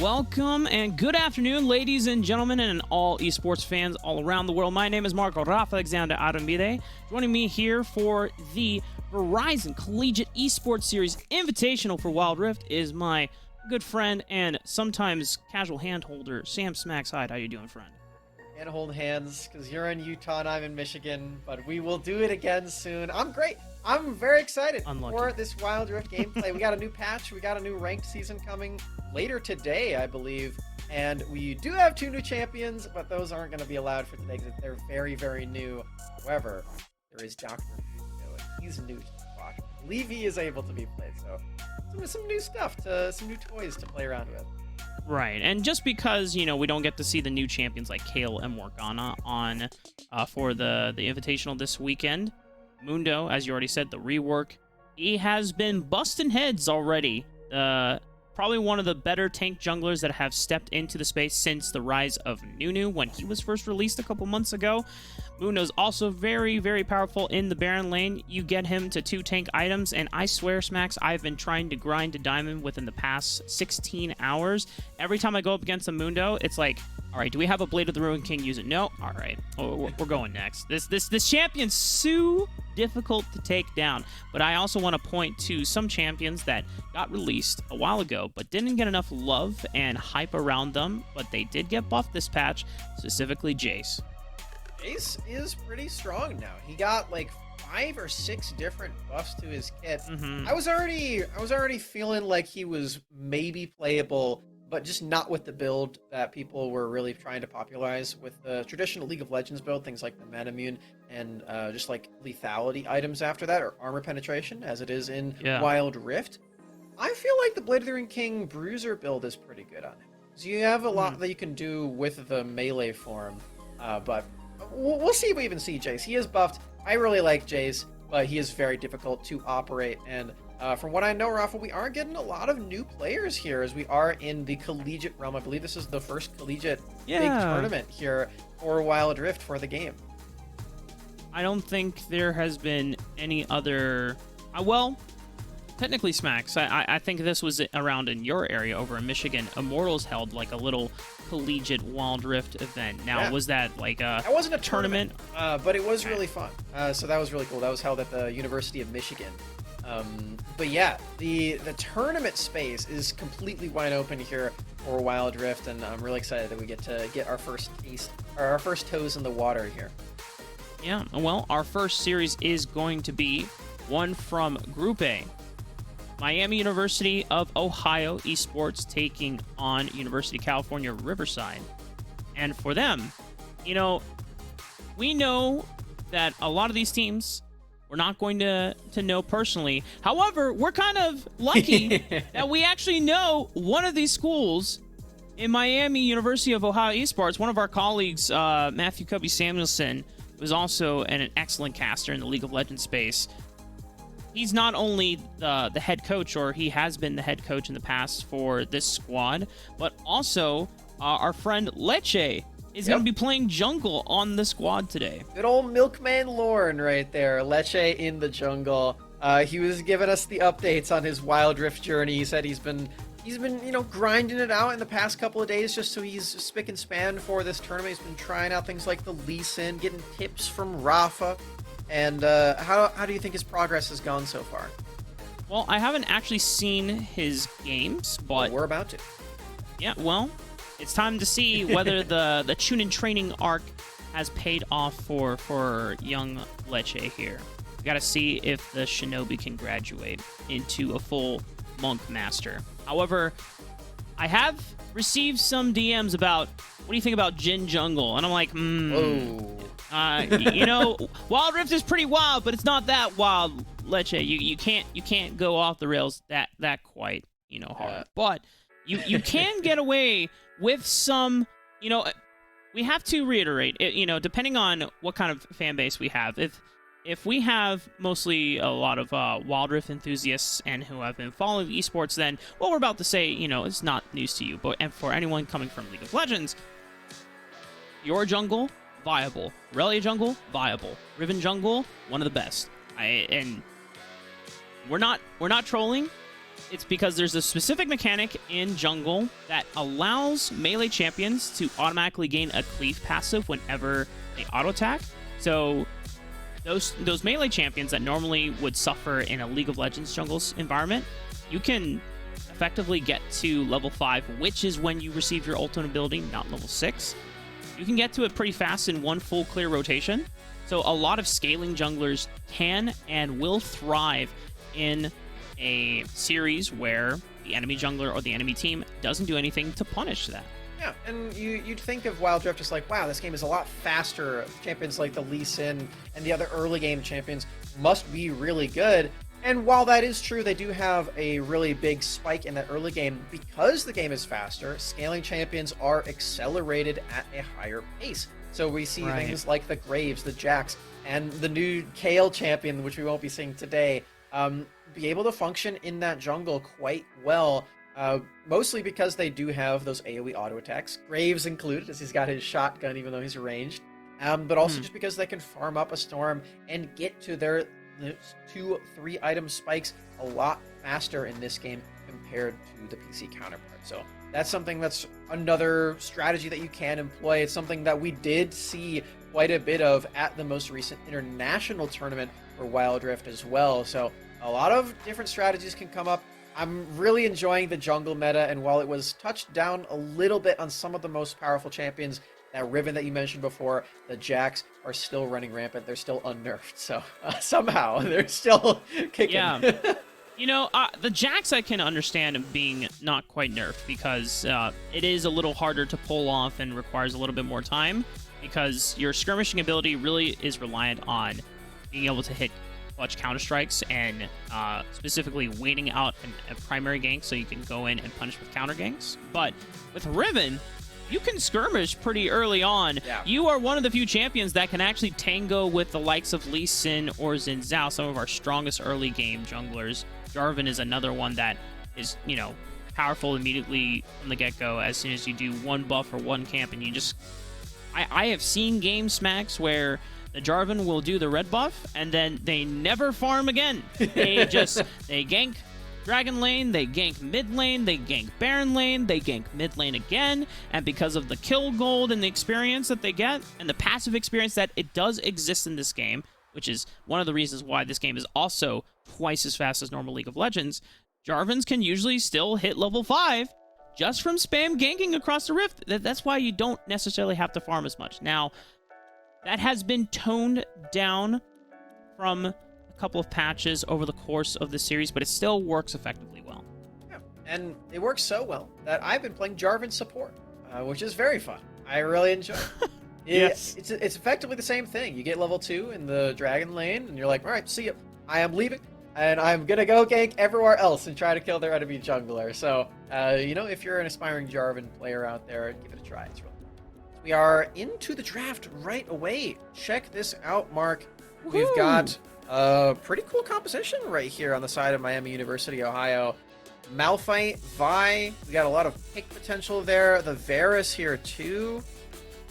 Welcome and good afternoon, ladies and gentlemen, and all esports fans all around the world. My name is Marco Rafa Alexander Arambide. Joining me here for the Verizon Collegiate Esports Series Invitational for Wild Rift is my good friend and sometimes casual handholder, Sam Smacks Hyde. How you doing, friend? Can't hold hands because you're in Utah and I'm in Michigan, but we will do it again soon. I'm great. I'm very excited for this Wild Rift gameplay. We got a new patch. We got a new ranked season coming later today, I believe. And we do have 2 new champions, but those aren't going to be allowed for today because they're very, very new. However, there is Dr. Mundo, and he's new to the squad. I believe he is able to be played. So some new stuff, some new toys to play around with. Right, and just because, you know, we don't get to see the new champions like Kale and Morgana on for the Invitational this weekend, Mundo, as you already said, the rework, he has been busting heads already. Probably one of the better tank junglers that have stepped into the space since the rise of Nunu when he was first released a couple months ago. Mundo's also very, very powerful in the Baron lane. You get him to 2 tank items, and I swear, Smacks, I've been trying to grind to diamond within the past 16 hours. Every time I go up against a Mundo, it's like, all right, do we have a Blade of the Ruined King? Use it. No? All right. Oh, we're going next. This champion's so difficult to take down, but I also want to point to some champions that got released a while ago but didn't get enough love and hype around them, but they did get buffed this patch, specifically Jace. Jace is pretty strong now. He got like 5 or 6 different buffs to his kit. I was already feeling like he was maybe playable, but just not with the build that people were really trying to popularize with the traditional League of Legends build, things like the Metamune and just like lethality items after that, or armor penetration, as it is in Wild Rift. I feel like the Blade of the Ruined King Bruiser build is pretty good on him. So you have a lot that you can do with the melee form, but we'll see if we even see Jace. He is buffed. I really like Jace, but he is very difficult to operate, and from what I know, Rafa, we are getting a lot of new players here as we are in the Collegiate realm. I believe this is the first Collegiate big tournament here for Wild Rift for the game. I don't think there has been any other... well, technically, Smacks, I think this was around in your area over in Michigan. Immortals held like a little Collegiate Wild Rift event. Now, was that like a... That wasn't a tournament, but it was really fun. So that was really cool. That was held at the University of Michigan. But yeah, the tournament space is completely wide open here for Wild Rift, and I'm really excited that we get to get our first taste, or our first toes in the water here. Yeah, well, our first series is going to be one from Group A. Miami University of Ohio Esports taking on University of California, Riverside. And for them, you know, we know that a lot of these teams we're not going to know personally. However, we're kind of lucky that we actually know one of these schools in Miami University of Ohio Esports. One of our colleagues, Matthew Cubby Samuelson, was also an excellent caster in the League of Legends space. He's not only the head coach, or he has been the head coach in the past for this squad, but also our friend Leche is going to be playing jungle on the squad today. Good old Milkman Lorne right there. Leche in the jungle. He was giving us the updates on his Wild Rift journey. He said he's been you know, grinding it out in the past couple of days just so he's spick and span for this tournament. He's been trying out things like the Lee Sin, getting tips from Rafa. And how do you think his progress has gone so far? Well, I haven't actually seen his games, but we're about to. Yeah, well, it's time to see whether the Chunin training arc has paid off for young Leche here. We got to see if the Shinobi can graduate into a full Monk Master. However, I have received some DMs about, what do you think about Jin Jungle? And I'm like, you know, Wild Rift is pretty wild, but it's not that wild, Leche. You can't go off the rails that quite, you know, hard. But you can get away with some, you know, we have to reiterate, you know, depending on what kind of fan base we have. If we have mostly a lot of Wild Rift enthusiasts and who have been following esports, then what we're about to say, you know, it's not news to you. But and for anyone coming from League of Legends, your jungle, viable. Relia jungle, viable. Riven jungle, one of the best. And we're not trolling. It's because there's a specific mechanic in jungle that allows melee champions to automatically gain a cleave passive whenever they auto attack. So those melee champions that normally would suffer in a League of Legends jungles environment, you can effectively get to level 5, which is when you receive your ultimate ability, not level 6. You can get to it pretty fast in one full clear rotation. So a lot of scaling junglers can and will thrive in a series where the enemy jungler or the enemy team doesn't do anything to punish that. Yeah, and you'd think of Wild Rift as like, wow, this game is a lot faster. Champions like the Lee Sin and the other early game champions must be really good. And while that is true, they do have a really big spike in that early game. Because the game is faster, scaling champions are accelerated at a higher pace. So we see things like the Graves, the Jax, and the new Kale champion, which we won't be seeing today, be able to function in that jungle quite well, mostly because they do have those AoE auto attacks, Graves included, as he's got his shotgun even though he's ranged, but also just because they can farm up a storm and get to their 2-3 item spikes a lot faster in this game compared to the PC counterpart. So that's something that's another strategy that you can employ. It's something that we did see quite a bit of at the most recent international tournament for Wild Rift as well. So a lot of different strategies can come up. I'm really enjoying the jungle meta, and while it was touched down a little bit on some of the most powerful champions, that Riven that you mentioned before, the Jax, are still running rampant. They're still unnerfed, so somehow they're still kicking. Yeah. You know, the Jax I can understand being not quite nerfed because it is a little harder to pull off and requires a little bit more time because your skirmishing ability really is reliant on being able to hit clutch counter-strikes and specifically waiting out a primary gank so you can go in and punish with counter ganks. But with Riven, you can skirmish pretty early on. Yeah. You are one of the few champions that can actually tango with the likes of Lee Sin or Xin Zhao, some of our strongest early game junglers. Jarvan is another one that is, you know, powerful immediately from the get-go as soon as you do one buff or one camp, and you just... I have seen game smacks where the Jarvan will do the red buff, and then they never farm again. They gank Dragon lane, they gank mid lane, they gank Baron lane, they gank mid lane again, and because of the kill gold and the experience that they get, and the passive experience that it does exist in this game, which is one of the reasons why this game is also twice as fast as normal League of Legends, Jarvans can usually still hit level 5 just from spam ganking across the rift. That's why you don't necessarily have to farm as much. Now, that has been toned down from a couple of patches over the course of the series, but it still works effectively well. Yeah, and it works so well that I've been playing Jarvan support, which is very fun. I really enjoy it. Yes. It's effectively the same thing. You get level 2 in the Dragon lane, and you're like, all right, see ya. I am leaving, and I'm going to go gank everywhere else and try to kill their enemy jungler. So, you know, if you're an aspiring Jarvan player out there, give it a try. It's really fun. We are into the draft right away. Check this out, Mark. Woo-hoo. We've got a pretty cool composition right here on the side of Miami University, Ohio. Malphite, Vi, we got a lot of pick potential there. The Varus here, too.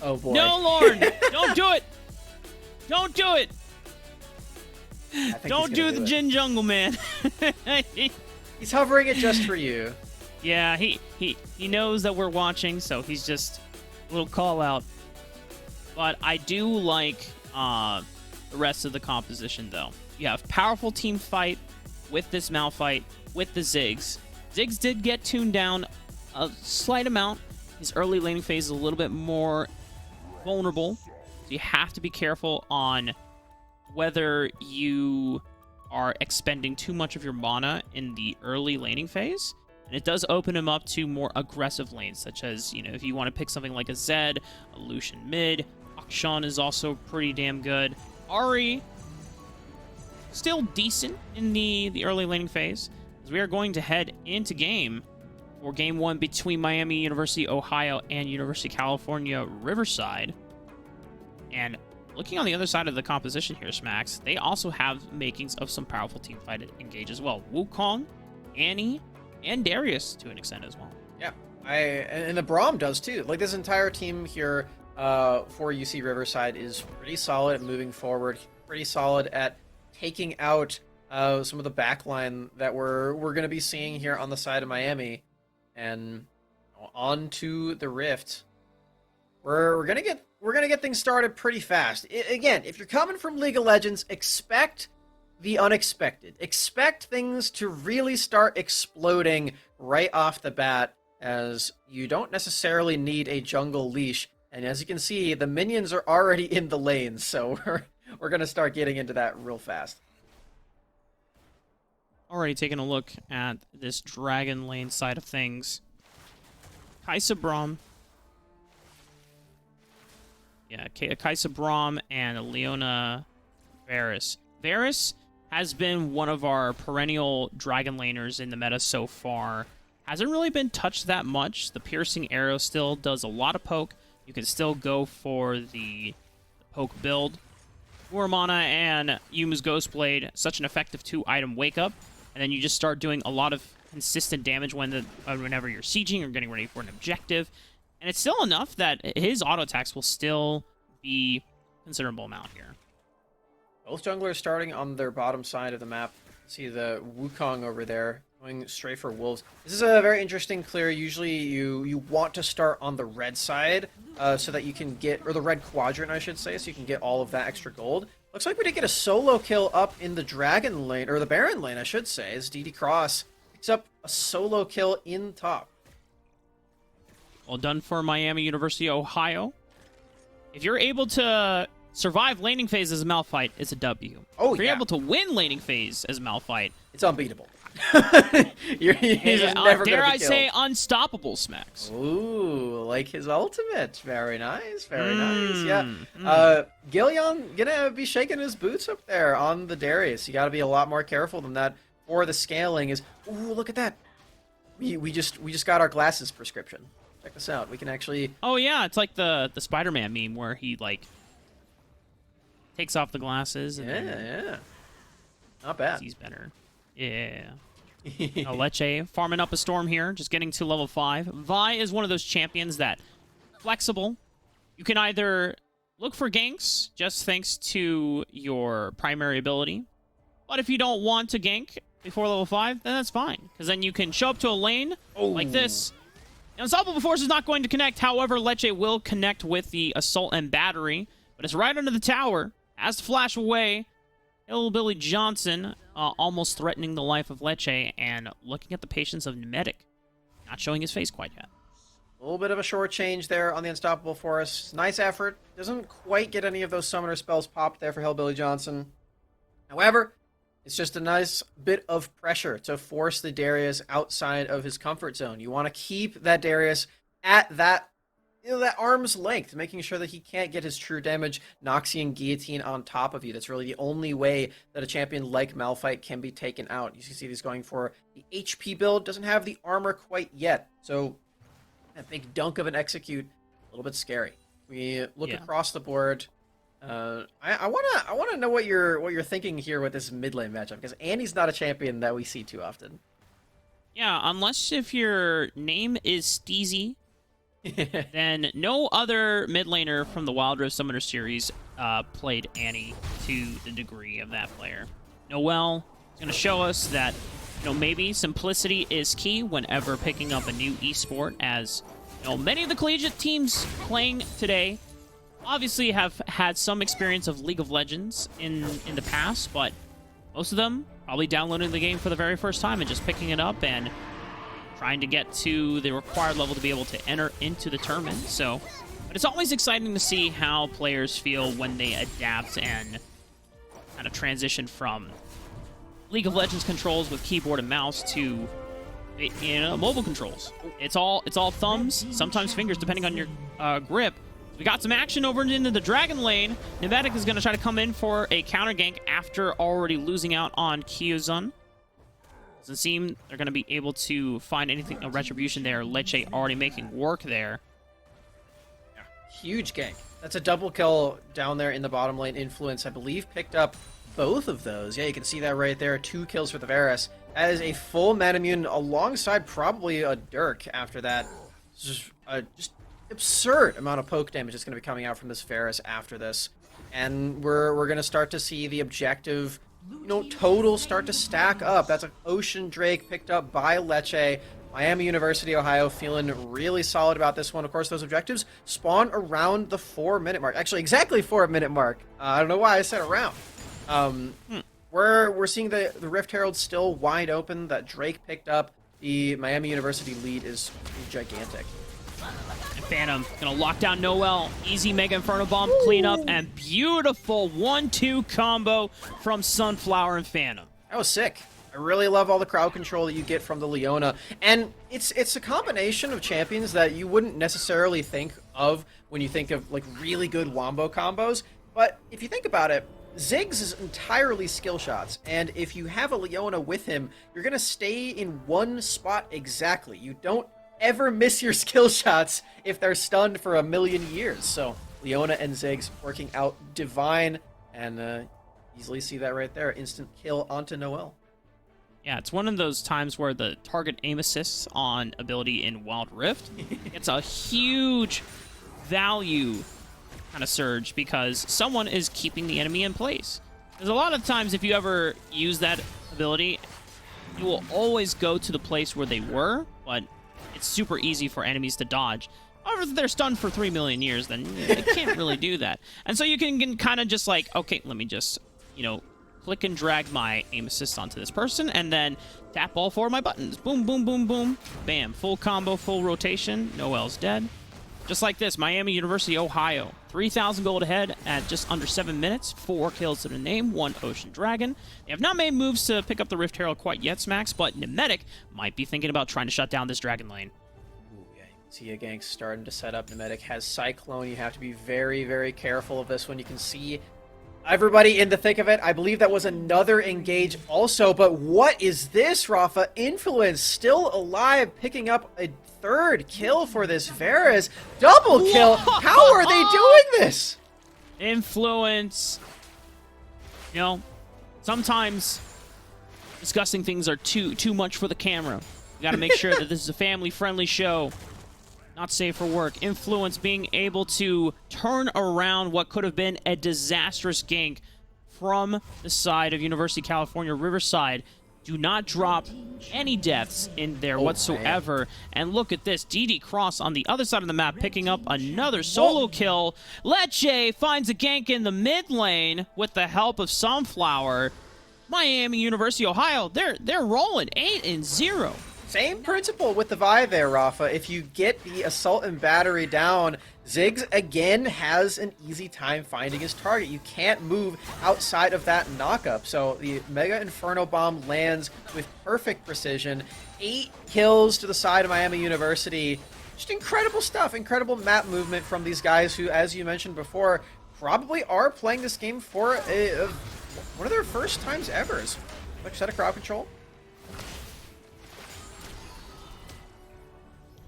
Oh, boy. No, Lorne! Don't do it! Don't do it! Don't do the Jin Jungle, man. He's hovering it just for you. Yeah, he knows that we're watching, so he's just a little call out. But I do like the rest of the composition, though. You have powerful team fight with this Malphite, with the Ziggs. Ziggs did get tuned down a slight amount. His early laning phase is a little bit more vulnerable, so you have to be careful on whether you are expending too much of your mana in the early laning phase. And it does open him up to more aggressive lanes, such as, you know, if you want to pick something like a Zed, a Lucian mid. Akshan is also pretty damn good. Ahri, still decent in the early laning phase, as we are going to head into game for Game 1 between Miami University, Ohio, and University of California, Riverside. And looking on the other side of the composition here, Smacks, they also have makings of some powerful teamfight engage as well. Wukong, Annie, and Darius to an extent as well. Yeah, and the Braum does too. Like, this entire team here for UC Riverside is pretty solid at moving forward, pretty solid at taking out some of the backline that we're going to be seeing here on the side of Miami, and on to the Rift. We're gonna get things started pretty fast. Again, if you're coming from League of Legends, expect the unexpected. Expect things to really start exploding right off the bat, as you don't necessarily need a jungle leash. And as you can see, the minions are already in the lanes, so we're gonna start getting into that real fast. Already taking a look at this dragon lane side of things. Kaisa Braum. Yeah, Kaisa Braum and Leona Varus. Varus has been one of our perennial dragon laners in the meta so far. Hasn't really been touched that much. The piercing arrow still does a lot of poke. You can still go for the poke build. Muramana and Yumu's Ghostblade, such an effective 2-item wake up. And then you just start doing a lot of consistent damage whenever you're sieging or getting ready for an objective. And it's still enough that his auto attacks will still be a considerable amount here. Both junglers starting on their bottom side of the map. See the Wukong over there going straight for wolves. This is a very interesting clear. Usually you want to start on the red side so that you can get, or the red quadrant I should say, so you can get all of that extra gold. Looks like we did get a solo kill up in the dragon lane, or the baron lane I should say, as DD Cross picks up a solo kill in top. Well done for Miami University, Ohio. If you're able to survive laning phase as a Malphite, it's a W. Oh, if you're able to win laning phase as a Malphite, it's unbeatable. He's never dare gonna I be say, killed. unstoppable smacks. Ooh, like his ultimate. Very nice, very nice. Yeah. Gillian gonna be shaking his boots up there on the Darius. You gotta be a lot more careful than that. Or the scaling is, ooh, look at that. We just got our glasses prescription. Check this out. We can actually... Oh, yeah, it's like the Spider-Man meme where he, like, takes off the glasses and yeah. Not bad. sees better. Yeah. Leche farming up a storm here, just getting to level 5. Vi is one of those champions that flexible. You can either look for ganks, just thanks to your primary ability. But if you don't want to gank before level 5, then that's fine. Because then you can show up to a lane like this. Unstoppable Force is not going to connect. However, Leche will connect with the Assault and Battery. But it's right under the tower. Has to flash away. Hillbilly Johnson almost threatening the life of Leche. And looking at the patience of Nemetic. Not showing his face quite yet. A little bit of a short change there on the Unstoppable Force. Nice effort. Doesn't quite get any of those summoner spells popped there for Hillbilly Johnson. However, it's just a nice bit of pressure to force the Darius outside of his comfort zone. You want to keep that Darius at that, that arm's length, making sure that he can't get his true damage, Noxian Guillotine on top of you. That's really the only way that a champion like Malphite can be taken out. You can see he's going for the HP build, doesn't have the armor quite yet. So that big dunk of an execute, a little bit scary. We look across the board. I wanna know what you're thinking here with this mid lane matchup, because Annie's not a champion that we see too often. Yeah, unless if your name is Steezy, then no other mid laner from the Wild Rift Summoner series played Annie to the degree of that player. Noelle is going to show us that maybe simplicity is key whenever picking up a new esport, as many of the collegiate teams playing today obviously have had some experience of League of Legends in the past, but most of them probably downloading the game for the very first time and just picking it up and trying to get to the required level to be able to enter into the tournament. So, but it's always exciting to see how players feel when they adapt and kind of transition from League of Legends controls with keyboard and mouse to mobile controls. It's all thumbs, sometimes fingers, depending on your grip. We got some action over into the Dragon lane. Nemetic is going to try to come in for a counter gank after already losing out on Kyuzun. Doesn't seem they're going to be able to find anything, a retribution there. Leche already making work there. Yeah, huge gank. That's a double kill down there in the bottom lane. Influence, I believe, picked up both of those. Yeah, you can see that right there. 2 kills for the Varus. That is a full Manamune alongside probably a Dirk after that. Just absurd amount of poke damage that's going to be coming out from this Varus after this. And we're going to start to see the objective totals start to stack up. That's an Ocean Drake picked up by Lecce. Miami University, Ohio, feeling really solid about this one. Of course, those objectives spawn around the 4-minute mark. Actually, exactly 4-minute mark. I don't know why I said around. We're seeing the Rift Herald still wide open that Drake picked up. The Miami University lead is gigantic. And Phantom gonna lock down Noel. Easy Mega Inferno Bomb cleanup and beautiful 1-2 combo from Sunflower and Phantom. That was sick. I really love all the crowd control that you get from the Leona, and it's a combination of champions that you wouldn't necessarily think of when you think of like really good wombo combos. But if you think about it, Ziggs is entirely skill shots, and if you have a Leona with him, you're gonna stay in one spot exactly. You don't ever miss your skill shots if they're stunned for a million years. So Leona and Ziggs working out divine, and easily see that right there. Instant kill onto Noel. Yeah, it's one of those times where the target aim assists on ability in Wild Rift gets a huge value kind of surge because someone is keeping the enemy in place. There's a lot of times if you ever use that ability, you will always go to the place where they were, but it's super easy for enemies to dodge. However, if they're stunned for 3 million years, then they can't really do that. And so you can kind of just like, okay, let me just, click and drag my aim assist onto this person, and then tap all 4 of my buttons. Boom, boom, boom, boom. Bam. Full combo, full rotation. Noel's dead. Just like this, Miami University, Ohio. 3,000 gold ahead at just under 7 minutes. 4 kills to the name, 1 Ocean Dragon. They have not made moves to pick up the Rift Herald quite yet, Smacks, but Nemetic might be thinking about trying to shut down this Dragon lane. Ooh, yeah. See a gank starting to set up. Nemetic has Cyclone. You have to be very, very careful of this one. You can see everybody in the thick of it. I believe that was another engage also, but what is this, Rafa? Influence still alive, picking up a 3rd kill for this Varus. Double kill! How are they doing this? Influence. Sometimes discussing things are too much for the camera. You gotta make sure that this is a family-friendly show. Not safe for work. Influence being able to turn around what could have been a disastrous gank from the side of University of California, Riverside. Do not drop any deaths in there whatsoever. Man. And look at this. DD Cross on the other side of the map picking up another solo kill. Lecce finds a gank in the mid lane with the help of Sunflower. Miami University, Ohio, they're rolling 8-0. Same principle with the Vi there, Rafa. If you get the assault and battery down, Ziggs again has an easy time finding his target. You can't move outside of that knockup. So the Mega Inferno Bomb lands with perfect precision. 8 kills to the side of Miami University. Just incredible stuff. Incredible map movement from these guys who, as you mentioned before, probably are playing this game for one of their first times ever. Like set of crowd control.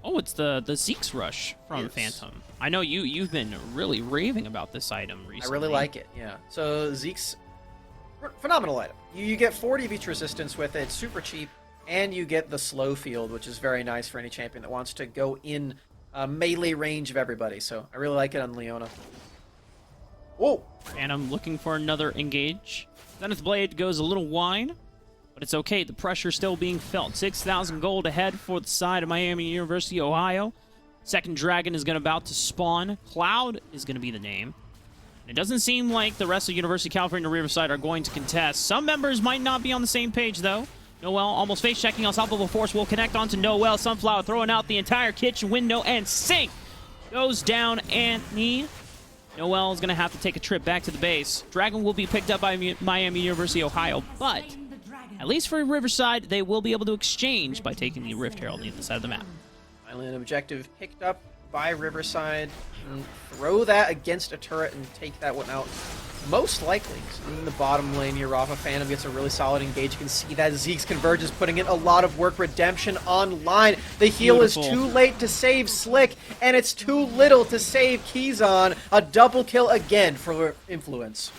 Oh, it's the Zeke's Rush from Phantom. I know you've been really raving about this item recently. I really like it, yeah. So Zeke's phenomenal item. You get 40 beach resistance with it, super cheap, and you get the slow field, which is very nice for any champion that wants to go in melee range of everybody. So I really like it on Leona. Whoa! Phantom looking for another engage. Zenith Blade goes a little wide. But it's okay, the pressure's still being felt. 6,000 gold ahead for the side of Miami University, Ohio. Second Dragon is about to spawn. Cloud is going to be the name. It doesn't seem like the rest of University of California Riverside are going to contest. Some members might not be on the same page, though. Noel almost face-checking. Unstoppable Force will connect onto Noel. Sunflower throwing out the entire kitchen window, and Sync goes down Anthony. Noel is going to have to take a trip back to the base. Dragon will be picked up by Miami University, Ohio, but at least for Riverside, they will be able to exchange by taking the Rift Herald on the side of the map. Finally, an objective picked up by Riverside. And throw that against a turret and take that one out. Most likely, in the bottom lane here, Rafa Phantom gets a really solid engage. You can see that Zeke's Converge is putting in a lot of work. Redemption online. The heal is too late to save Slick, and it's too little to save Keyzon. A double kill again for Influence.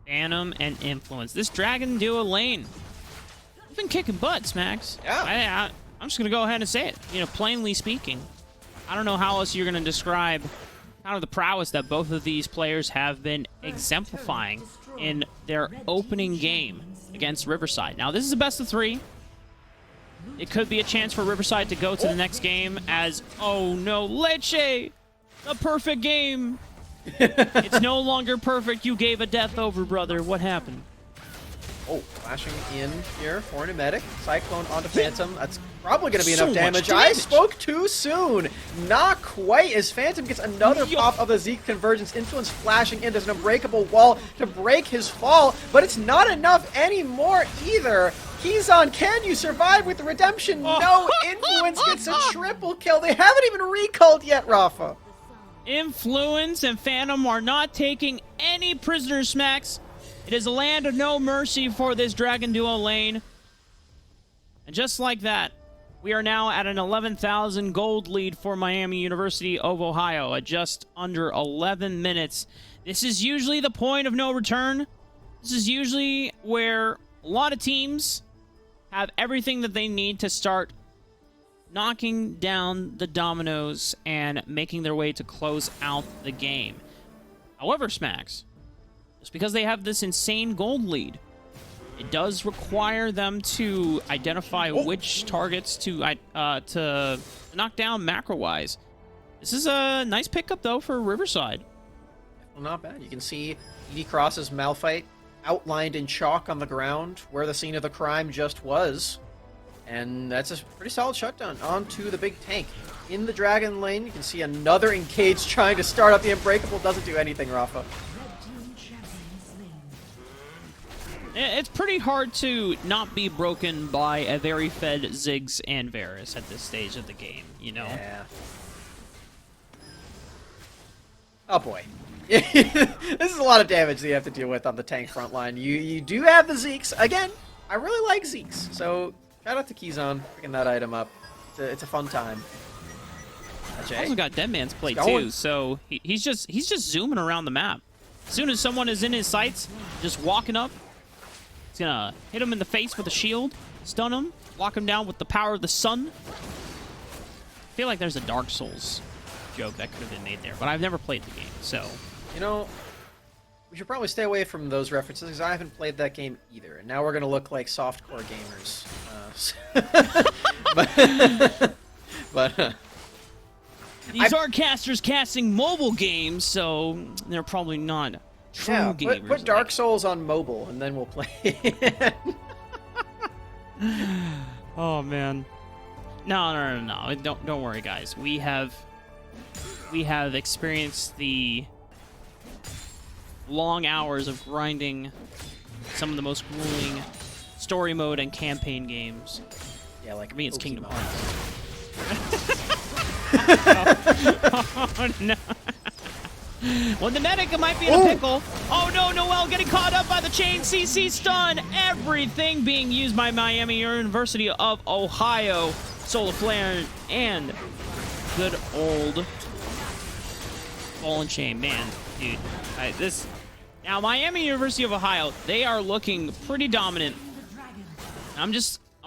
Phantom and Influence. This Dragon duo lane, we've been kicking butts, Max. Yeah. I'm just going to go ahead and say it. Plainly speaking. I don't know how else you're going to describe kind of the prowess that both of these players have been exemplifying in their opening game against Riverside. Now, this is a best of 3. It could be a chance for Riverside to go to the next game as, oh no, Leche! The perfect game! It's no longer perfect. You gave a death over, brother. What happened? Oh, flashing in here for Pneumatic. Cyclone onto Phantom. That's probably going to be So enough much damage. damage. I spoke too soon. Not quite, as Phantom gets another pop of the Zeke Convergence. Influence flashing in. There's an unbreakable wall to break his fall, but it's not enough anymore either. Keyzon, can you survive with the redemption? No, Influence gets a triple kill. They haven't even recalled yet, Rafa. Influence and Phantom are not taking any prisoner smacks. It is a land of no mercy for this Dragon Duo lane. And just like that, we are now at an 11,000 gold lead for Miami University of Ohio at just under 11 minutes. This is usually the point of no return. This is usually where a lot of teams have everything that they need to start knocking down the dominoes and making their way to close out the game. However, Smacks, just because they have this insane gold lead, it does require them to identify which targets to knock down macro-wise. This is a nice pickup, though, for Riverside. Well, not bad. You can see ED Cross's Malphite outlined in chalk on the ground where the scene of the crime just was. And that's a pretty solid shutdown onto the big tank. In the Dragon lane, you can see another Engage trying to start up the Unbreakable. Doesn't do anything, Rafa. It's pretty hard to not be broken by a very fed Ziggs and Varus at this stage of the game, you know? Yeah. Oh boy. This is a lot of damage that you have to deal with on the tank front line. You do have the Zeeks. Again, I really like Zeeks, so shout out to Keyzon picking that item up. It's a fun time. Also got Deadman's plate too, so he's just zooming around the map. As soon as someone is in his sights, just walking up, he's gonna hit him in the face with a shield, stun him, lock him down with the power of the sun. I feel like there's a Dark Souls joke that could have been made there, but I've never played the game, so. You know, we should probably stay away from those references because I haven't played that game either. And now we're gonna look like softcore gamers. But these are casters casting mobile games, so they're probably not true gamers. Put Dark Souls on mobile, and then we'll play it. Oh man, no! Don't worry, guys. We have experienced the long hours of grinding some of the most grueling story mode and campaign games. Yeah, like for me, it's Kingdom Hearts. Oh no. Well, the medic might be in a pickle. Oh no, Noel getting caught up by the chain. CC stun. Everything being used by Miami University of Ohio. Solar Flare and good old Ball and Chain. Man, dude. Now, Miami University of Ohio, they are looking pretty dominant. I'm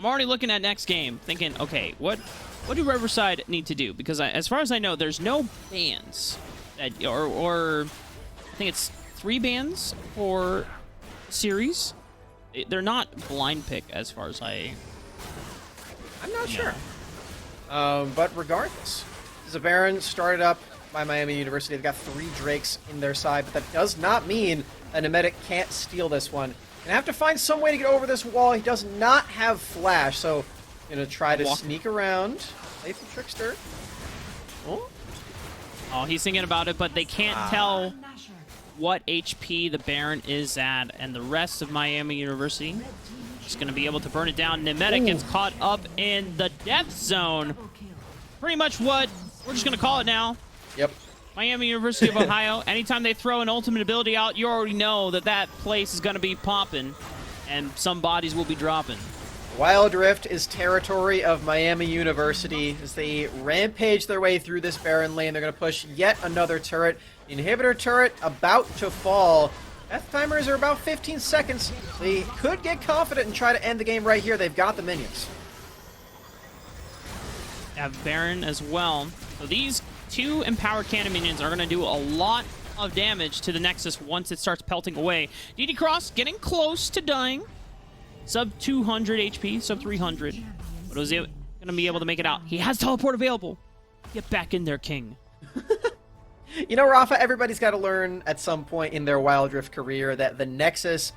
already looking at next game, thinking, okay, what do Riverside need to do? Because as far as I know, there's no bans that, or I think it's 3 bans for series. They're not blind pick as far as I'm not sure. But regardless, this is a Baron started up by Miami University. They've got 3 Drakes in their side, but that does not mean a Nemedic can't steal this one. Gonna have to find some way to get over this wall. He does not have Flash, so gonna try to sneak around. Playful Trickster. Oh, he's thinking about it, but they can't tell what HP the Baron is at, and the rest of Miami University is going to be able to burn it down. Nemedic gets caught up in the death zone. Pretty much what we're just going to call it now. Yep. Miami University of Ohio, anytime they throw an ultimate ability out, you already know that place is going to be popping, and some bodies will be dropping. Wild Rift is territory of Miami University. As they rampage their way through this Baron lane, they're going to push yet another turret. The inhibitor turret about to fall. Death timers are about 15 seconds. They could get confident and try to end the game right here. They've got the minions. Have Baron as well. So these 2 empowered cannon minions are going to do a lot of damage to the Nexus once it starts pelting away. DD Cross getting close to dying. Sub 200 HP, sub 300. But was he going to be able to make it out? He has teleport available. Get back in there, King. You know, Rafa, everybody's got to learn at some point in their Wild Rift career that the Nexus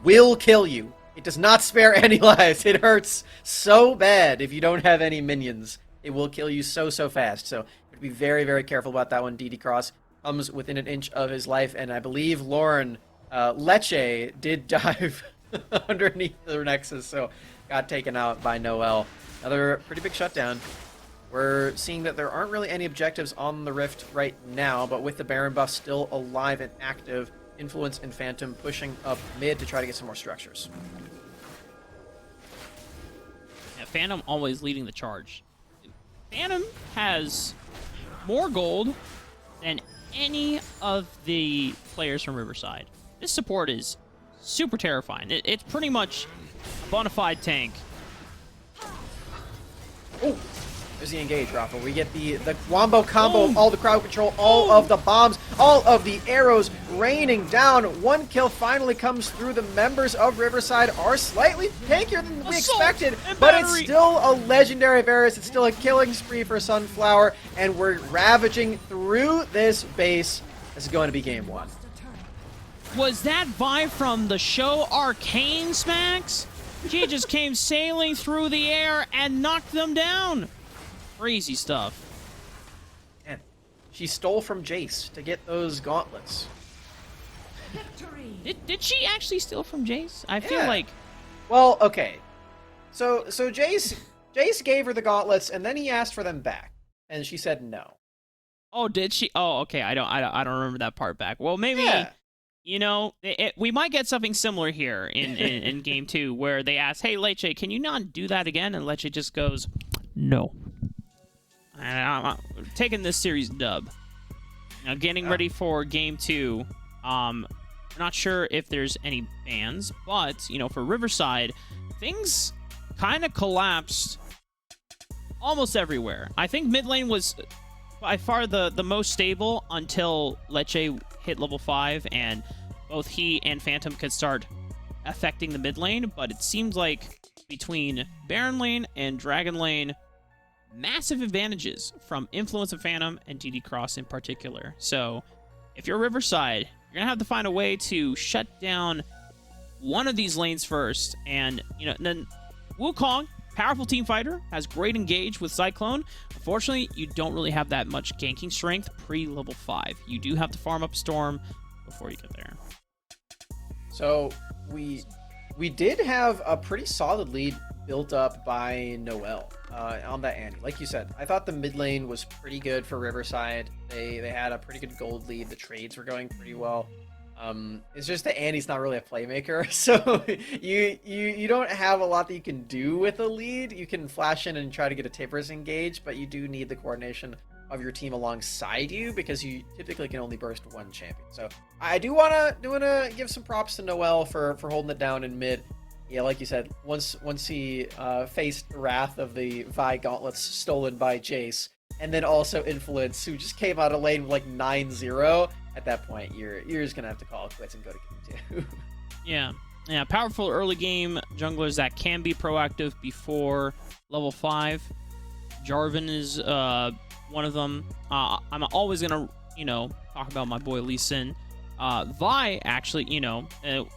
will kill you. It does not spare any lives. It hurts so bad if you don't have any minions. It will kill you so fast. So be very, very careful about that one. DD Cross comes within an inch of his life, and I believe Lauren Leche did dive underneath the Nexus, so got taken out by Noel. Another pretty big shutdown. We're seeing that there aren't really any objectives on the Rift right now, but with the Baron buff still alive and active, Influence and Phantom pushing up mid to try to get some more structures. Yeah, Phantom always leading the charge. Phantom has more gold than any of the players from Riverside. This support is super terrifying. It's pretty much a bona fide tank. Oh, there's the engage, Rafa. We get the wombo combo, all the crowd control, all of the bombs, all of the arrows raining down. One kill finally comes through. The members of Riverside are slightly tankier than we expected, but it's still a legendary Varus. It's still a killing spree for Sunflower, and we're ravaging through this base. This is going to be game 1. Was that Vi from the show Arcane, Smacks? She just came sailing through the air and knocked them down. Crazy stuff. And she stole from Jace to get those gauntlets. Did she actually steal from Jace? I feel like... Well, okay. So Jace gave her the gauntlets, and then he asked for them back, and she said no. Oh, did she? Oh, okay. I don't remember that part back. Well, maybe... Yeah. You know, we might get something similar here in game 2, where they ask, "Hey, Leche, can you not do that again?" And Leche just goes, "No." And I'm taking this series dub. Now, getting ready for game 2. I'm not sure if there's any bans, but you know, for Riverside, things kind of collapsed almost everywhere. I think mid lane was by far the most stable until Leche hit level 5, and both he and Phantom could start affecting the mid lane, but it seems like between Baron lane and Dragon lane, massive advantages from Influence of Phantom and DD Cross in particular. So if you're Riverside, you're gonna have to find a way to shut down one of these lanes first, and you know, then Wukong, powerful team fighter, has great engage with Cyclone. Unfortunately, you don't really have that much ganking strength pre-level 5. You do have to farm up Storm before you get there. So we did have a pretty solid lead built up by Noel on that Annie. Like you said, I thought the mid lane was pretty good for Riverside. They had a pretty good gold lead. The trades were going pretty well. It's just that Annie's not really a playmaker, so you don't have a lot that you can do with a lead. You can flash in and try to get a Tibbers engage, but you do need the coordination of your team alongside you because you typically can only burst one champion. So I do wanna give some props to Noel for holding it down in mid. Yeah, like you said, once he faced the wrath of the Vi gauntlets stolen by Jace, and then also Influence, who just came out of lane with like 9-0. At that point, you're just gonna have to call it quits and go to game 2. Yeah, powerful early game junglers that can be proactive before level 5. Jarvan is one of them. I'm always gonna, talk about my boy Lee Sin. Vi, actually,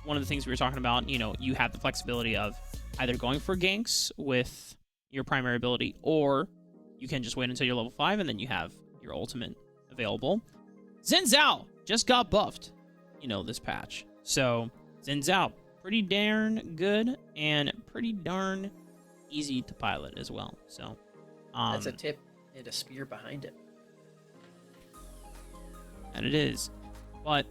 one of the things we were talking about, you have the flexibility of either going for ganks with your primary ability, or you can just wait until you're level 5 and then you have your ultimate available. Xin Zhao just got buffed, this patch. So, Xin Zhao, pretty darn good and pretty darn easy to pilot as well. So, that's a tip and a spear behind it. And it is. But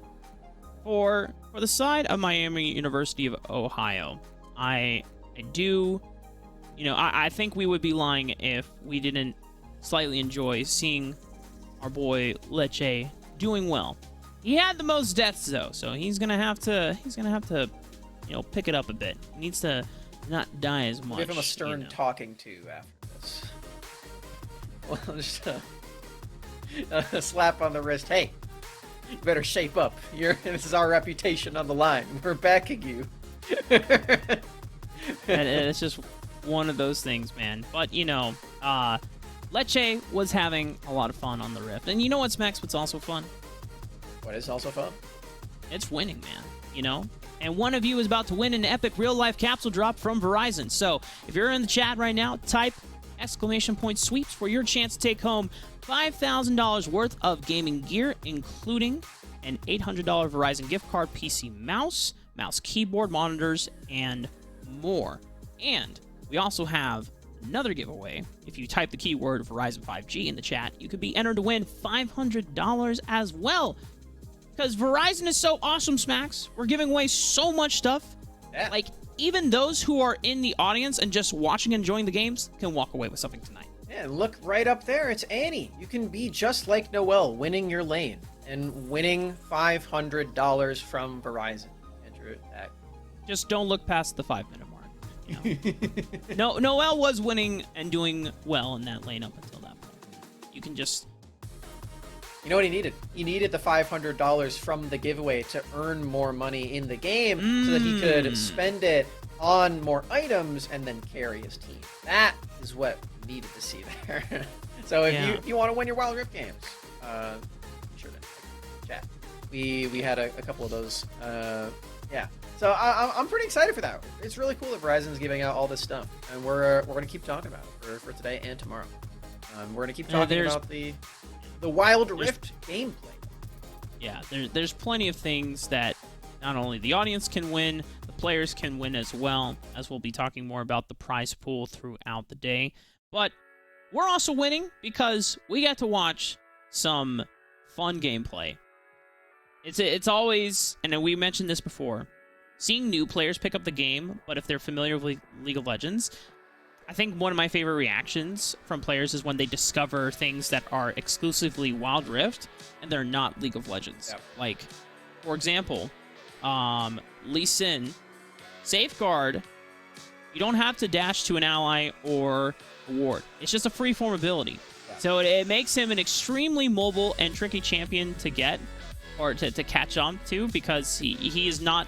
for the side of Miami University of Ohio, I do, I think we would be lying if we didn't slightly enjoy seeing our boy Leche doing well. He had the most deaths though, so he's gonna have to pick it up a bit. He needs to not die as much. Give him a stern talking to after this. Well, just A slap on the wrist. Hey, you better shape up. This is our reputation on the line. We're backing you. And it's just one of those things, man. But, you know, Lecce was having a lot of fun on the Rift. And you know what's Max? What's also fun? What is also fun? It's winning, man. You know? And one of you is about to win an epic real-life capsule drop from Verizon. So if you're in the chat right now, type !sweeps for your chance to take home $5,000 worth of gaming gear, including an $800 Verizon gift card, PC mouse, mouse keyboard, monitors, and more. And we also have another giveaway. If you type the keyword Verizon 5G in the chat, you could be entered to win $500 as well. Because Verizon is so awesome, Smacks. We're giving away so much stuff. Yeah. Like, even those who are in the audience and just watching and enjoying the games can walk away with something tonight. Yeah, look right up there. It's Annie. You can be just like Noelle, winning your lane and winning $500 from Verizon. Enter that. Just don't look past the 5-minute mark. You know? No, Noelle was winning and doing well in that lane up until that point. You can just... You know what he needed? He needed the $500 from the giveaway to earn more money in the game so that he could spend it on more items and then carry his team. That is what we needed to see there. So if you want to win your Wild Rift games, be sure to chat. We had a couple of those. Yeah. So I'm pretty excited for that. It's really cool that Verizon's giving out all this stuff, and we're going to keep talking about it for today and tomorrow. We're going to keep talking about the Wild Rift gameplay. Yeah, there's plenty of things that not only the audience can win, the players can win as well, as we'll be talking more about the prize pool throughout the day. But we're also winning because we get to watch some fun gameplay. It's always, and we mentioned this before, seeing new players pick up the game, but if they're familiar with League of Legends, I think one of my favorite reactions from players is when they discover things that are exclusively Wild Rift and they're not League of Legends. Yep. Like, for example, Lee Sin, Safeguard, you don't have to dash to an ally or a ward. It's just a free-form ability. Yeah. So it makes him an extremely mobile and tricky champion to get or to catch on to because he is not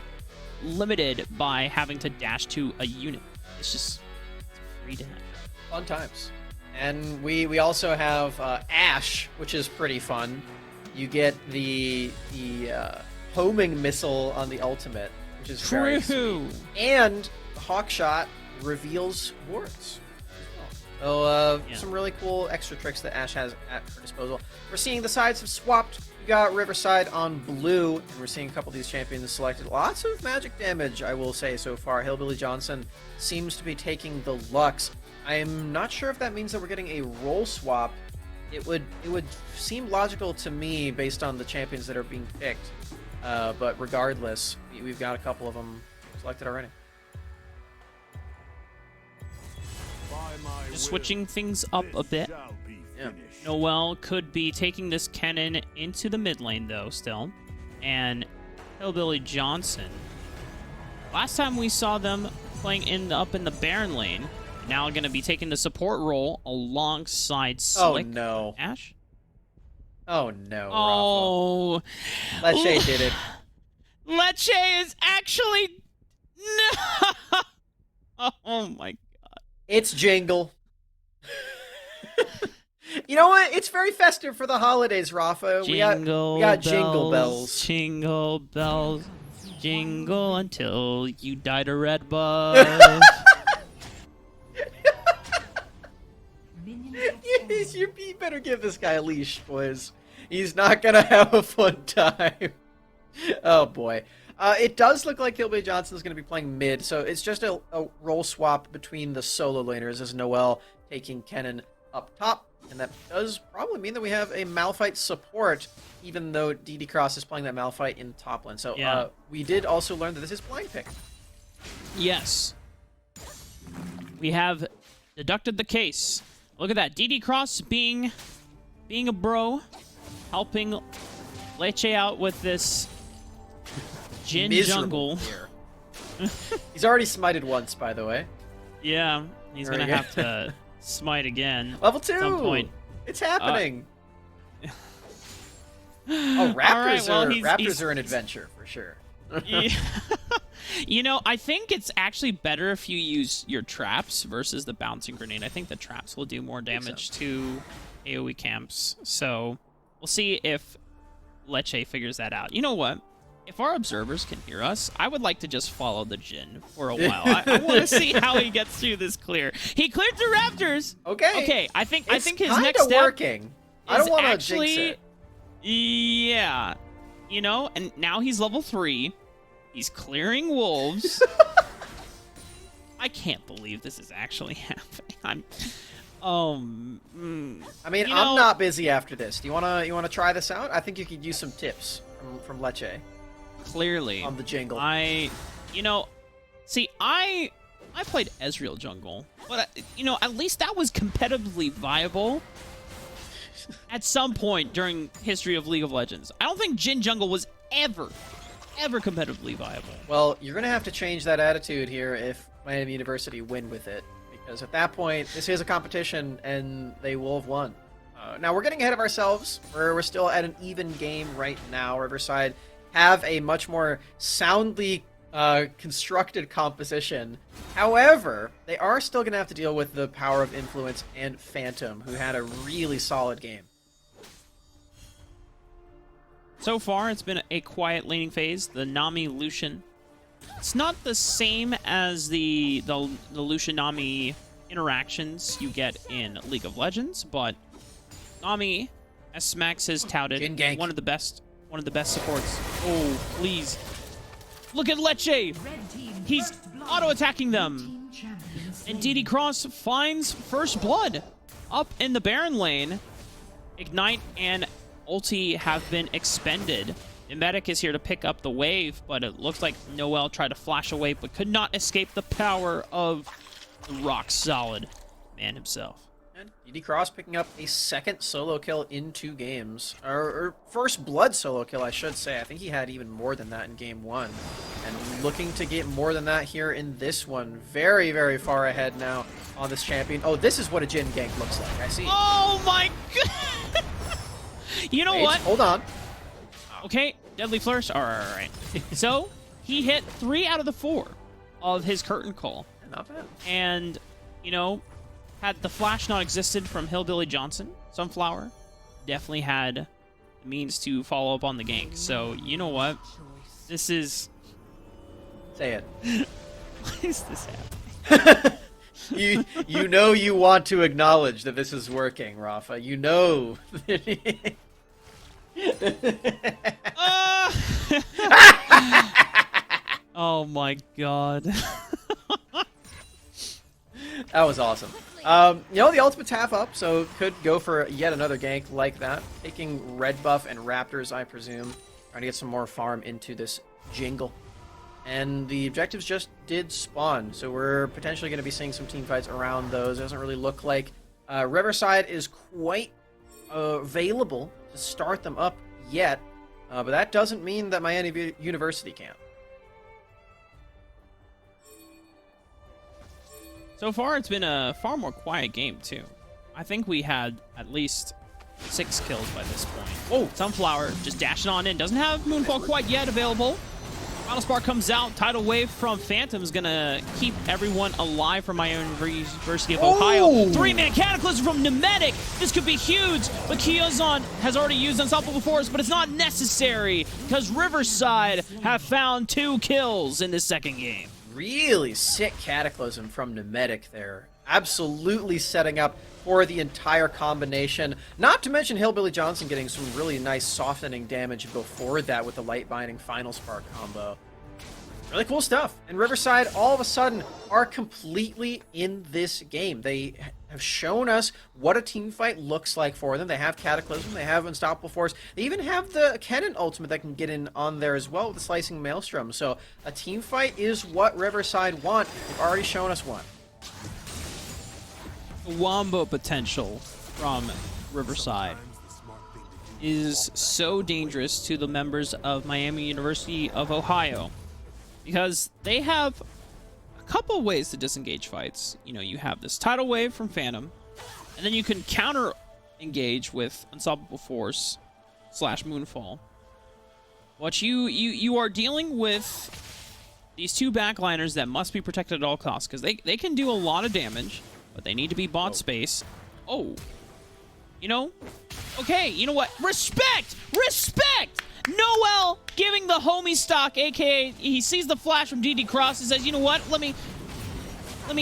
limited by having to dash to a unit. It's just... Fun times. And we also have Ashe, which is pretty fun. You get the homing missile on the ultimate, which is very sweet. And Hawkshot reveals wards. So some really cool extra tricks that Ashe has at her disposal. We're seeing the sides have swapped. We got Riverside on blue, and we're seeing a couple of these champions selected. Lots of magic damage, I will say, so far. Hillbilly Johnson seems to be taking the Lux. I'm not sure if that means that we're getting a role swap. It would seem logical to me based on the champions that are being picked. But regardless, we've got a couple of them selected already. Just switching things up a bit. Yeah. Noelle could be taking this Kennen into the mid lane, though, still. And Hillbilly Johnson. Last time we saw them playing up in the Baron lane. Now going to be taking the support role alongside Slick. Oh, no. Ashe? Oh, no, Oh. Rafa. Lecce did it. Lecce is actually... No! Oh, my God. It's Jingle. You know what? It's very festive for the holidays, Rafa. We got jingle bells. Jingle bells. Jingle until you died a red bug. You better give this guy a leash, boys. He's not gonna have a fun time. Oh, boy. It does look like Hillbilly Johnson's going to be playing mid, so it's just a role swap between the solo laners as Noelle taking Kennen up top. And that does probably mean that we have a Malphite support, even though DD Cross is playing that Malphite in top lane. So we did also learn that this is blind pick. Yes. We have deducted the case. Look at that. DD Cross being a bro, helping Lecce out with this Jin jungle. He's already smited once, by the way. Yeah, he's going to have to smite again. Level 2! At some point. It's happening! Oh, Raptors Raptors are an adventure for sure. Yeah. You know, I think it's actually better if you use your traps versus the bouncing grenade. I think the traps will do more damage to AoE camps. So we'll see if Leche figures that out. You know what? If our observers can hear us, I would like to just follow the Jin for a while. I want to see how he gets through this clear. He cleared the Raptors. Okay. Okay. I think his it's next step working. I don't want to jinx it. Yeah. You know, and now he's level 3. He's clearing wolves. I can't believe this is actually happening. I'm not busy after this. Do you wanna try this out? I think you could use some tips from Leche. Clearly. On the jungle. I played Ezreal jungle, but at least that was competitively viable at some point during history of League of Legends. I don't think Jhin jungle was ever competitively viable. Well, you're going to have to change that attitude here if Miami University win with it, because at that point, this is a competition, and they will have won. Now, we're getting ahead of ourselves. We're still at an even game right now. Riverside have a much more soundly constructed composition. However, they are still going to have to deal with the power of Influence and Phantom, who had a really solid game. So far, it's been a quiet laning phase. The Nami Lucian. It's not the same as the Lucian Nami interactions you get in League of Legends, but Nami, as Smax has touted, one of the best supports. Oh, please. Look at Leche! He's auto-attacking them. And DD Cross finds first blood up in the Baron lane. Ignite and ulti have been expended. Invitational is here to pick up the wave, but it looks like Noel tried to flash away, but could not escape the power of the rock-solid man himself. And DD Cross picking up a second solo kill in 2 games. Or first blood solo kill, I should say. I think he had even more than that in game 1. And looking to get more than that here in this one. Very, very far ahead now on this champion. Oh, this is what a Jhin gank looks like. I see. Oh my god! You know what? Hold on. Okay, Deadly Flourish. All right. So, he hit 3 out of the 4 of his curtain call. Not bad. And, had the flash not existed from Hillbilly Johnson, Sunflower definitely had the means to follow up on the gank. So, you know what? This is... Say it. Why is this happening? You know you want to acknowledge that this is working, Rafa. You know. Oh my god. That was awesome. The ultimate's half up, so could go for yet another gank like that. Taking red buff and Raptors, I presume. Trying to get some more farm into this jingle. And the objectives just did spawn, so we're potentially going to be seeing some team fights around those. It doesn't really look like Riverside is quite available to start them up yet, but that doesn't mean that Miami University can't. So far, it's been a far more quiet game, too. I think we had at least 6 kills by this point. Oh, Sunflower just dashing on in. Doesn't have Moonfall quite yet available. Final Spark comes out. Tidal Wave from Phantom is going to keep everyone alive from Miami University of Ohio. 3-man Cataclysm from Nemedic. This could be huge, but Kyozan has already used Unstoppable Force, but it's not necessary because Riverside have found 2 kills in this second game. Really sick Cataclysm from Nemedic there. Absolutely setting up for the entire combination. Not to mention Hillbilly Johnson getting some really nice softening damage before that with the Light Binding Final Spark combo. Really cool stuff. And Riverside, all of a sudden, are completely in this game. They have shown us what a team fight looks like for them. They have Cataclysm, they have Unstoppable Force, they even have the Cannon ultimate that can get in on there as well with the Slicing Maelstrom. So a team fight is what Riverside want. They've already shown us one. Wombo potential from Riverside is so dangerous to the members of Miami University of Ohio because they have a couple ways to disengage fights. You have this tidal wave from Phantom, and then you can counter engage with Unstoppable Force / Moonfall. What you are dealing with these two backliners that must be protected at all costs, because they can do a lot of damage, but they need to be bot space. Oh. You know? Okay, you know what? Respect! Respect! Noel giving the homie stock, aka he sees the flash from DD Cross and says, you know what? Let me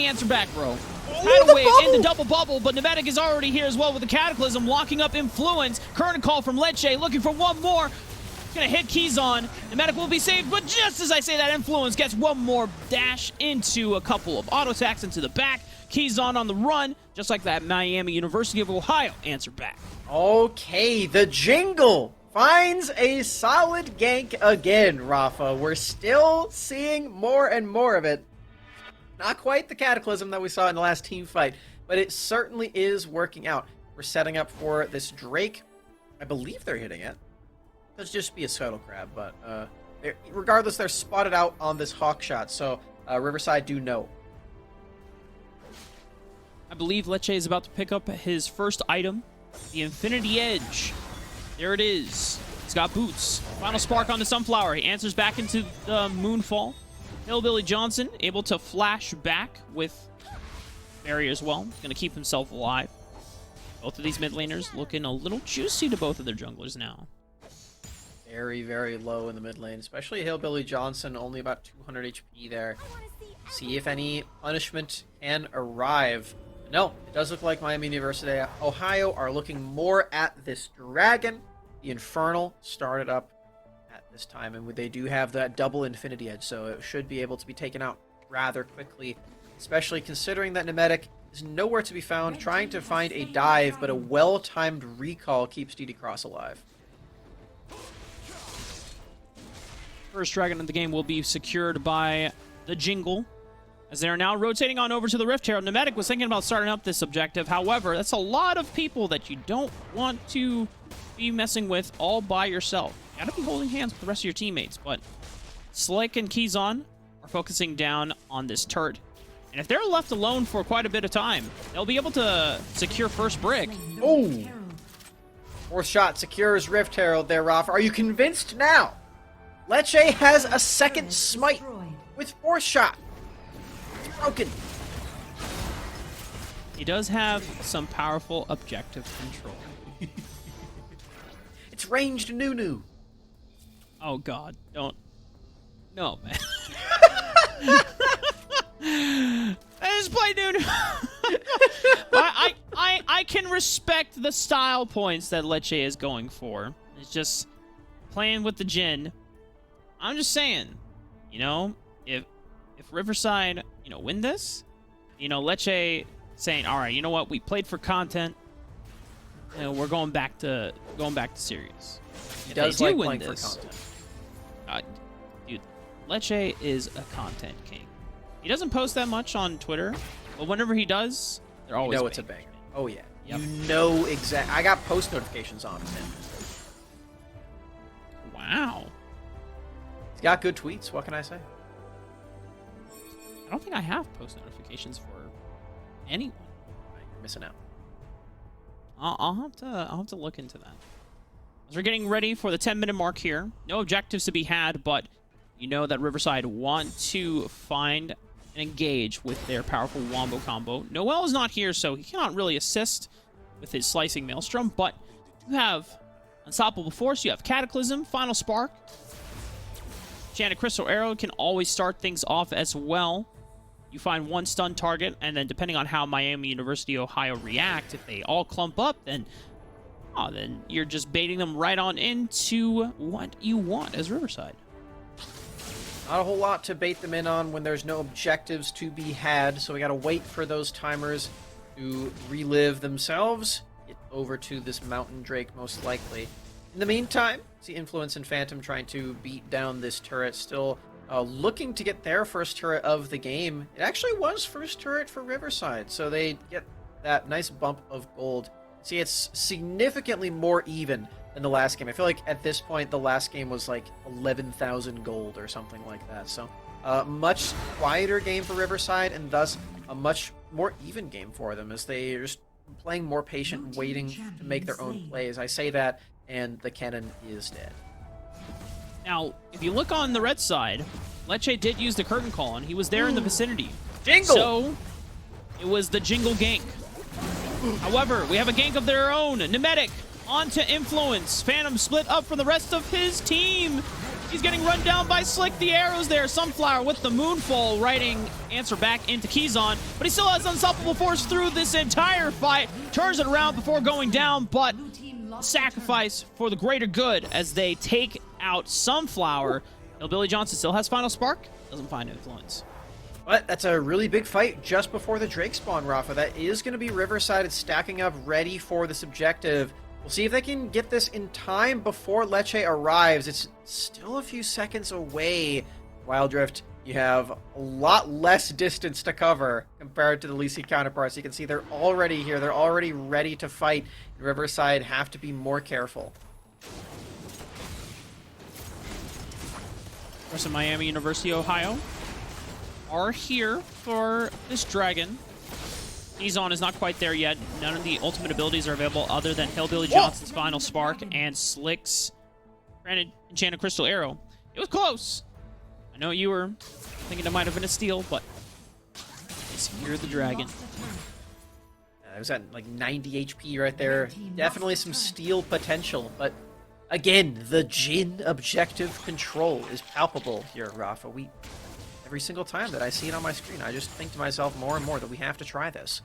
answer back, bro. Hideaway in the double bubble, but Pneumatic is already here as well with the Cataclysm, locking up Influence. Current call from Leche, looking for one more. Gonna hit Keyzon. Pneumatic will be saved, but just as I say that, Influence gets one more dash into a couple of auto attacks into the back. Keyzon on the run, just like that Miami University of Ohio answer back. Okay, the jingle finds a solid gank again, Rafa. We're still seeing more and more of it. Not quite the Cataclysm that we saw in the last team fight, but it certainly is working out. We're setting up for this Drake. I believe they're hitting it. Let's just be a Scuttle Crab, but regardless, they're spotted out on this Hawk shot, so Riverside do know. I believe Leche is about to pick up his first item, the Infinity Edge. There it is. He's got boots. Final spark on the Sunflower. He answers back into the Moonfall. Hillbilly Johnson able to flash back with Barrier as well. Going to keep himself alive. Both of these mid laners looking a little juicy to both of their junglers now. Very, very low in the mid lane, especially Hillbilly Johnson, only about 200 HP there. See if any punishment can arrive. No, it does look like Miami University Ohio are looking more at this dragon. The Infernal started up at this time, and they do have that double Infinity Edge, so it should be able to be taken out rather quickly, especially considering that Pneumatic is nowhere to be found, trying to find a dive, but a well-timed recall keeps DD Cross alive. First dragon of the game will be secured by the Jingle, as they are now rotating on over to the Rift Herald. Pneumatic was thinking about starting up this objective. However, that's a lot of people that you don't want to be messing with all by yourself. You gotta be holding hands with the rest of your teammates, but Slick and Keyzon are focusing down on this turret. And if they're left alone for quite a bit of time, they'll be able to secure first brick. Oh! Fourth shot secures Rift Herald there, Rafa. Are you convinced now? Leche has a second smite with fourth shot. It's broken. He does have some powerful objective control. It's ranged Nunu. Oh god, don't. No, man. I just play Nunu. I can respect the style points that Leche is going for. It's just playing with the Jhin. I'm just saying, you know, if Riverside, you know, win this, you know, Leche saying, all right, you know what, we played for content, you know, we're going back to serious. He does like playing for content. Dude, Leche is a content king. He doesn't post that much on Twitter, but whenever he does, they're always. You know it's a banger. Oh yeah, yep. You know exactly. I got post notifications on him. Wow. He's got good tweets. What can I say? I don't think I have post notifications for anyone. You're missing out. I'll have to look into that. As we're getting ready for the 10-minute mark here, no objectives to be had, but you know that Riverside want to find and engage with their powerful wombo combo. Noel is not here, so he cannot really assist with his slicing maelstrom, but you have Unstoppable Force, you have Cataclysm, Final Spark. Enchanted Crystal Arrow can always start things off as well. You find one stun target, and then depending on how Miami University Ohio react, if they all clump up, then you're just baiting them right on into what you want as Riverside. Not a whole lot to bait them in on when there's no objectives to be had, so we gotta wait for those timers to relive themselves. Get over to this Mountain Drake, most likely. In the meantime, see Influence and Phantom trying to beat down this turret, still looking to get their first turret of the game. It actually was first turret for Riverside, so they get that nice bump of gold. See, it's significantly more even than the last game. I feel like at this point, the last game was like 11,000 gold or something like that. So, much quieter game for Riverside, and thus a much more even game for them, as they just playing more patient, waiting to make their own plays. I say that, and the cannon is dead. Now, if you look on the red side, Lecce did use the curtain call, and he was there in the vicinity. Jingle! So, it was the Jingle gank. However, we have a gank of their own. Nemetic onto Influence. Phantom split up from the rest of his team. He's getting run down by Slick. The arrows there. Sunflower with the Moonfall writing answer back into Keyzon. But he still has unstoppable force through this entire fight. Turns it around before going down, but sacrifice for the greater good as they take out Sunflower. Billy Johnson still has Final Spark. Doesn't find Influence. But that's a really big fight just before the Drake spawn, Rafa. That is going to be Riverside. It's stacking up, ready for this objective. We'll see if they can get this in time before Lecce arrives. It's still a few seconds away. Wild Rift, you have a lot less distance to cover compared to the Lisi counterparts. You can see they're already here. They're already ready to fight. Riverside have to be more careful. Rest of Miami University, Ohio are here for this dragon. Keyzon is not quite there yet. None of the ultimate abilities are available other than Hillbilly Johnson's Final Spark and Slick's Enchanted Crystal Arrow. It was close. I know you were thinking it might have been a steal, but you're the dragon. It was at like 90 HP right there. Definitely some steal potential, but again, the Jhin objective control is palpable here, Rafa. Every single time that I see it on my screen, I just think to myself more and more that we have to try this.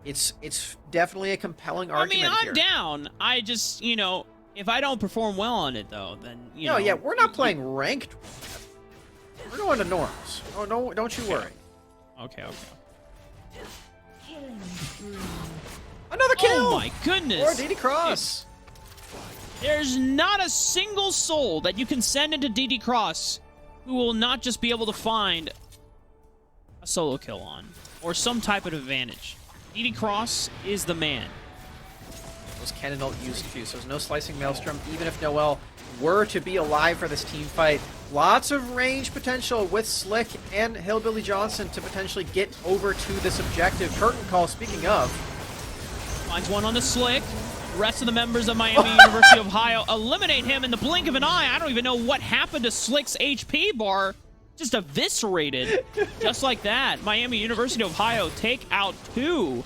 It's definitely a compelling argument. I mean, I'm down. I just, you know, if I don't perform well on it, though, then, you know. No, yeah, we're not playing ranked. We're going to norms. Oh, no, don't you worry. Okay. Another kill! Oh, my goodness. Or DD Cross. There's not a single soul that you can send into DD Cross who will not just be able to find a solo kill on, or some type of advantage. DD Cross is the man. Was Cannon ult used too, so there's no Slicing Maelstrom, even if Noel were to be alive for this team fight. Lots of range potential with Slick and Hillbilly Johnson to potentially get over to this objective. Curtain call, speaking of. Finds one on the Slick. The rest of the members of Miami University of Ohio eliminate him in the blink of an eye. I don't even know what happened to Slick's HP bar. Just eviscerated. Just like that. Miami University of Ohio take out 2.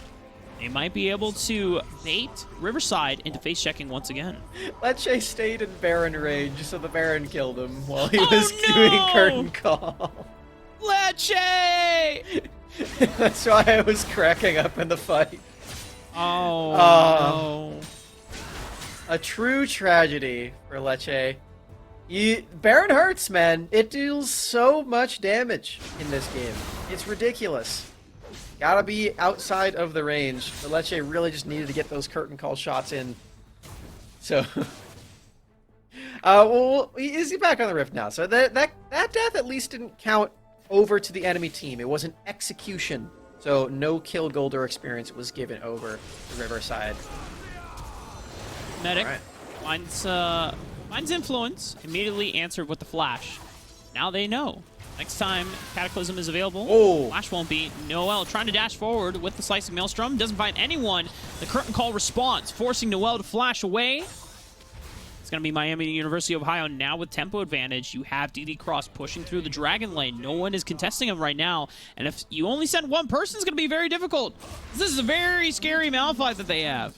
They might be able to bait Riverside into face checking once again. Lecce stayed in Baron range, so the Baron killed him while he was doing curtain call. Lecce! That's why I was cracking up in the fight. Oh, no. A true tragedy for Lecce. Baron hurts, man. It deals so much damage in this game. It's ridiculous. Gotta be outside of the range. But Lecce really just needed to get those curtain call shots in. So, well, is he back on the Rift now? So that death at least didn't count over to the enemy team. It was an execution. So no kill gold or experience was given over to Riverside. Medic finds Influence, immediately answered with the Flash. Now they know. Next time Cataclysm is available, Flash won't be. Noel trying to dash forward with the Slicing Maelstrom. Doesn't find anyone. The curtain call response, forcing Noel to flash away. It's going to be Miami University of Ohio now with tempo advantage. You have DD Cross pushing through the Dragon Lane. No one is contesting him right now. And if you only send one person, it's going to be very difficult. This is a very scary Malphite that they have.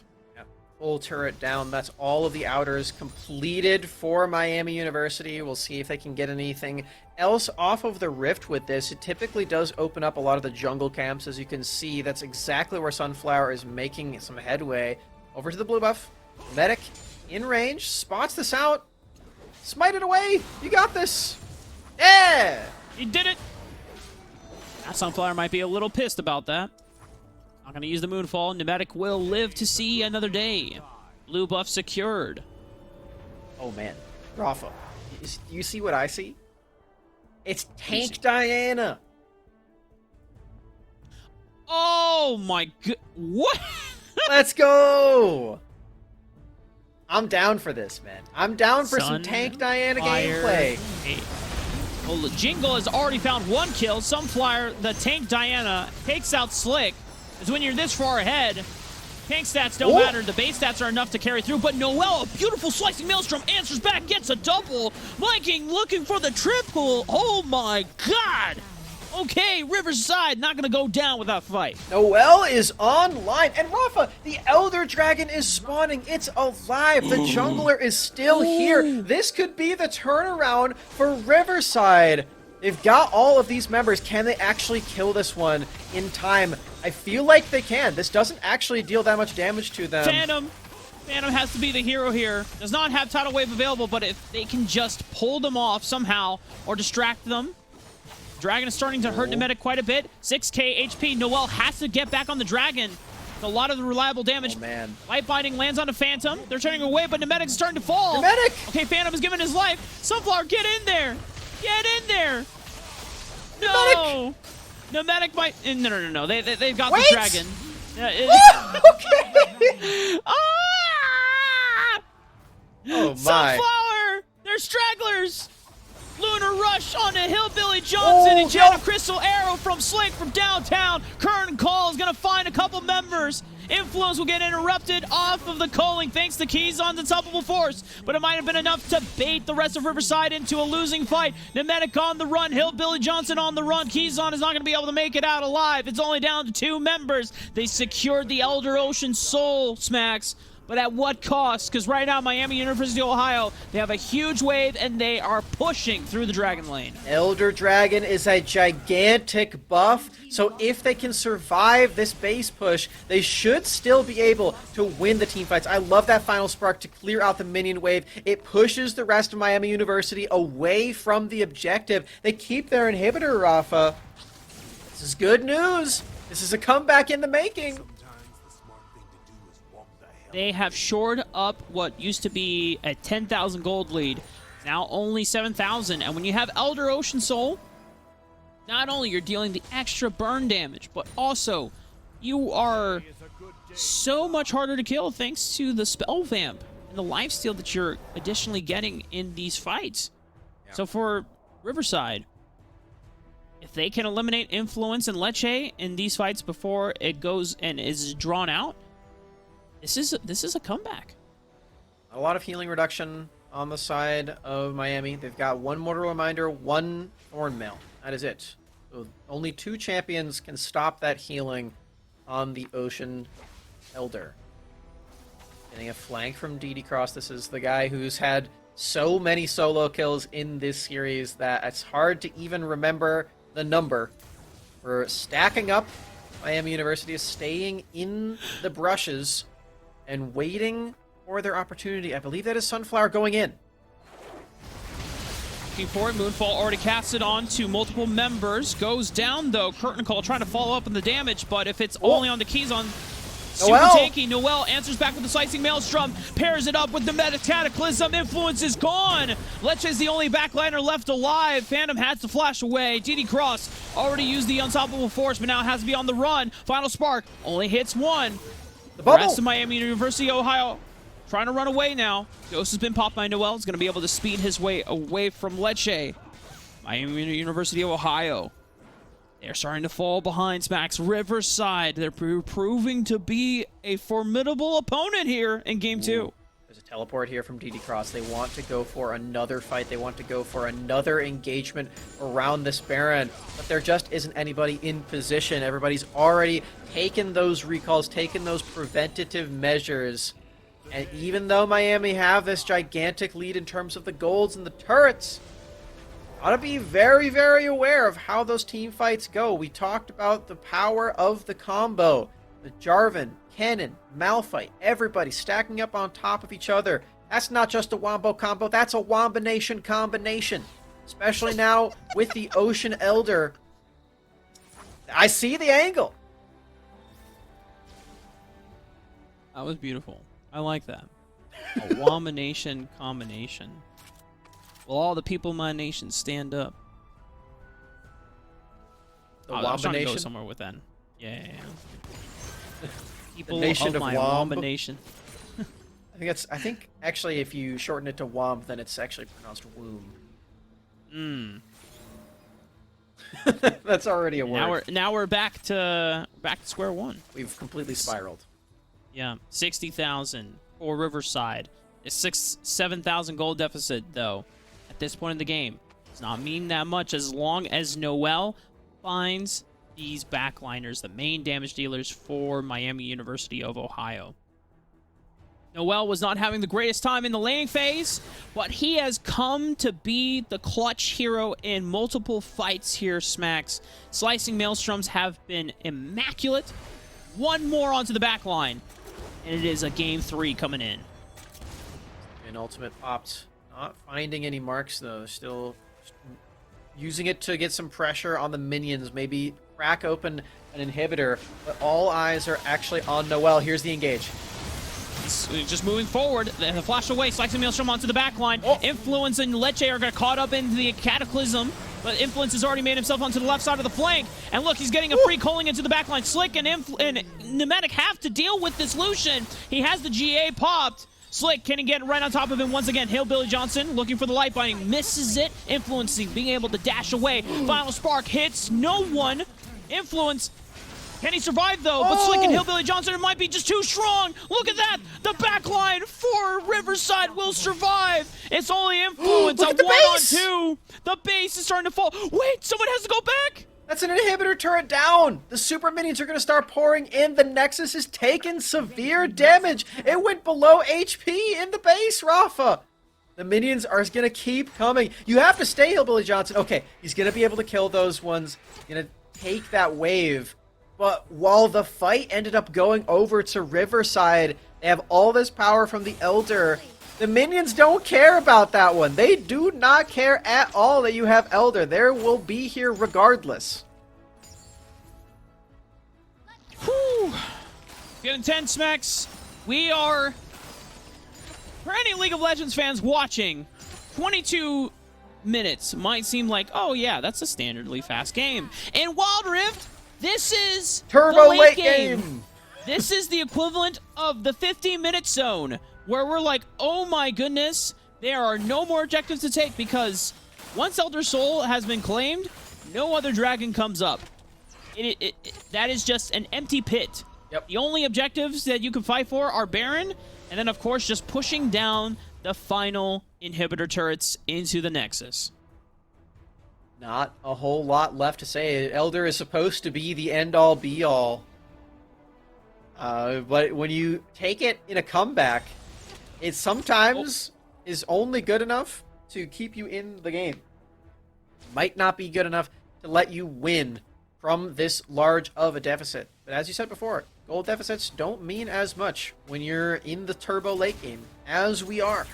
Full turret down. That's all of the outers completed for Miami University. We'll see if they can get anything else off of the Rift with this. It typically does open up a lot of the jungle camps. As you can see, that's exactly where Sunflower is making some headway. Over to the blue buff. Medic in range. Spots this out. Smite it away. You got this. Yeah! He did it. Now Sunflower might be a little pissed about that. Not going to use the Moonfall. Pneumatic will live to see another day. Blue buff secured. Oh, man. Rafa, you see what I see? It's Tank Diana. Oh, my god. What? Let's go. I'm down for this, man. I'm down for some Tank Diana gameplay. Well, Jingle has already found 1 kill. Sunflower, the Tank Diana, takes out Slick. Is when you're this far ahead, Tank stats don't matter. The base stats are enough to carry through, but Noel, a beautiful slicing maelstrom, answers back, gets a double. Viking looking for the triple. Oh my god. Okay, Riverside not going to go down without fight. Noel is online, and Rafa, the Elder Dragon is spawning. It's alive. The jungler is still here. This could be the turnaround for Riverside. They've got all of these members. Can they actually kill this one in time? I feel like they can. This doesn't actually deal that much damage to them. Phantom has to be the hero here. Does not have Tidal Wave available, but if they can just pull them off somehow or distract them. Dragon is starting to hurt Nemedic quite a bit. 6k HP. Noel has to get back on the Dragon. It's a lot of the reliable damage. Oh, man. Light Binding lands on a Phantom. They're turning away, but Nemedic is starting to fall. Nemedic! Okay, Phantom is giving his life. Sunflower, get in there. Get in there. No. Nemedic might... No. They've got the Dragon. Okay. Ah! Oh, my. Sunflower! They're stragglers! Lunar Rush on a Hillbilly Johnson and Jana Crystal Arrow from Slink from downtown. Curtain Call is going to find a couple members. Influence will get interrupted off of the calling thanks to Keyzon's unstoppable force, but it might have been enough to bait the rest of Riverside into a losing fight. Nemedic on the run, Hillbilly Johnson on the run. Keyzon is not going to be able to make it out alive. It's only down to 2 members. They secured the Elder Ocean Soul, Smacks. But at what cost? Because right now, Miami University, Ohio, they have a huge wave, and they are pushing through the Dragon lane. Elder Dragon is a gigantic buff, so if they can survive this base push, they should still be able to win the team fights. I love that final spark to clear out the minion wave. It pushes the rest of Miami University away from the objective. They keep their inhibitor, Rafa. This is good news. This is a comeback in the making. They have shored up what used to be a 10,000 gold lead, now only 7,000. And when you have Elder Ocean Soul, not only you're dealing the extra burn damage, but also you are so much harder to kill thanks to the spell vamp and the lifesteal that you're additionally getting in these fights. Yeah. So for Riverside, if they can eliminate Influence and Leche in these fights before it goes and is drawn out, This is a comeback. A lot of healing reduction on the side of Miami. They've got 1 Mortal Reminder, 1 Thornmail. That is it. So only 2 champions can stop that healing on the Ocean Elder. Getting a flank from DD Cross. This is the guy who's had so many solo kills in this series that it's hard to even remember the number. We're stacking up. Miami University is staying in the brushes and waiting for their opportunity. I believe that is Sunflower going in. Looking for it. Moonfall already casted on to multiple members. Goes down, though. Curtain Call trying to follow up on the damage, but if it's only on the Keyzon, super tanky. Noel answers back with the Slicing Maelstrom, pairs it up with the Meta Cataclysm. Influence is gone. Leche is the only backliner left alive. Phantom has to flash away. DD Cross already used the Unstoppable Force, but now has to be on the run. Final Spark only hits 1. The rest of Miami University, Ohio, trying to run away now. Ghost has been popped by Noel. He's going to be able to speed his way away from Leche. Miami University, Ohio. They're starting to fall behind Smacks. Riverside, they're proving to be a formidable opponent here in Game 2. There's a teleport here from DD Cross. They want to go for another fight. They want to go for another engagement around this Baron. But there just isn't anybody in position. Everybody's already taken those recalls, taken those preventative measures. And even though Miami have this gigantic lead in terms of the golds and the turrets, ought to be very, very aware of how those team fights go. We talked about the power of the combo. The Jarvan, Cannon, Malphite, everybody stacking up on top of each other. That's not just a Wombo combo, that's a Wombination combination. Especially now with the Ocean Elder. I see the angle. That was beautiful. I like that. A Wombination combination. Will all the people in my nation stand up? The I was trying to go Wombination? somewhere with that. Yeah. People The nation of my Womb. Wombination. I think actually if you shorten it to Womb, then it's actually pronounced womb. That's already a word. Now we're back to square one. We've completely spiraled. Yeah, 60,000 for Riverside. A 7,000 gold deficit, though, at this point in the game. Does not mean that much as long as Noel finds these backliners, the main damage dealers for Miami University of Ohio. Noel was not having the greatest time in the laning phase, but he has come to be the clutch hero in multiple fights here, Smacks. Slicing Maelstroms have been immaculate. One more onto the back line, and it is a game 3 coming in. And ultimate popped. Not finding any marks, though. Still using it to get some pressure on the minions. Maybe crack open an inhibitor, but all eyes are actually on Noel. Here's the engage. Just moving forward, the flash away, Slicing Maelstrom onto the back line. Influence and Leche are caught up in the Cataclysm, but Influence has already made himself onto the left side of the flank. And look, he's getting a free calling into the back line. Slick and Pneumatic have to deal with this Lucian. He has the GA popped. Slick, can he get right on top of him once again? Hillbilly Johnson looking for the light binding, misses it. Influencing, being able to dash away. Final spark hits no one. Influence, can he survive though? But Slick and Hillbilly Johnson, it might be just too strong. Look at that. The back line for Riverside will survive. It's only Influence on 1-on-2. The base is starting to fall. Wait, someone has to go back. That's an inhibitor turret down. The super minions are going to start pouring in. The Nexus is taking severe damage. It went below HP in the base, Rafa. The minions are going to keep coming. You have to stay, Hillbilly Johnson. Okay, he's going to be able to kill those ones. Going to take that wave. But while the fight ended up going over to Riverside, they have all this power from the Elder. The minions don't care about that one. They do not care at all that you have Elder. There will be here regardless. Whew. Getting tense, Max. We are, for any League of Legends fans watching, 22 minutes might seem like, oh yeah, that's a standardly fast game. In Wild Rift, this is Turbo the late game. This is the equivalent of the 15-minute zone, where we're like, oh my goodness, there are no more objectives to take, because once Elder Soul has been claimed, no other dragon comes up. That is just an empty pit. Yep. The only objectives that you can fight for are Baron, and then of course just pushing down the final inhibitor turrets into the Nexus. Not a whole lot left to say. Elder is supposed to be the end-all, be-all. But when you take it in a comeback, it sometimes is only good enough to keep you in the game. Might not be good enough to let you win from this large of a deficit. But as you said before, gold deficits don't mean as much when you're in the turbo late game, as we are.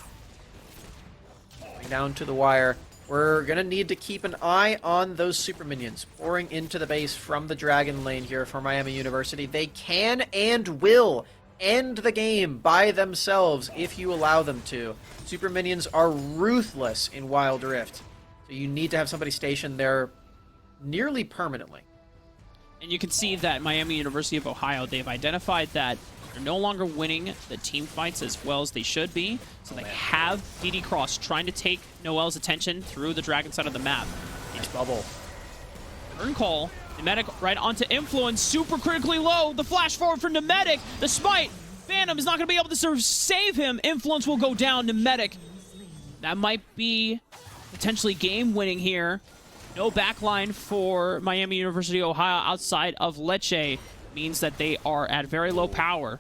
Going down to the wire. We're going to need to keep an eye on those super minions pouring into the base from the Dragon lane here for Miami University. They can and will end the game by themselves if you allow them to. Super minions are ruthless in Wild Rift, so you need to have somebody stationed there nearly permanently. And you can see that Miami University of Ohio, they've identified that they're no longer winning the team fights as well as they should be. So they have DD Cross trying to take Noel's attention through the Dragon side of the map. Nice bubble. Turn call. Pneumatic right onto Influence. Super critically low. The flash forward for Pneumatic. The smite. Phantom is not going to be able to save him. Influence will go down. Pneumatic. That might be potentially game-winning here. No backline for Miami University of Ohio outside of Leche. Means that they are at very low power.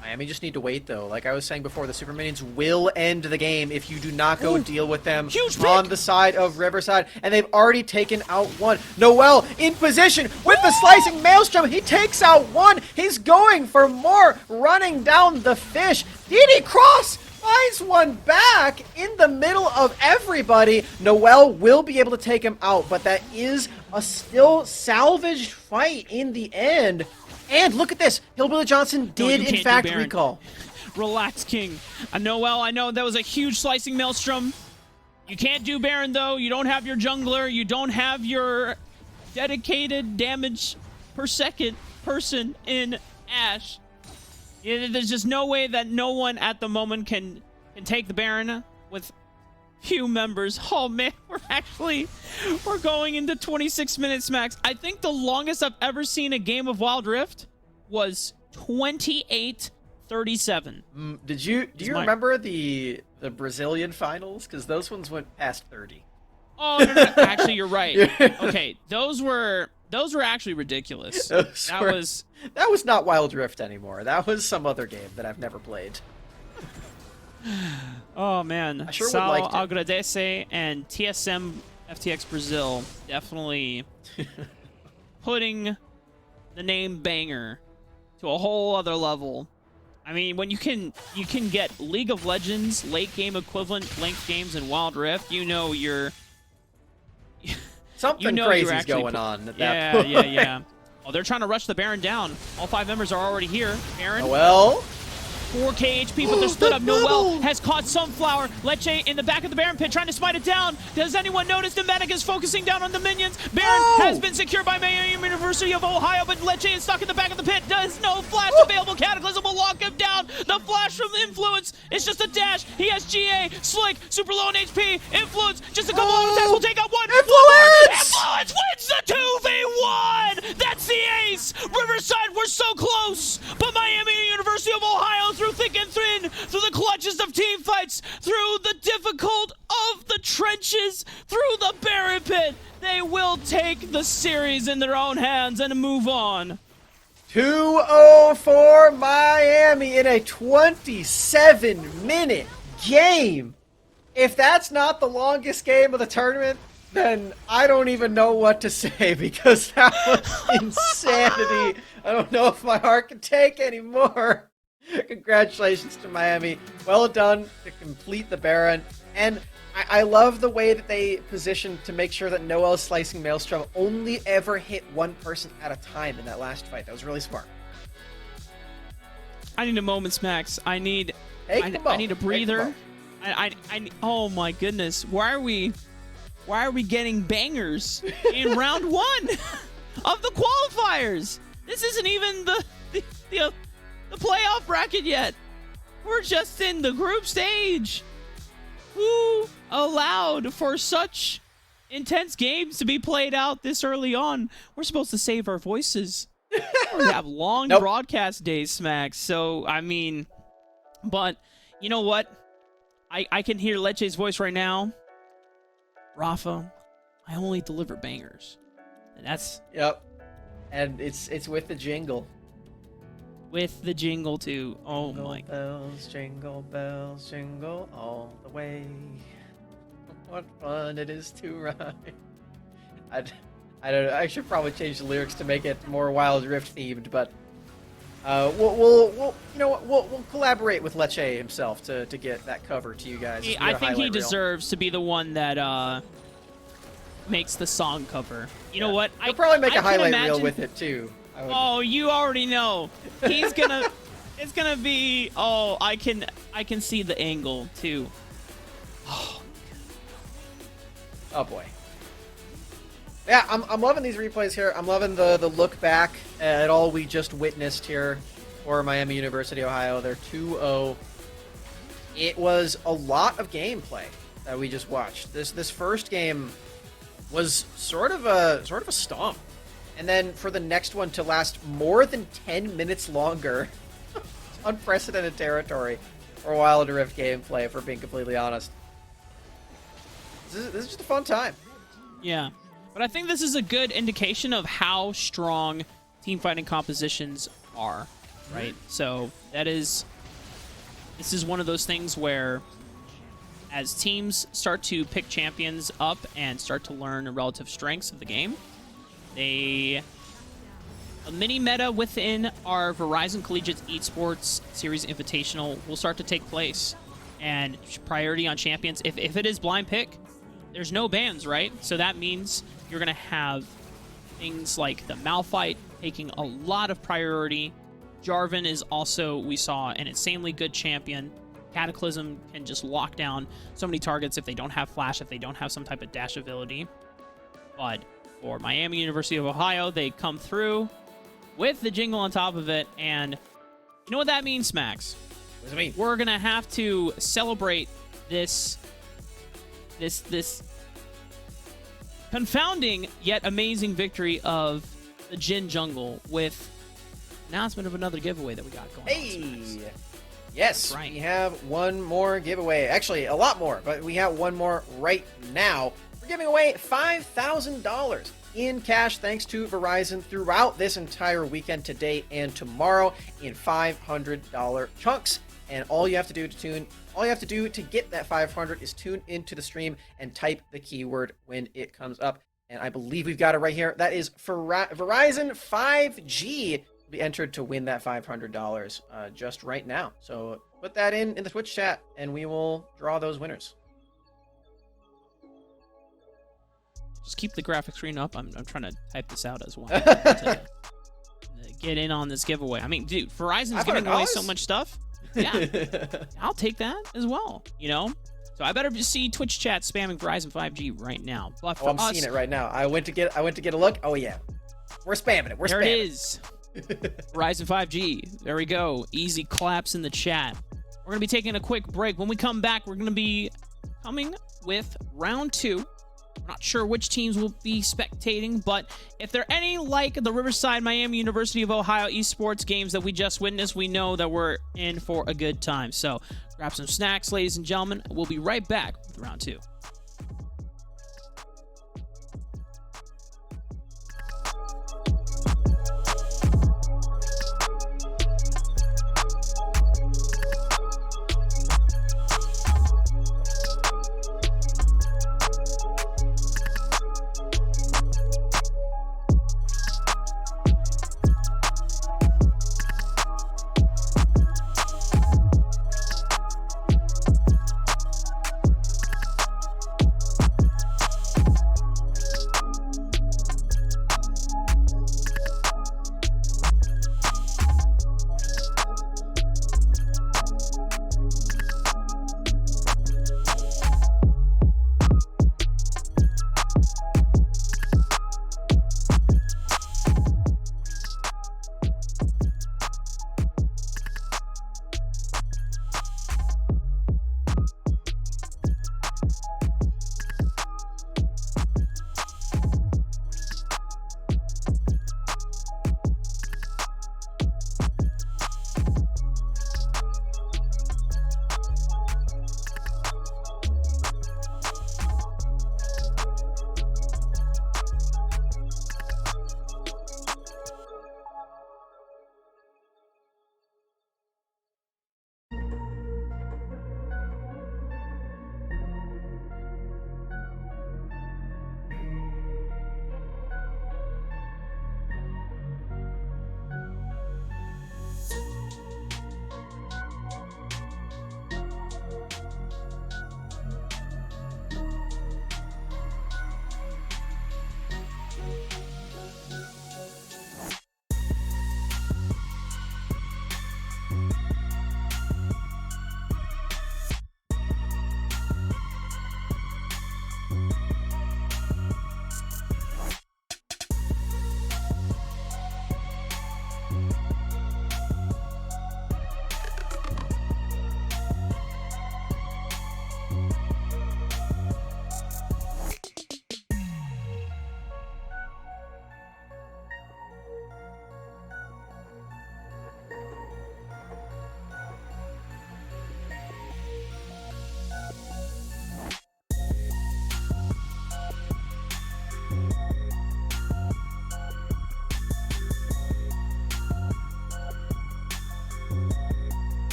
Miami just need to wait, though. Like I was saying before, the Super Minions will end the game if you do not go deal with them on the side of Riverside. And they've already taken out one. Noel in position with the slicing Maelstrom. He takes out one. He's going for more, running down the fish. DD Cross finds one back in the middle of everybody. Noel will be able to take him out, but that is a still salvaged fight in the end. And look at this. Hillbilly Johnson did, in fact, recall. Relax, King. Noel, I know that was a huge slicing Maelstrom. You can't do Baron, though. You don't have your jungler. You don't have your dedicated damage per second person in Ashe. There's just no way that no one at the moment can take the Baron with few members. Oh man, we're going into 26 minutes max. I think the longest I've ever seen a game of Wild Rift was 28-37. Do you remember the Brazilian finals? Because those ones went past 30. Oh no. Actually, you're right. Okay, those were actually ridiculous. That was not Wild Rift anymore. That was some other game that I've never played. Oh man, I sure would like to. Agradece and TSM FTX Brazil definitely putting the name banger to a whole other level. I mean, when you can get League of Legends late game equivalent length games in Wild Rift, you know you're something crazy's going on at that point. Yeah. Oh, they're trying to rush the Baron down. All 5 members are already here. Baron. Well. 4k HP, but they're split up. Noel has caught Sunflower. Leche in the back of the Baron pit trying to smite it down. Does anyone notice Dematic is focusing down on the minions? Baron has been secured by Miami University of Ohio, but Leche is stuck in the back of the pit. Does no flash available. Cataclysm will lock him down. The flash from the Influence. It's just a dash. He has GA, Slick, super low on HP. Influence, just a couple of attacks will take out one. Influence wins the 2v1. That's the ace. Riverside, we're so close, but Miami University of Ohio through thick and thin, through the clutches of team fights, through the difficult of the trenches, through the Baron pit, they will take the series in their own hands and move on. 2-0 for Miami in a 27-minute game. If that's not the longest game of the tournament, then I don't even know what to say, because that was insanity. I don't know if my heart can take anymore. Congratulations to Miami. Well done to complete the Baron. And I love the way that they positioned to make sure that Noel's Slicing Maelstrom only ever hit one person at a time in that last fight. That was really smart. I need a moment, Max. I need a breather. Oh my goodness. Why are we getting bangers in round 1 of the qualifiers? This isn't even the playoff bracket yet. We're just in the group stage. Who allowed for such intense games to be played out this early on? We're supposed to save our voices. We have long broadcast days, Smack. So, I mean, but you know what? I can hear Leche's voice right now. Rafa, I only deliver bangers. And that's... Yep. And it's with the jingle. With the jingle too. Oh my Jingle bells, jingle all the way. What fun it is to ride. I don't know. I should probably change the lyrics to make it more Wild Rift themed, but we'll collaborate with Leche himself to get that cover to you guys. I think he deserves to be the one that makes the song cover. You know what? He'll probably make a highlight reel with it too. Oh, you already know. He's gonna. It's gonna be. Oh, I can see the angle too. Oh boy. Yeah, I'm loving these replays here. I'm loving the look back at all we just witnessed here for Miami University, Ohio. They're 2-0. It was a lot of gameplay that we just watched. This first game was sort of a stomp. And then for the next one to last more than 10 minutes longer. Unprecedented territory for Wild Rift gameplay, if we're being completely honest. This is just a fun time. Yeah. But I think this is a good indication of how strong team fighting compositions are, right? So this is one of those things where as teams start to pick champions up and start to learn the relative strengths of the game, a mini meta within our Verizon Collegiate Esports Series Invitational will start to take place. And priority on champions, if it is blind pick, there's no bans, right? So that means you're going to have things like the Malphite taking a lot of priority. Jarvan is also, we saw, an insanely good champion. Cataclysm can just lock down so many targets if they don't have flash, if they don't have some type of dash ability. But for Miami University of Ohio, they come through with the jingle on top of it. And you know what that means, Max? What does it mean? We're going to have to celebrate this confounding yet amazing victory of the Jhin jungle with announcement of another giveaway that we got going on. Hey! Yes, right. We have one more giveaway. Actually, a lot more, but we have one more right now. We're giving away $5,000 in cash thanks to Verizon throughout this entire weekend, today and tomorrow, in $500 chunks. And all you have to do to get that 500 is tune into the stream and type the keyword when it comes up. And I believe we've got it right here. That is Verizon 5G. Be entered to win that $500 just right now. So put that in the Twitch chat, and we will draw those winners. Just keep the graphic screen up. I'm trying to type this out as well to get in on this giveaway. I mean, dude, Verizon's giving away so much stuff. Yeah, I'll take that as well. You know, so I better just see Twitch chat spamming Verizon 5G right now. But for I'm seeing it right now. I went to get a look. Oh yeah, we're spamming it. There it is. Verizon 5G. There we go. Easy claps in the chat. We're going to be taking a quick break. When we come back, we're going to be coming with round 2. I'm not sure which teams will be spectating, but if they're any like the Riverside Miami University of Ohio Esports games that we just witnessed, we know that we're in for a good time. So grab some snacks, ladies and gentlemen. We'll be right back with round 2.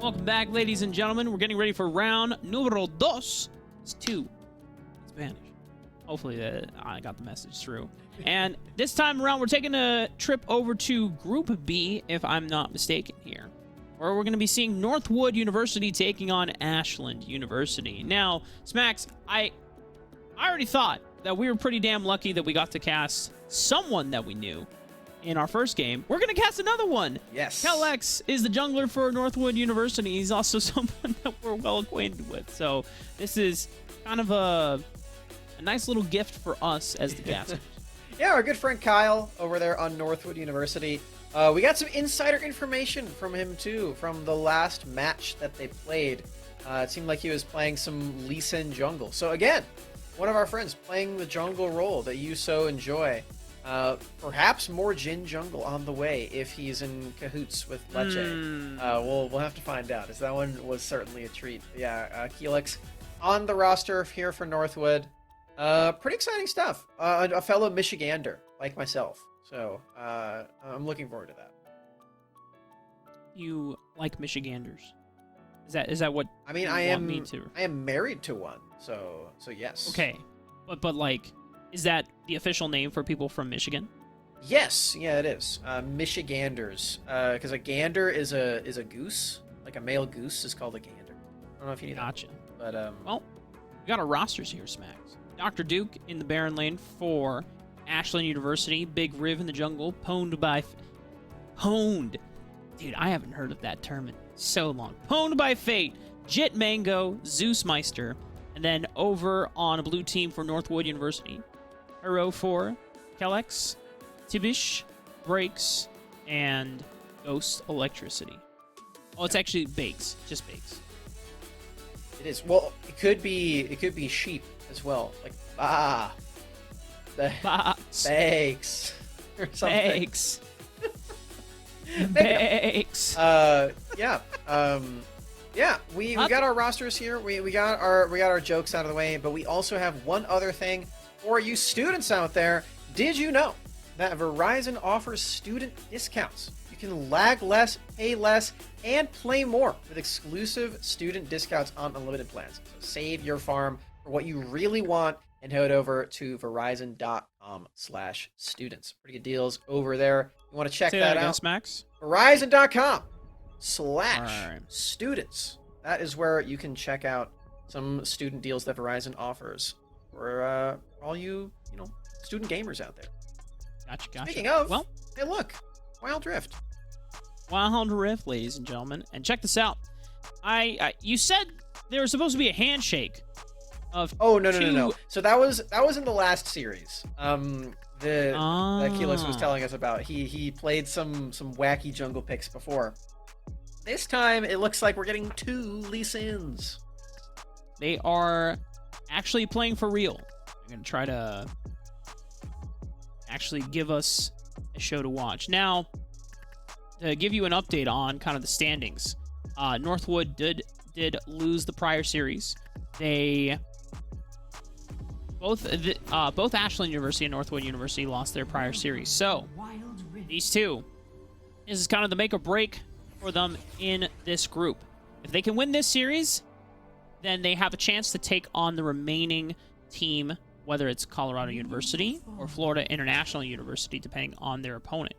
Welcome back, ladies and gentlemen. We're getting ready for round número dos. It's 2 in Spanish. Hopefully I got the message through. And this time around, we're taking a trip over to Group B, if I'm not mistaken here, where we're going to be seeing Northwood University taking on Ashland University. Now, Smacks, I already thought that we were pretty damn lucky that we got to cast someone that we knew in our first game. We're going to cast another one. Yes. Kelex is the jungler for Northwood University. He's also someone that we're well acquainted with. So this is kind of a nice little gift for us as the casters. Yeah, our good friend Kyle over there on Northwood University. We got some insider information from him too, from the last match that they played. It seemed like he was playing some Lee Sin jungle. So again, one of our friends playing the jungle role that you so enjoy. Perhaps more Jhin jungle on the way if he's in cahoots with Leche. We'll have to find out, as that one was certainly a treat. But yeah, Kelex on the roster here for Northwood. Pretty exciting stuff. A fellow Michigander like myself. So I'm looking forward to that. You like Michiganders? Is that what? I mean, I am married to one. So yes. Okay, but like, is that the official name for people from Michigan? Yes, yeah, it is. Michiganders, because a gander is a goose, like a male goose is called a gander. I don't know if you need Gotcha. That, but well, we got our rosters here, Smacks. Dr. Duke in the Baron lane for Ashland University. Big Riv in the jungle. Pwned. Dude, I haven't heard of that term in so long. Pwned by Fate. Jit Mango, Zeus Meister. And then over on a blue team for Northwood University, Hero for Kelex, Tibish, Breaks, and Ghost Electricity. Oh, it's actually Bakes. Just Bakes. it is. Well, it could be sheep as well, like bakes or something. Bakes. Bakes. Yeah, we got our rosters here. We got our jokes out of the way, but we also have one other thing for you students out there. Did you know that Verizon offers student discounts? You can lag less, pay less, and play more with exclusive student discounts on unlimited plans. So save your farm for what you really want and head over to verizon.com/students. Pretty good deals over there. You want to check that out? Max? Verizon.com/students. That is where you can check out some student deals that Verizon offers for all you student gamers out there. Gotcha. Speaking of, well, hey, look, Wild Rift. Wild Rift, ladies and gentlemen, and check this out. You said there was supposed to be a handshake of. Oh no. So that was in the last series. That Keyless was telling us about. He played some wacky jungle picks before. This time it looks like we're getting 2 Lee Sins. They are actually playing for real. I'm gonna try to actually give us a show to watch. Now, to give you an update on kind of the standings, Northwood did lose the prior series. They both Ashland University and Northwood University lost their prior series. So these two, this is kind of the make or break for them in this group. If they can win this series, then they have a chance to take on the remaining team, whether it's Colorado University or Florida International University, depending on their opponent.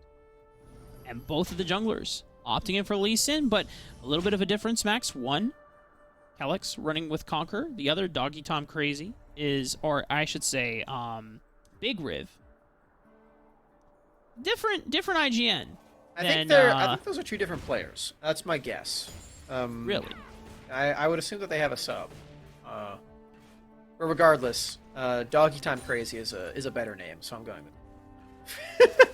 And both of the junglers opting in for Lee Sin, but a little bit of a difference, Max. One, Kelex running with Conquer. The other, Doggy Tom Crazy, or I should say, Big Riv. Different IGN. I think those are 2 different players. That's my guess. Really? I would assume that they have a sub. But regardless, Doggy Time Crazy is a better name, so I'm going with it.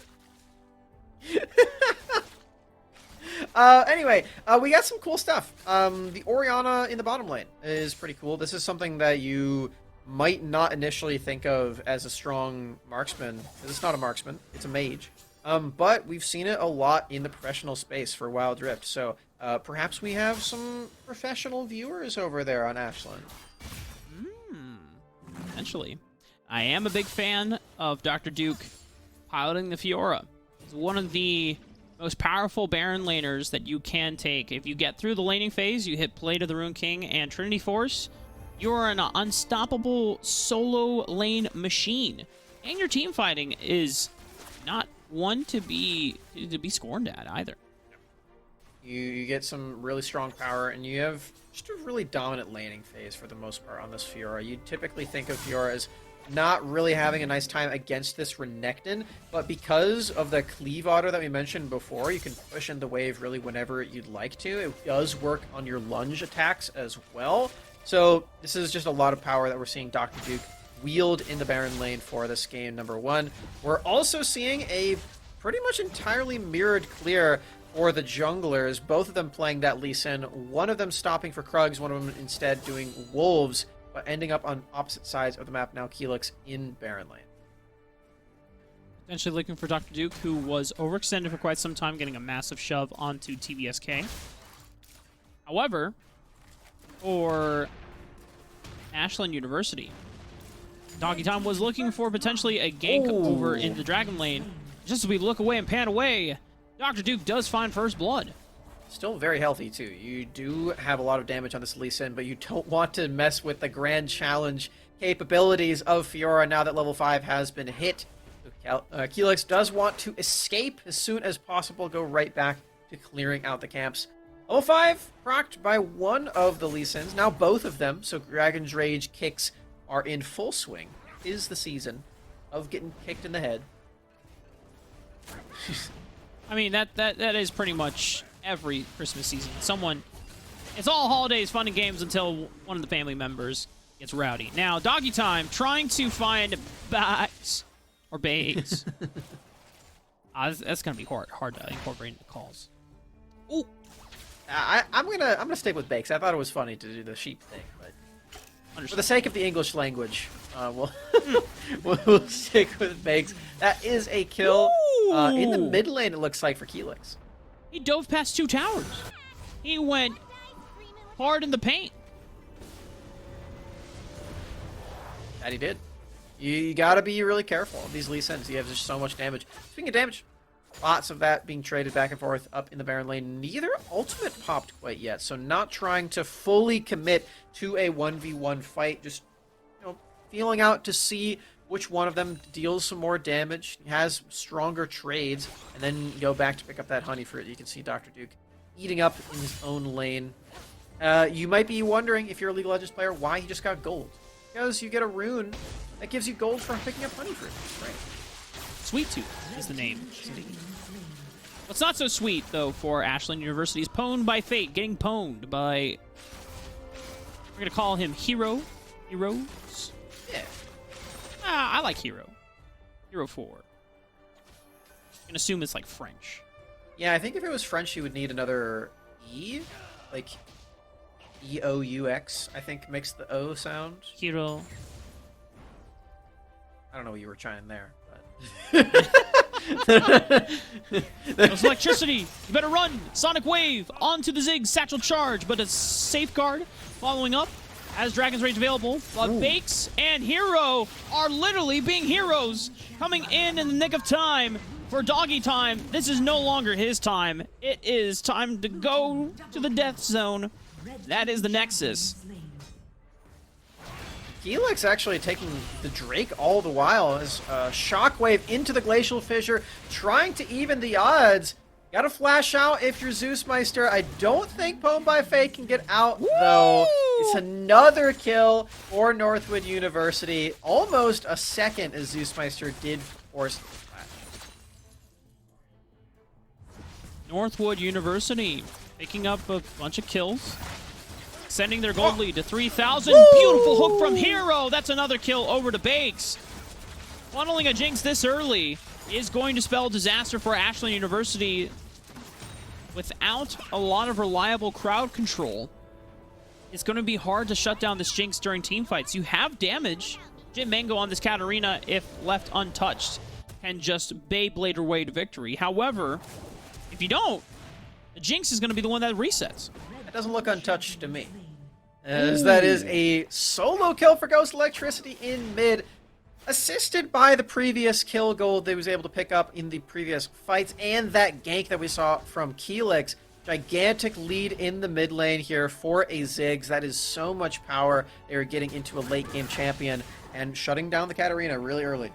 Anyway, we got some cool stuff. The Orianna in the bottom lane is pretty cool. This is something that you might not initially think of as a strong marksman. It's not a marksman, it's a mage. But we've seen it a lot in the professional space for Wild Rift, so perhaps we have some professional viewers over there on Ashland. Potentially. I am a big fan of Dr. Duke piloting the Fiora. It's one of the most powerful Baron laners that you can take. If you get through the laning phase, you hit Blade of the Rune King and Trinity Force, you are an unstoppable solo lane machine. And your team fighting is not one to be scorned at either. You get some really strong power, and you have just a really dominant laning phase for the most part on this Fiora. You typically think of Fiora as not really having a nice time against this Renekton, but because of the cleave auto that we mentioned before, you can push in the wave really whenever you'd like to. It does work on your lunge attacks as well. So this is just a lot of power that we're seeing Dr. Duke wield in the Baron lane for this game number 1. We're also seeing a pretty much entirely mirrored clear for the junglers, both of them playing that Lee Sin, one of them stopping for Krugs, one of them instead doing Wolves, but ending up on opposite sides of the map now. Keelix in Baron lane. Potentially looking for Dr. Duke, who was overextended for quite some time, getting a massive shove onto TBSK. However, for Ashland University, Doggy Time was looking for potentially a gank over in the Dragon lane. Just as we look away and pan away, Dr. Duke does find first blood. Still very healthy, too. You do have a lot of damage on this Lee Sin, but you don't want to mess with the grand challenge capabilities of Fiora now that level 5 has been hit. Keelix does want to escape as soon as possible, go right back to clearing out the camps. Level 5 procced by one of the Lee Sins, now both of them, so Dragon's Rage kicks are in full swing. Is the season of getting kicked in the head. I mean, that is pretty much every Christmas season. It's all holidays, fun and games until one of the family members gets rowdy. Now, Doggy Time trying to find backs or bays. That's gonna be hard to incorporate into calls. Ooh. I'm gonna stick with bakes. I thought it was funny to do the sheep thing, but for the sake of the English language, we'll stick with bakes. That is a kill in the mid lane. It looks like for Keelix. He dove past 2 towers. He went hard in the paint. That he did. You gotta be really careful of these Lee Sins. You have just so much damage. Speaking of damage, lots of that being traded back and forth up in the Baron lane. Neither ultimate popped quite yet, so not trying to fully commit to a 1v1 fight. Just, feeling out to see which one of them deals some more damage, has stronger trades, and then go back to pick up that honey fruit. You can see Dr. Duke eating up in his own lane. You might be wondering, if you're a League of Legends player, why he just got gold. Because you get a rune that gives you gold for picking up honey fruit. Right. Sweet Tooth is the name. What's not so sweet, though, for Ashland University's Pwned by Fate, getting pwned by... We're going to call him Hero. Heroes? Yeah. I like Hero. Hero 4. I'm going to assume it's like French. Yeah, I think if it was French, you would need another E. Like, E-O-U-X, I think makes the O sound. Hero. I don't know what you were trying there, but... There's electricity. You better run. Sonic Wave onto the Ziggs. Satchel Charge, but a safeguard following up. As Dragon's Rage available, but Bakes and Hero are literally being heroes, coming in the nick of time for Doggy Time. This is no longer his time. It is time to go to the death zone. That is the Nexus. Keelix actually taking the Drake all the while as Shockwave into the Glacial Fissure, trying to even the odds. Gotta flash out if you're Zeusmeister. I don't think Pwned by Fate can get out, though. It's another kill for Northwood University. Almost a second as Zeusmeister did force the flash. Northwood University picking up a bunch of kills. Sending their gold lead to 3,000. Beautiful hook from Hero. That's another kill over to Bakes. Funneling a Jinx this early is going to spell disaster for Ashland University. Without a lot of reliable crowd control, it's going to be hard to shut down this Jinx during team fights. You have damage. Jim Mango on this Katarina, if left untouched, can just Beyblade her way to victory. However, if you don't, the Jinx is going to be the one that resets. It doesn't look untouched to me. As that is a solo kill for Ghost Electricity in mid. assisted by the previous kill goal that he was able to pick up in the previous fights and that gank that we saw from Keelix. Gigantic lead in the mid lane here for a Ziggs. That is so much power. They are getting into a late game champion and shutting down the Katarina really early.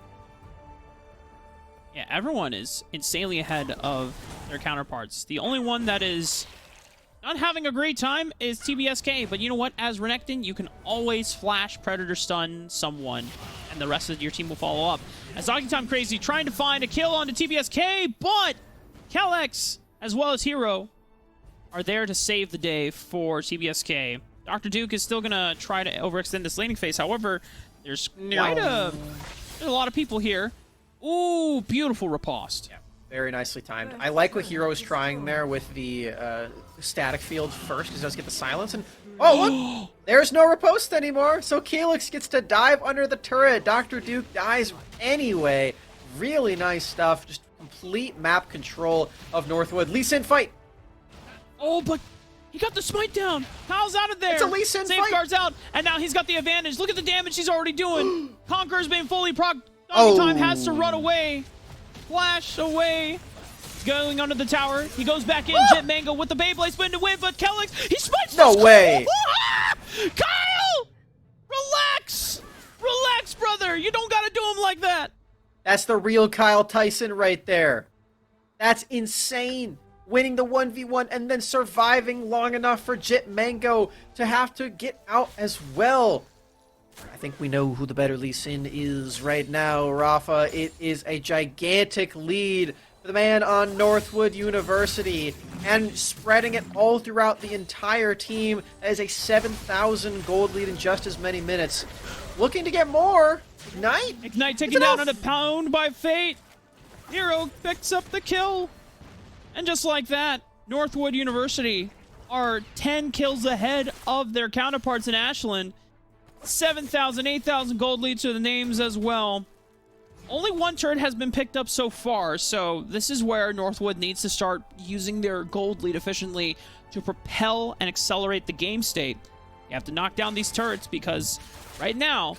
Yeah, everyone is insanely ahead of their counterparts. The only one that is not having a great time is TBSK, but you know what? As Renekton, you can always flash Predator Stun someone, and the rest of your team will follow up. As Doggy Time Crazy trying to find a kill onto TBSK, but Kellex, as well as Hero, are there to save the day for TBSK. Dr. Duke is still going to try to overextend this laning phase. However, there's quite there's a lot of people here. Ooh, beautiful riposte. Yeah, very nicely timed. I like what Hero is trying there with the static field first, because he does get the silence. And oh, look! There's no riposte anymore, so Keelix gets to dive under the turret. Dr. Duke dies anyway. Really nice stuff. Just complete map control of Northwood. Lee Sin fight! Oh, but he got the smite down. Kyle's out of there. It's a Lee Sin Safeguard's out, and now he's got the advantage. Look at the damage he's already doing. Conqueror's being fully proc. Doggy Time has to run away. Flash away. Going under the tower. He goes back in. Jit Mango with the Beyblade spin to win, but Kellex, he smites. No way. Kyle! Relax. Relax, brother. You don't got to do him like that. That's the real Kyle Tyson right there. That's insane. Winning the 1v1 and then surviving long enough for Jit Mango to have to get out as well. I think we know who the better Lee Sin is right now, Rafa. It is a gigantic lead for the man on Northwood University and spreading it all throughout the entire team. That is a 7,000 gold lead in just as many minutes. Looking to get more. Ignite. Ignite taken down on a pound by Fate. Hero picks up the kill. And just like that, Northwood University are 10 kills ahead of their counterparts in Ashland. 7,000, 8,000 gold lead to the names as well. Only one turret has been picked up so far, so this is where Northwood needs to start using their gold lead efficiently to propel and accelerate the game state. You have to knock down these turrets because right now,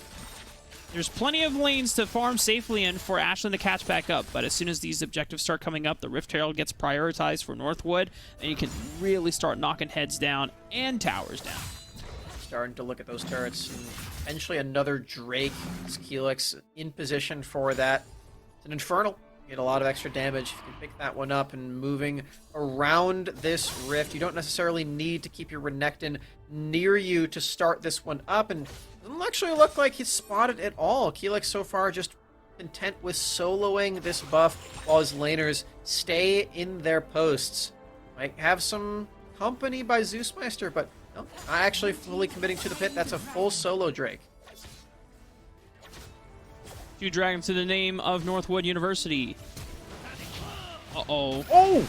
there's plenty of lanes to farm safely in for Ashland to catch back up, but as soon as these objectives start coming up, the Rift Herald gets prioritized for Northwood, and you can really start knocking heads down and towers down. Starting to look at those turrets, and eventually another Drake. Keelix in position for that. It's an Infernal. You get a lot of extra damage. You can pick that one up, and moving around this rift, you don't necessarily need to keep your Renekton near you to start this one up, and it doesn't actually look like he's spotted at all. Keelix so far just content with soloing this buff while his laners stay in their posts. Might have some company by Zeusmeister, but no, not actually fully committing to the pit. That's a full solo Drake. 2 dragons to the name of Northwood University. Uh-oh. Oh!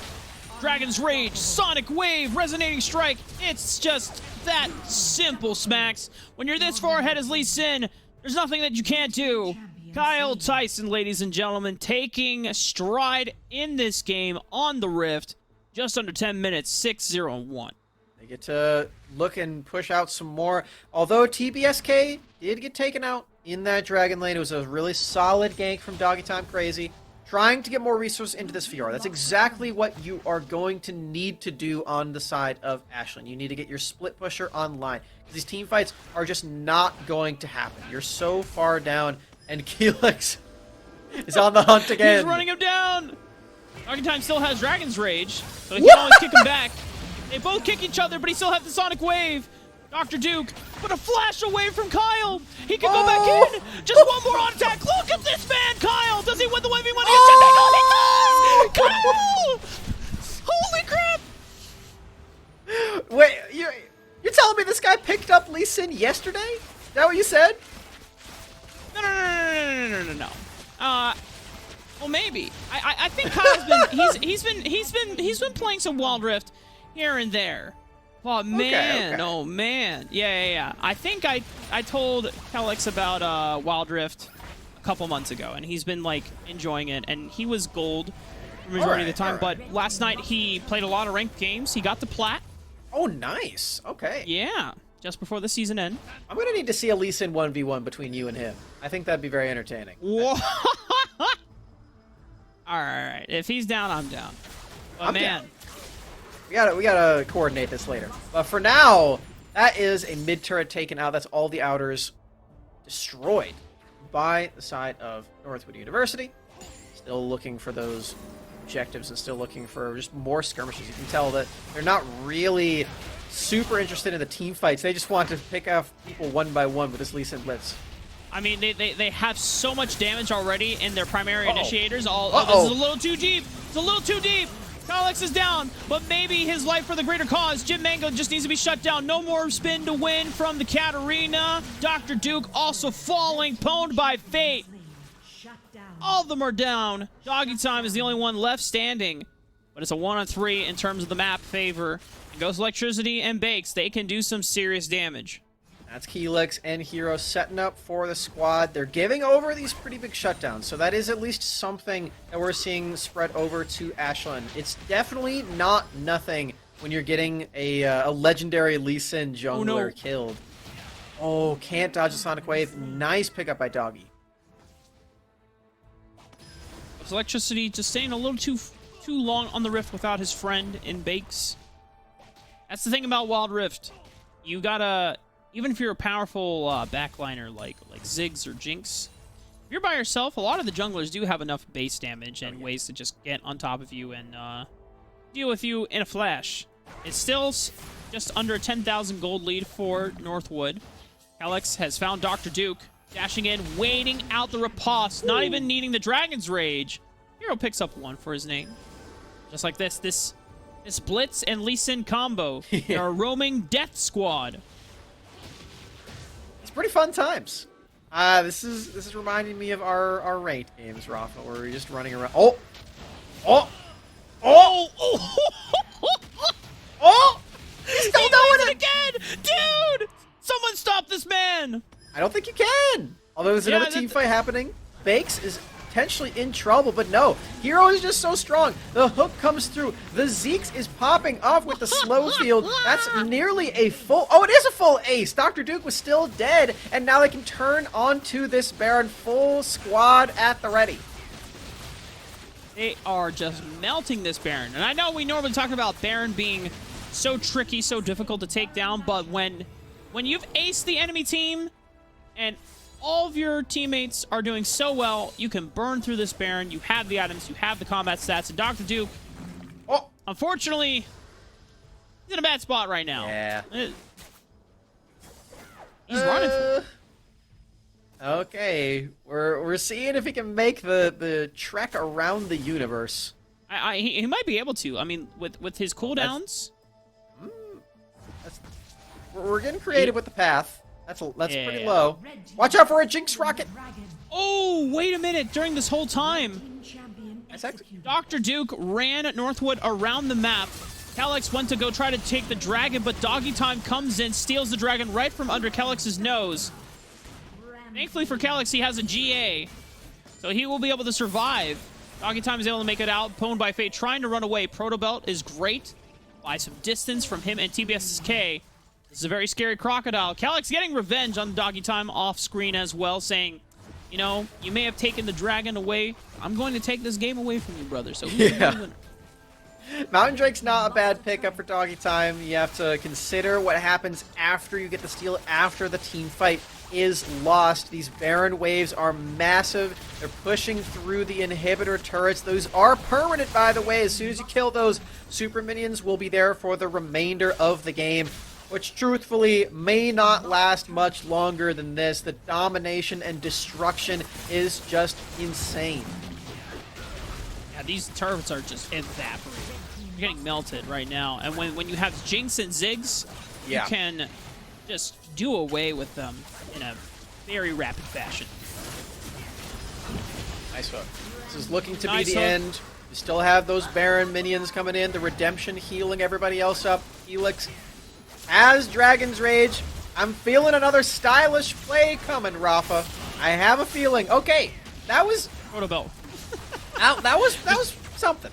Dragon's Rage, Sonic Wave, Resonating Strike. It's just that simple, Smacks. When you're this far ahead as Lee Sin, there's nothing that you can't do. Kyle Tyson, ladies and gentlemen, taking stride in this game on the Rift. Just under 10 minutes, 6-0-1. They get to look and push out some more. Although TBSK did get taken out in that Dragon Lane. It was a really solid gank from Doggy Time Crazy. Trying to get more resources into this Fiora. That's exactly what you are going to need to do on the side of Ashland. You need to get your split pusher online. These team fights are just not going to happen. You're so far down, and Keelix is on the hunt again. He's running him down! Doggy Time still has Dragon's Rage, so he can always kick him back. They both kick each other, but he still has the Sonic Wave. Dr. Duke, but a flash away from Kyle. He can go back in. Just one more on attack. Look at this man, Kyle. Does he win the 1v1 against Jit Mango? He does! Kyle! Holy crap! Wait, you're telling me this guy picked up Lee Sin yesterday? Is that what you said? No. Well, maybe. I think Kyle's he's been playing some Wild Rift here and there. Oh man, okay. Oh man. Yeah. I think I told Kellex about Wild Rift a couple months ago, and he's been like enjoying it, and he was gold the majority of the time, but last night he played a lot of ranked games. He got the plat. Oh, nice. Okay. Yeah, just before the season end. I'm gonna need to see a Lee Sin 1v1 between you and him. I think that'd be very entertaining. Whoa. All right. If he's down, I'm down. But I'm man. Down. We gotta coordinate this later. But for now, that is a mid turret taken out. That's all the outers destroyed by the side of Northwood University. Still looking for those objectives and still looking for just more skirmishes. You can tell that they're not really super interested in the team fights. They just want to pick off people one by one with this Lee Sin Blitz. I mean, they have so much damage already in their primary initiators. This is a little too deep. It's a little too deep. Alex is down, but maybe his life for the greater cause. Jim Mango just needs to be shut down. No more spin to win from the Katarina. Dr. Duke also falling, pwned by fate. All of them are down. Doggy Time is the only one left standing, but it's a 1-on-3 in terms of the map favor. And Ghost Electricity and Bakes, they can do some serious damage. That's Helix and Hero setting up for the squad. They're giving over these pretty big shutdowns, so that is at least something that we're seeing spread over to Ashland. It's definitely not nothing when you're getting a legendary Lee Sin jungler killed. Oh, can't dodge the Sonic Wave. Nice pickup by Doggy. Electricity just staying a little too long on the Rift without his friend in Bakes. That's the thing about Wild Rift. You gotta... Even if you're a powerful backliner like Ziggs or Jinx, if you're by yourself, a lot of the junglers do have enough base damage and ways to just get on top of you and deal with you in a flash. It's still just under a 10,000 gold lead for Northwood. Alex has found Dr. Duke, dashing in, waiting out the riposte, not even needing the Dragon's Rage. Hero picks up one for his name. Just like this Blitz and Lee Sin combo. They're a roaming death squad. Pretty fun times. This is reminding me of our ranked games, Rafa, where we're just running around. Oh! He's still doing it again, dude! Someone stop this man! I don't think you can. Although there's another team fight happening. Bakes is potentially in trouble, but no. Hero is just so strong. The hook comes through. The Zeeks is popping off with the slow field. That's nearly a full... Oh, it is a full ace. Dr. Duke was still dead, and now they can turn onto this Baron. Full squad at the ready. They are just melting this Baron. And I know we normally talk about Baron being so tricky, so difficult to take down, but when you've aced the enemy team and all of your teammates are doing so well, you can burn through this Baron. You have the items, you have the combat stats, and Dr. Duke, unfortunately, he's in a bad spot right now. Yeah. He's running for it. Okay, we're seeing if he can make the trek around the universe. He might be able to. I mean, with his cooldowns. We're getting creative with the path. That's pretty low. Watch out for a Jinx rocket. Oh, wait a minute. During this whole time, Dr. Duke ran Northwood around the map. Calyx went to go try to take the dragon, but Doggy Time comes in, steals the dragon right from under Calyx's nose. Thankfully for Calyx, he has a GA, so he will be able to survive. Doggy Time is able to make it out. Pwned by Fate, trying to run away. Protobelt is great. Buy some distance from him and TBSK. This is a very scary crocodile. Calyx getting revenge on Doggy Time off screen as well, saying, you know, you may have taken the dragon away. I'm going to take this game away from you, brother. So who's the winner? Mountain Drake's not a bad pickup for Doggy Time. You have to consider what happens after you get the steal, after the team fight is lost. These Baron waves are massive. They're pushing through the inhibitor turrets. Those are permanent, by the way. As soon as you kill those, super minions will be there for the remainder of the game, which truthfully may not last much longer than this. The domination and destruction is just insane. Yeah, these turrets are just evaporating. You're getting melted right now. And when you have Jinx and Ziggs, you can just do away with them in a very rapid fashion. Nice hook. This is looking to be the end. You still have those Baron minions coming in. The Redemption healing everybody else up. Helix has Dragon's Rage. I'm feeling another stylish play coming, Rafa. I have a feeling. Okay, that was... Protobelt. that was something.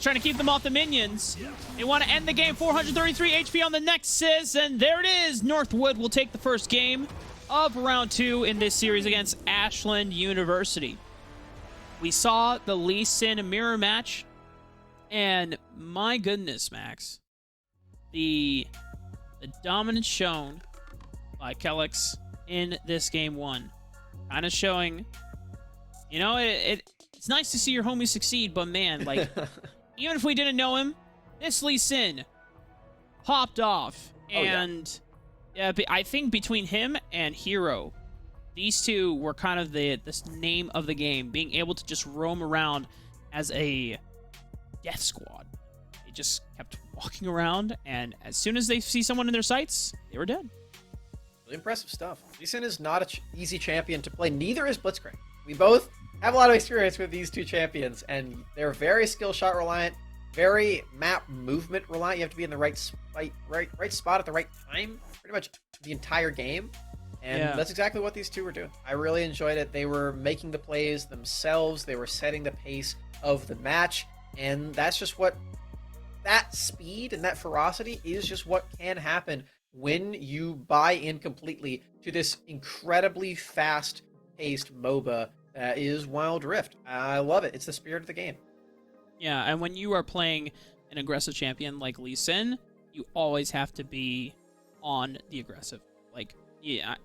Trying to keep them off the minions. They want to end the game. 433 HP on the Nexus, and there it is. Northwood will take the first game. of round 2 in this series against Ashland University. We saw the Lee Sin mirror match, and my goodness, Max, the dominance shown by Kellex in this game 1, kind of showing, you know, it's nice to see your homie succeed, but man, like, even if we didn't know him, this Lee Sin popped off, and I think between him and Hero, these two were kind of this name of the game, being able to just roam around as a death squad. They just kept walking around, and as soon as they see someone in their sights, they were dead. Really impressive stuff. Lee Sin is not an easy champion to play. Neither is Blitzcrank. We both have a lot of experience with these two champions, and they're very skill shot reliant, very map movement reliant. You have to be in the right spot at the right time pretty much the entire game. And that's exactly what these two were doing. I really enjoyed it. They were making the plays themselves. They were setting the pace of the match. And that's just what, that speed and that ferocity is just what can happen when you buy in completely to this incredibly fast-paced MOBA that is Wild Rift. I love it. It's the spirit of the game. Yeah, and when you are playing an aggressive champion like Lee Sin, you always have to be on the aggressive. Like, yeah,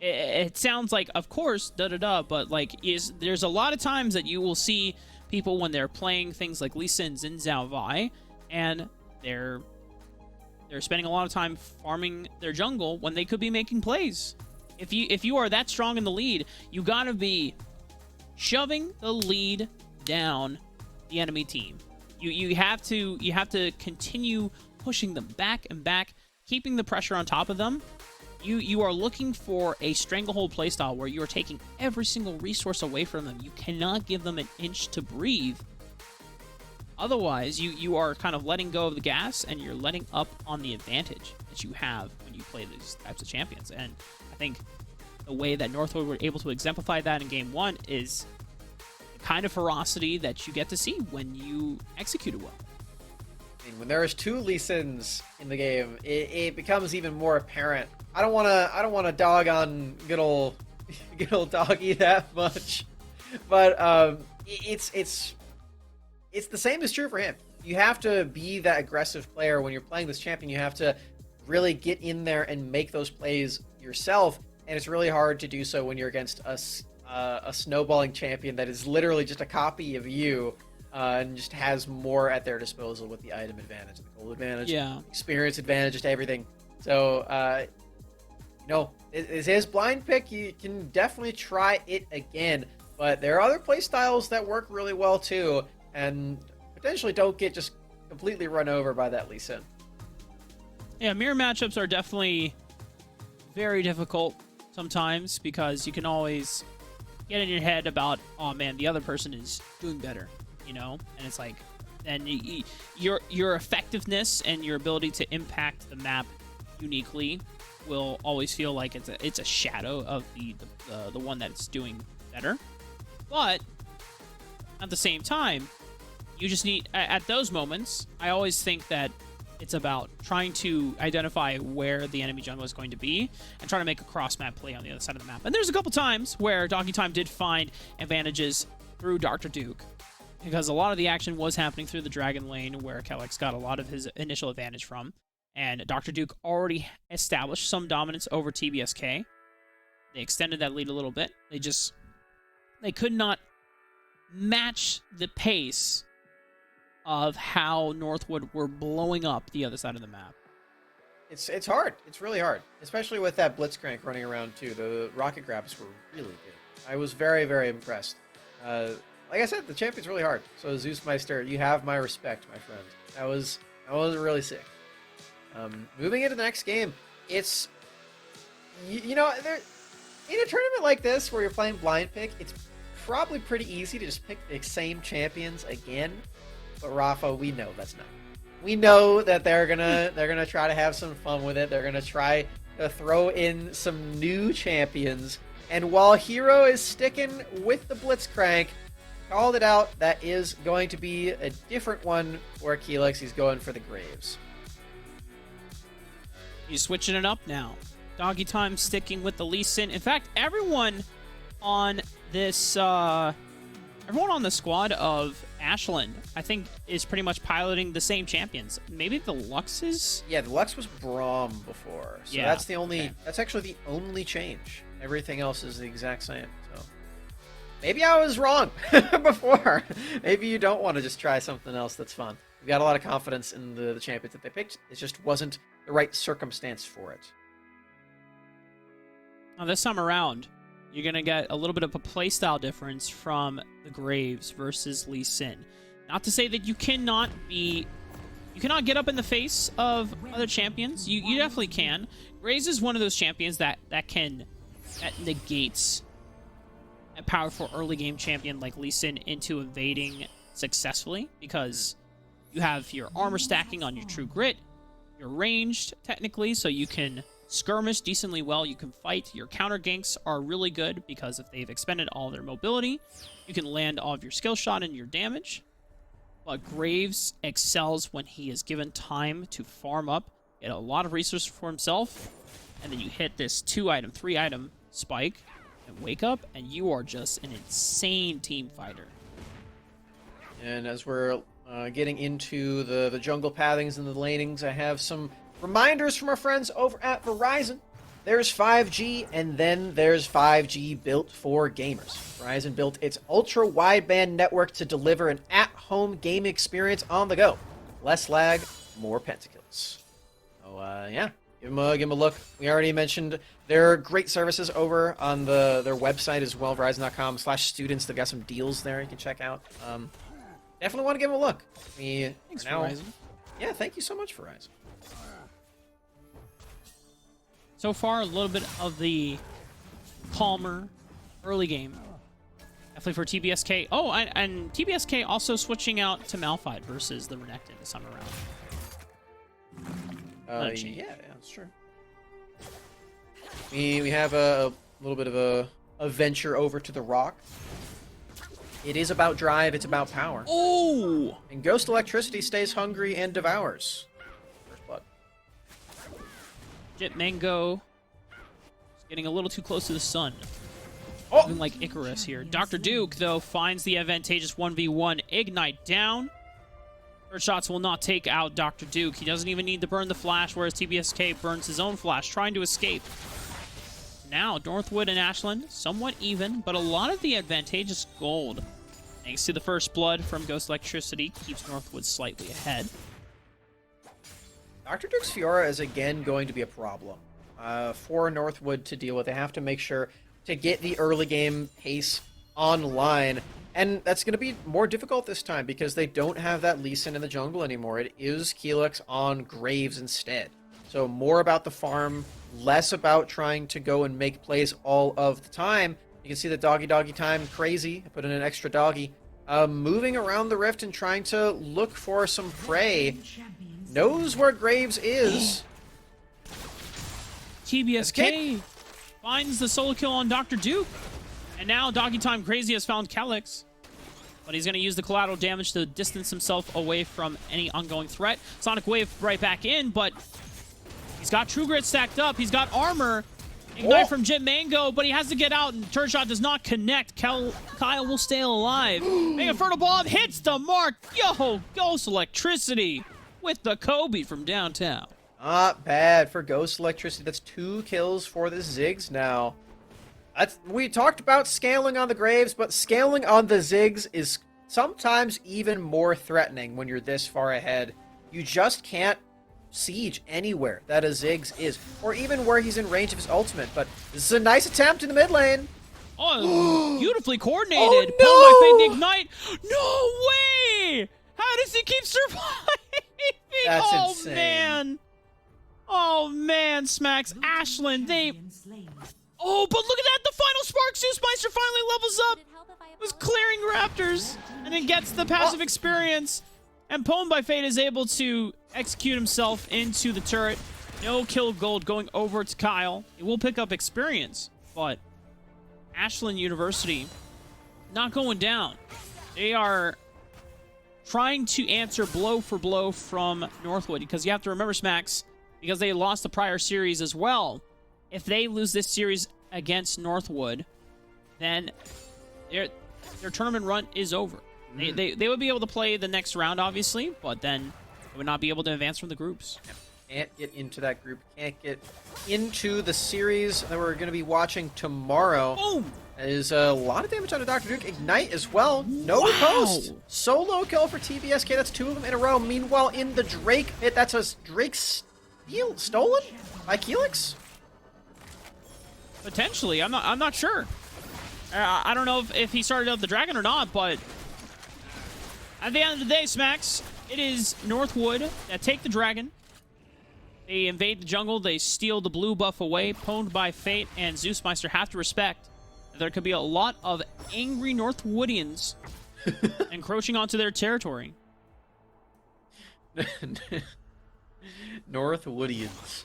it sounds like, of course, but like, there's a lot of times that you will see people when they're playing things like Lee Sin, Xin Zhao Vi, and they're spending a lot of time farming their jungle when they could be making plays. If you are that strong in the lead, you gotta be shoving the lead down the enemy team. You have to continue pushing them back and back, keeping the pressure on top of them. You are looking for a stranglehold playstyle where you are taking every single resource away from them. You cannot give them an inch to breathe. Otherwise, you are kind of letting go of the gas, and you're letting up on the advantage that you have when you play these types of champions. And I think the way that Northwood were able to exemplify that in Game 1 is the kind of ferocity that you get to see when you execute it well. And when there is two Lee Sins in the game, it becomes even more apparent. I don't want to dog on good old Doggy that much, but it's the same is true for him. You have to be that aggressive player when you're playing this champion. You have to really get in there and make those plays yourself, and it's really hard to do so when you're against a snowballing champion that is literally just a copy of you. And just has more at their disposal with the item advantage, the gold advantage, experience advantage, just everything. So, is his blind pick. You can definitely try it again. But there are other play styles that work really well too, and potentially don't get just completely run over by that Lee Sin. Yeah, mirror matchups are definitely very difficult sometimes because you can always get in your head about, oh man, the other person is doing better. You know, and it's like, then your effectiveness and your ability to impact the map uniquely will always feel like it's a shadow of the one that's doing better. But at the same time, you just need, at those moments, I always think that it's about trying to identify where the enemy jungle is going to be and trying to make a cross-map play on the other side of the map. And there's a couple times where Doggy Time did find advantages through Dr. Duke, because a lot of the action was happening through the Dragon Lane, where Kellex got a lot of his initial advantage from. And Dr. Duke already established some dominance over TBSK. They extended that lead a little bit. They could not match the pace of how Northwood were blowing up the other side of the map. It's hard. It's really hard. Especially with that Blitzcrank running around too. The rocket grabs were really good. I was very, very impressed. Like I said, the champion's really hard. So Zeusmeister, you have my respect, my friend. That was really sick. Moving into the next game, it's in a tournament like this where you're playing blind pick, it's probably pretty easy to just pick the same champions again. But Rafa, we know that's not. We know that they're gonna try to have some fun with it. They're gonna try to throw in some new champions. And while Hero is sticking with the Blitzcrank, called it out, that is going to be a different one for Kellex. He's going for the Graves. He's switching it up now. Doggy Time sticking with the Lee Sin. In fact, everyone on this, everyone on the squad of Ashland, I think, is pretty much piloting the same champions. Maybe the Lux is? Yeah, the Lux was Braum before. So yeah, that's the only, that's actually the only change. Everything else is the exact same. So maybe I was wrong before. Maybe you don't want to just try something else that's fun. We got a lot of confidence in the champions that they picked. It just wasn't the right circumstance for it. Now, this time around, you're going to get a little bit of a playstyle difference from the Graves versus Lee Sin. Not to say that you cannot get up in the face of other champions. You definitely can. Graves is one of those champions that negates a powerful early game champion like Lee Sin into evading successfully, because you have your armor stacking on your True Grit. You're ranged, technically, so you can skirmish decently well. You can fight. Your counter ganks are really good because if they've expended all their mobility, you can land all of your skill shot and your damage. But Graves excels when he is given time to farm up, get a lot of resources for himself, and then you hit this 2-item, 3-item spike and wake up, and you are just an insane team fighter. And as we're getting into the jungle pathings and the lanings, I have some reminders from our friends over at Verizon. There's 5G, and then there's 5G built for gamers. Verizon built its ultra-wideband network to deliver an at-home game experience on the go. Less lag, more pentakills. So, yeah, give them a look. We already mentioned their great services over on their website as well, Verizon.com/students. They've got some deals there you can check out. Definitely want to give them a look. Thanks, Verizon. Yeah, thank you so much, Verizon. So far, a little bit of the calmer early game. Definitely for TBSK. Oh, and TBSK also switching out to Malphite versus the Renekton this time around. Yeah, that's true. We have a little bit of a venture over to the Rock. It is about drive, it's about power. Oh! And Ghost Electricity stays hungry and devours. First blood. Jit Mango is getting a little too close to the sun. Oh! Even like Icarus here. Dr. Duke, though, finds the advantageous 1v1 Ignite down. Third shots will not take out Dr. Duke. He doesn't even need to burn the flash, whereas TBSK burns his own flash, trying to escape. Now, Northwood and Ashland, somewhat even, but a lot of the advantageous gold, thanks to the first blood from Ghost Electricity, keeps Northwood slightly ahead. Dr. Duke's Fiora is again going to be a problem for Northwood to deal with. They have to make sure to get the early game pace online, and that's going to be more difficult this time because they don't have that Lee Sin in the jungle anymore. It is Keelix on Graves instead. So more about the farm, less about trying to go and make plays all of the time. You can see the doggy time crazy. I put in an extra doggy. Moving around the rift and trying to look for some prey. Knows where Graves is. TBSK finds the solo kill on Dr. Duke. And now Doggy Time Crazy has found Calyx. But he's going to use the collateral damage to distance himself away from any ongoing threat. Sonic Wave right back in, but he's got True Grit stacked up. He's got armor. Ignite from Jit Mango, but he has to get out, and turn shot does not connect. Kyle will stay alive. Mega Fertile Bomb hits the mark. Yo, Ghost Electricity with the Kobe from downtown. Not bad for Ghost Electricity. That's 2 kills for the Ziggs now. We talked about scaling on the Graves, but scaling on the Ziggs is sometimes even more threatening when you're this far ahead. You just can't siege anywhere that a Ziggs is, or even where he's in range of his ultimate. But this is a nice attempt in the mid lane. Oh, beautifully coordinated. Oh, no! Pulled by Fate Ignite. No way! How does he keep surviving? That's oh, insane. Man. Oh, man, Smacks. Ashland, Oh, but look at that! The final spark! Zeusmeister finally levels up! Was clearing Raptors, and then gets the passive experience. And Pwned by Fate is able to execute himself into the turret. No kill gold going over to Kyle. He will pick up experience, but Ashland University not going down. They are trying to answer blow for blow from Northwood, because you have to remember, Smacks, because they lost the prior series as well. if they lose this series against Northwood, then their tournament run is over. They would be able to play the next round, obviously, but then they would not be able to advance from the groups. Can't get into that group. Can't get into the series that we're going to be watching tomorrow. Boom! There's a lot of damage on the Dr. Duke. Ignite as well. No riposte. Solo kill for TBSK. That's 2 of them in a row. Meanwhile, in the Drake pit, that's a Drake stolen by Keelix? Potentially. I'm not sure. I don't know if he started out the dragon or not, but at the end of the day, Smacks, it is Northwood that take the dragon. They invade the jungle. They steal the blue buff away. Pwned by Fate and Zeusmeister have to respect that there could be a lot of angry Northwoodians encroaching onto their territory. Northwoodians.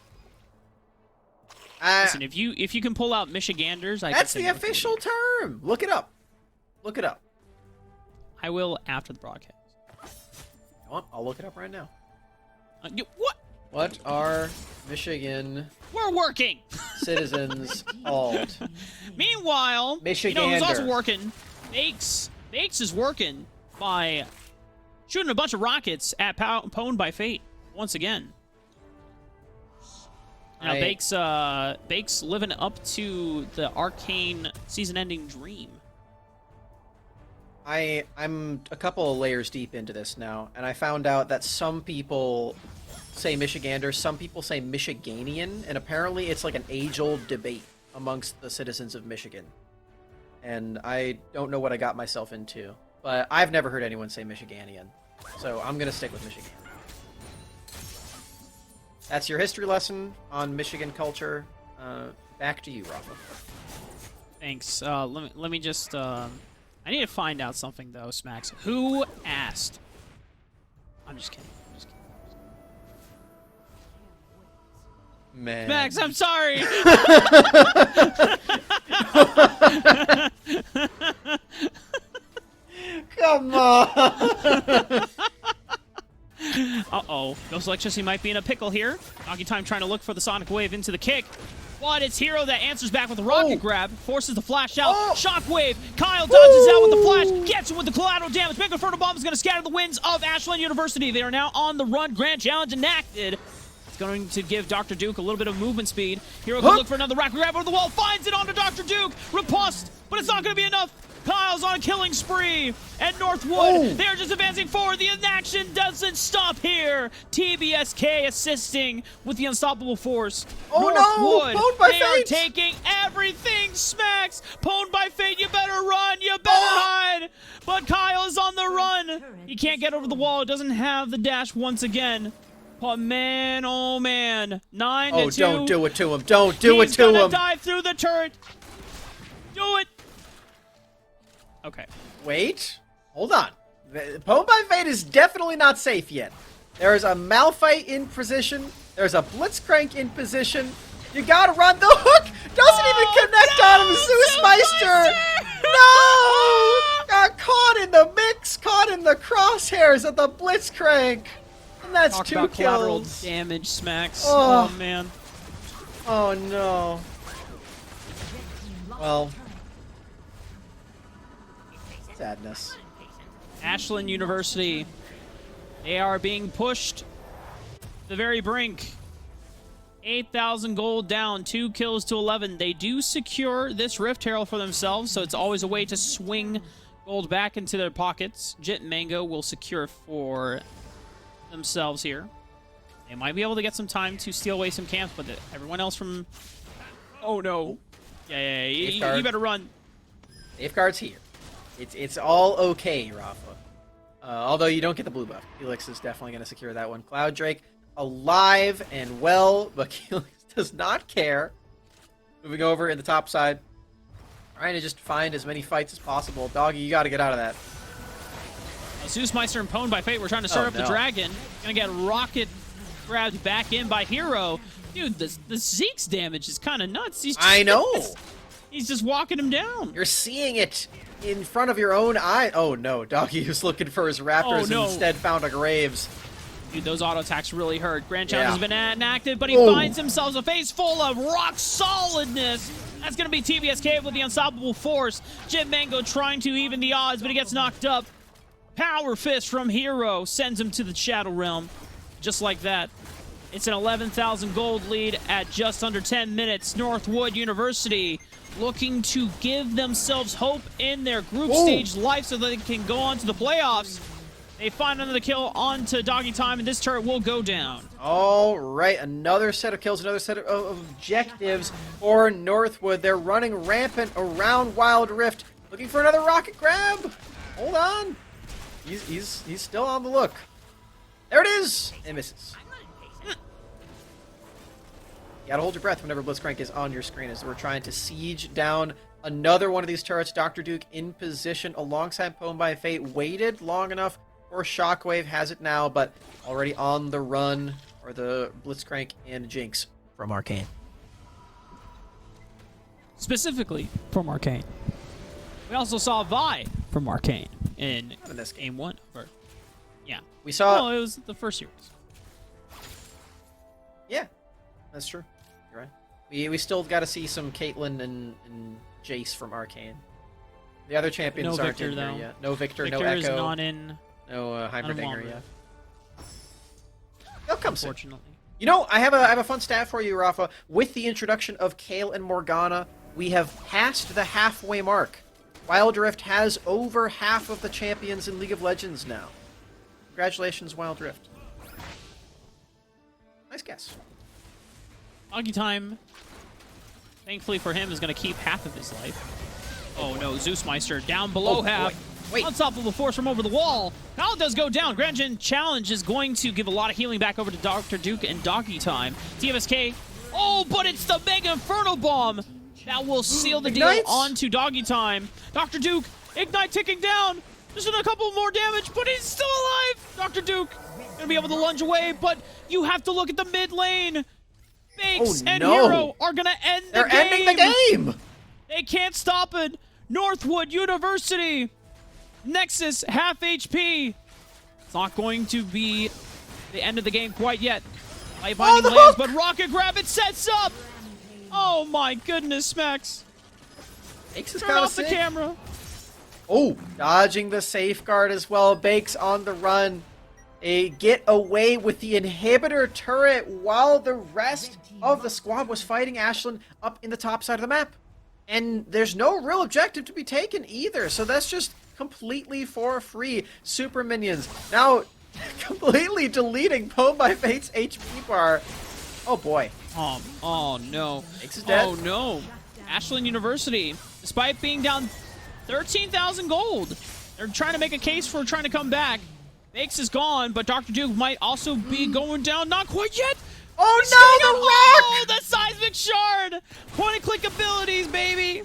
Listen, if you can pull out Michiganders, that's the official term. Look it up. Look it up. I will after the broadcast. You want? I'll look it up right now. What? What are Michigan? We're working. Citizens called. Meanwhile, Michigander. you know who's also working? Bakes. Bakes is working by shooting a bunch of rockets at Pwned by Fate once again. Now, Bakes living up to the arcane season-ending dream. I'm a couple of layers deep into this now, and I found out that some people say Michigander, some people say Michiganian, and apparently it's like an age-old debate amongst the citizens of Michigan. And I don't know what I got myself into, but I've never heard anyone say Michiganian, so I'm gonna stick with Michigan. That's your history lesson on Michigan culture. Back to you, Rafa. Thanks. Let me just. I need to find out something though, Smacks. Who asked? I'm just kidding. Man. Max, I'm sorry. Come on. Uh-oh. Ghost Electricity might be in a pickle here. Doggy Time trying to look for the Sonic Wave into the kick. But it's Hero that answers back with a rocket grab, forces the flash out. Shockwave. Kyle dodges out with the flash, gets him with the collateral damage. Big Inferno Bomb is going to scatter the winds of Ashland University. They are now on the run. Grand Challenge enacted. It's going to give Dr. Duke a little bit of movement speed. Hero can look for another rocket grab over the wall, finds it onto Dr. Duke. Riposte, but it's not going to be enough. Kyle's on a killing spree, and Northwood, they're just advancing forward. The inaction doesn't stop here. TBSK assisting with the unstoppable force. Northwood, no! Pwned by they are Fate! taking everything, Smacks. Pwned by Fate, you better run, you better hide. But Kyle is on the run. He can't get over the wall, doesn't have the dash once again. But man, oh man, 9 to 2. Don't do it to him. Don't do it to He's gonna him. dive through the turret. Do it. Okay. Wait. Hold on. Pwned by Fate is definitely not safe yet. There is a Malphite in position. There's a Blitzcrank in position. You gotta run. The hook doesn't even connect on him. Zeusmeister! No! Got caught in the mix, caught in the crosshairs of the Blitzcrank. And that's Talk 2 about collateral kills. damage, Smacks. Oh. Oh, man. Oh, no. Well. Sadness. Ashland University. They are being pushed to the very brink. 8,000 gold down, 2 kills to 11. They do secure this Rift Herald for themselves, so it's always a way to swing gold back into their pockets. Jit and Mango will secure for themselves here. They might be able to get some time to steal away some camps, but everyone else from... Oh, no. Yeah, you better run. Safeguard's here. It's all okay, Rafa. Although you don't get the blue buff. Helix is definitely going to secure that one. Cloud Drake alive and well, but Helix does not care. Moving over in the top side. Trying to just find as many fights as possible. Doggy, you got to get out of that. Zeusmeister and Pwned by Fate. We're trying to start up the dragon. Gonna get rocket grabbed back in by Hero. Dude, the Zeke's damage is kind of nuts. I know. He's just walking him down. You're seeing it in front of your own eye. Oh no, Doggy was looking for his raptors and instead found a Graves. Dude, those auto attacks really hurt. Grand Challenge has been inactive, but he finds himself a face full of rock solidness. That's going to be TBSK with the unstoppable force. Jim Mango trying to even the odds, but he gets knocked up. Power fist from Hero sends him to the Shadow Realm. Just like that. It's an 11,000 gold lead at just under 10 minutes. Northwood University looking to give themselves hope in their group stage life so that they can go on to the playoffs. They find another kill onto Doggy Time, and this turret will go down. All right, another set of kills, another set of objectives for Northwood. They're running rampant around Wild Rift, looking for another rocket grab. Hold on. He's still on the look. There it is. It misses. You gotta hold your breath whenever Blitzcrank is on your screen as we're trying to siege down another one of these turrets. Dr. Duke in position alongside Pwn by Fate. Waited long enough for Shockwave. Has it now, but already on the run are the Blitzcrank and Jinx from Arcane. Specifically from Arcane. We also saw Vi from Arcane in this game one. Yeah. We saw... Oh, it was the first series. Yeah, that's true. You're right. We still got to see some Caitlyn and Jace from Arcane. The other champions no aren't Victor, in here though. yet. No Victor, no Victor Echo. is not in. No Heimerdinger yet. They'll come soon. Unfortunately. You know, I have a fun stat for you, Rafa. With the introduction of Kayle and Morgana, we have passed the halfway mark. Wild Rift has over half of the champions in League of Legends now. Congratulations, Wild Rift. Nice guess. Doggy Time, thankfully for him, is going to keep half of his life. Oh no, Zeusmeister down below half. Wait. Unstoppable force from over the wall. Now it does go down. Grand Gen Challenge is going to give a lot of healing back over to Dr. Duke and Doggy Time. TFSK. Oh, but it's the Mega Inferno Bomb that will seal the deal onto Doggy Time. Dr. Duke, Ignite ticking down. Just a couple more damage, but he's still alive. Dr. Duke gonna be able to lunge away, but you have to look at the mid lane. Fakes and Hero are gonna end the game. They're ending the game. They can't stop it. Northwood University. Nexus, half HP. It's not going to be the end of the game quite yet. Light Binding lands, but Rocket Grab, it sets up. Oh my goodness, Max. Turn off the camera. Oh, dodging the safeguard as well. Bakes on the run. A get away with the inhibitor turret while the rest of the squad was fighting Ashlyn up in the top side of the map. And there's no real objective to be taken either, so that's just completely for free. Super minions now completely deleting Pwn by Fate's HP bar. Oh boy. Oh no. Bakes is dead. Oh no. Ashlyn University, despite being down 13,000 gold, they're trying to make a case for trying to come back. Bakes is gone, but Dr. Duke might also be going down. Not quite yet. Oh no, the rock! Oh, the seismic shard! Point and click abilities, baby!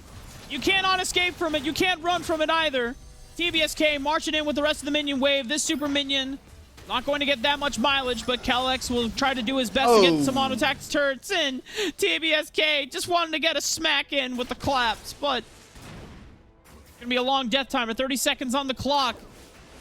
You cannot escape from it. You can't run from it either. TBSK marching in with the rest of the minion wave. This super minion not going to get that much mileage, but Kellex will try to do his best to get some auto attacks turrets in. TBSK just wanting to get a smack in with the claps, but it's gonna be a long death timer. 30 seconds on the clock.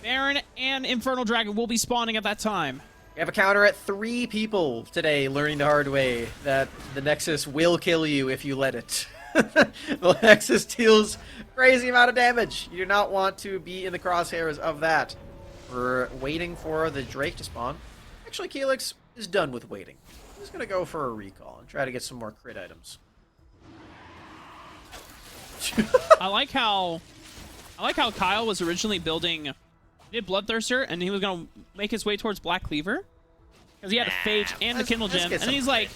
Baron and Infernal Dragon will be spawning at that time. We have a counter at 3 people today learning the hard way that the Nexus will kill you if you let it. The Nexus deals crazy amount of damage. You do not want to be in the crosshairs of that. We're waiting for the Drake to spawn. Actually, Calyx is done with waiting. He's going to go for a recall and try to get some more crit items. I like how Kyle was originally building... He did Bloodthirster, and he was going to make his way towards Black Cleaver. Because he had a Phage and the Kindle Gem. And he's like,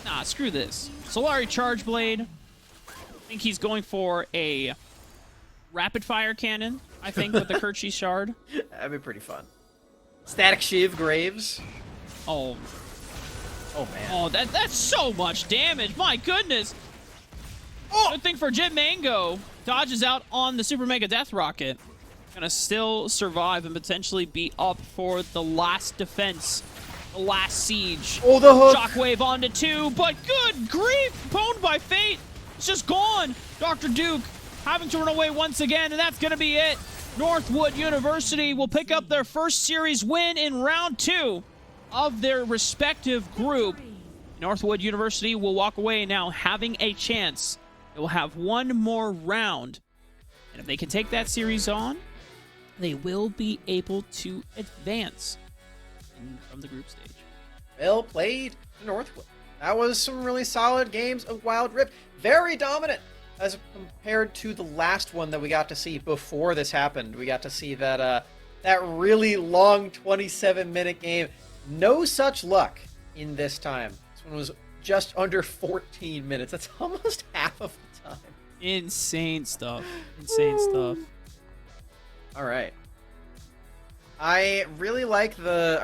nah, screw this. Solari Charge Blade. I think he's going for a Rapid Fire Cannon, I think, with the Kerchi Shard. That'd be pretty fun. Static Shiv Graves. Oh. Oh, man. Oh, that's so much damage. My goodness. Oh. Good thing for Jim Mango. Dodges out on the Super Mega Death Rocket. Gonna still survive and potentially be up for the last defense, the last siege. Oh, the hook! Shockwave onto 2, but good grief! Pwned by Fate. It's just gone. Dr. Duke having to run away once again, and that's gonna be it. Northwood University will pick up their first series win in round 2 of their respective group. Northwood University will walk away now having a chance. They will have one more round. And if they can take that series on, they will be able to advance from the group stage. Well played, Northwood. That was some really solid games of Wild Rift. Very dominant as compared to the last one that we got to see before this happened. We got to see that that really long 27-minute game. No such luck in this time. This one was just under 14 minutes. That's almost half of the time. Insane stuff. Insane stuff. All right. I really like the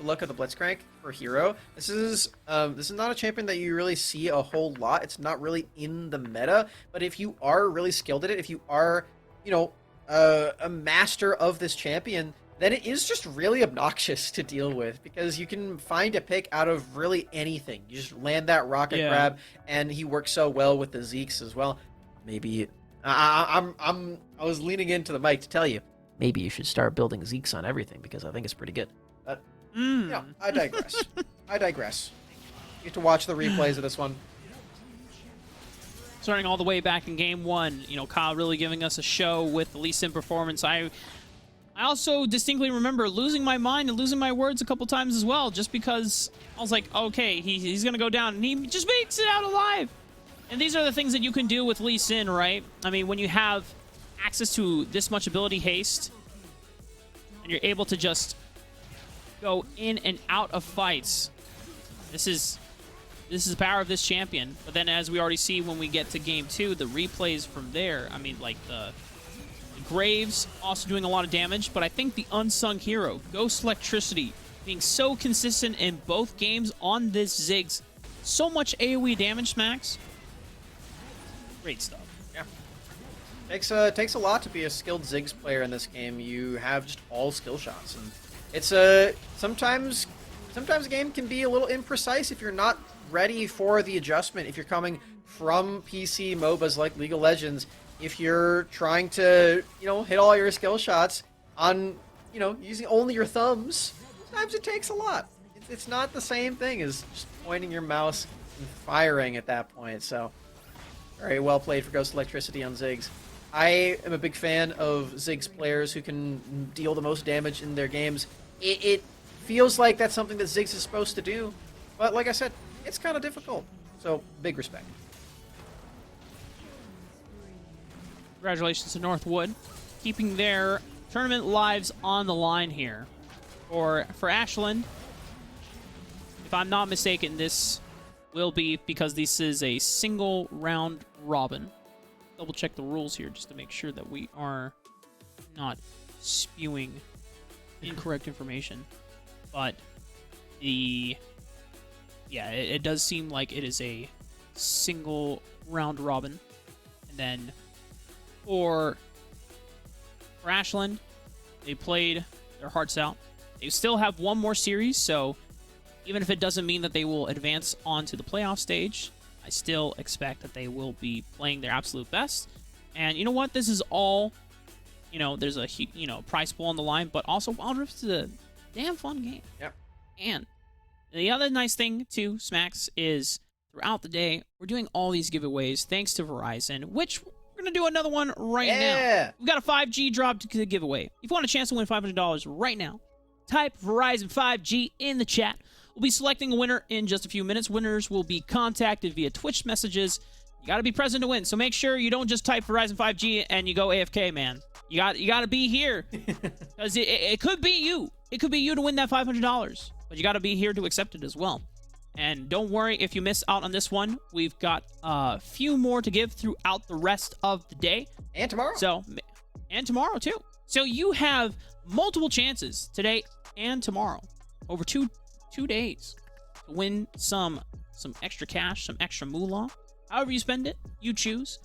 look of the Blitzcrank for Hero. This is not a champion that you really see a whole lot. It's not really in the meta, but if you are really skilled at it, if you are, a master of this champion, then it is just really obnoxious to deal with because you can find a pick out of really anything. You just land that rocket grab, and he works so well with the Zeeks as well. Maybe I was leaning into the mic to tell you, maybe you should start building Zeeks on everything because I think it's pretty good. But I digress. I digress. You get to watch the replays of this one. Starting all the way back in game 1, Kyle really giving us a show with the Lee Sin performance. I also distinctly remember losing my mind and losing my words a couple times as well, just because I was like, okay, he's going to go down, and he just makes it out alive. And these are the things that you can do with Lee Sin, right? I mean, when you have access to this much ability haste, and you're able to just go in and out of fights, this is the power of this champion. But then, as we already see when we get to game 2, the replays from there, I mean, like the Graves also doing a lot of damage, but I think the unsung hero, Ghost Electricity, being so consistent in both games on this Ziggs, so much AoE damage, Max. Great stuff. Yeah. Takes a lot to be a skilled Ziggs player in this game. You have just all skill shots, and it's sometimes a game can be a little imprecise if you're not ready for the adjustment. If you're coming from PC MOBAs like League of Legends, if you're trying to hit all your skill shots on using only your thumbs, sometimes it takes a lot. It's not the same thing as just pointing your mouse and firing at that point. So. Very well played for Ghost Electricity on Ziggs. I am a big fan of Ziggs players who can deal the most damage in their games. It feels like that's something that Ziggs is supposed to do, but like I said, it's kind of difficult. So, big respect. Congratulations to Northwood, keeping their tournament lives on the line here. For Ashland, if I'm not mistaken, this will be because this is a single round robin. Double check the rules here just to make sure that we are not spewing incorrect information. But it does seem like it is a single round robin. And then for Ashland, they played their hearts out. They still have one more series, so even if it doesn't mean that they will advance on to the playoff stage, I still expect that they will be playing their absolute best. And you know what? This is all, there's a prize pool on the line, but also Wild Rift is a damn fun game. Yep. And the other nice thing too, Smacks, is throughout the day we're doing all these giveaways thanks to Verizon, which we're gonna do another one right now. We've got a 5G drop to give away. If you want a chance to win $500 right now, type Verizon 5G in the chat. We'll be selecting a winner in just a few minutes. Winners will be contacted via Twitch messages. You got to be present to win, so make sure you don't just type Verizon 5G and you go AFK, man. You got to be here, because it could be you. It could be you to win that $500, but you got to be here to accept it as well. And don't worry if you miss out on this one. We've got a few more to give throughout the rest of the day. And tomorrow. And tomorrow, too. So you have multiple chances today and tomorrow over two days to win some extra cash, some extra moolah. However you spend it, you choose.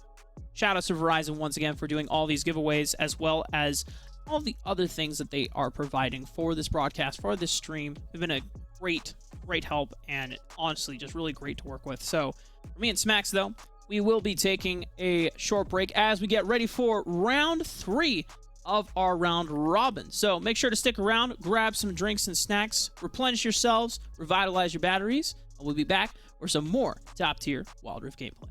Shout out to Verizon once again for doing all these giveaways, as well as all the other things that they are providing for this broadcast, for this stream. They've been a great help, and honestly just really great to work with. So for me and Smacks, though, we will be taking a short break as we get ready for round 3 of our round robin. So make sure to stick around, grab some drinks and snacks, replenish yourselves, revitalize your batteries, and we'll be back for some more top tier Wild Rift gameplay.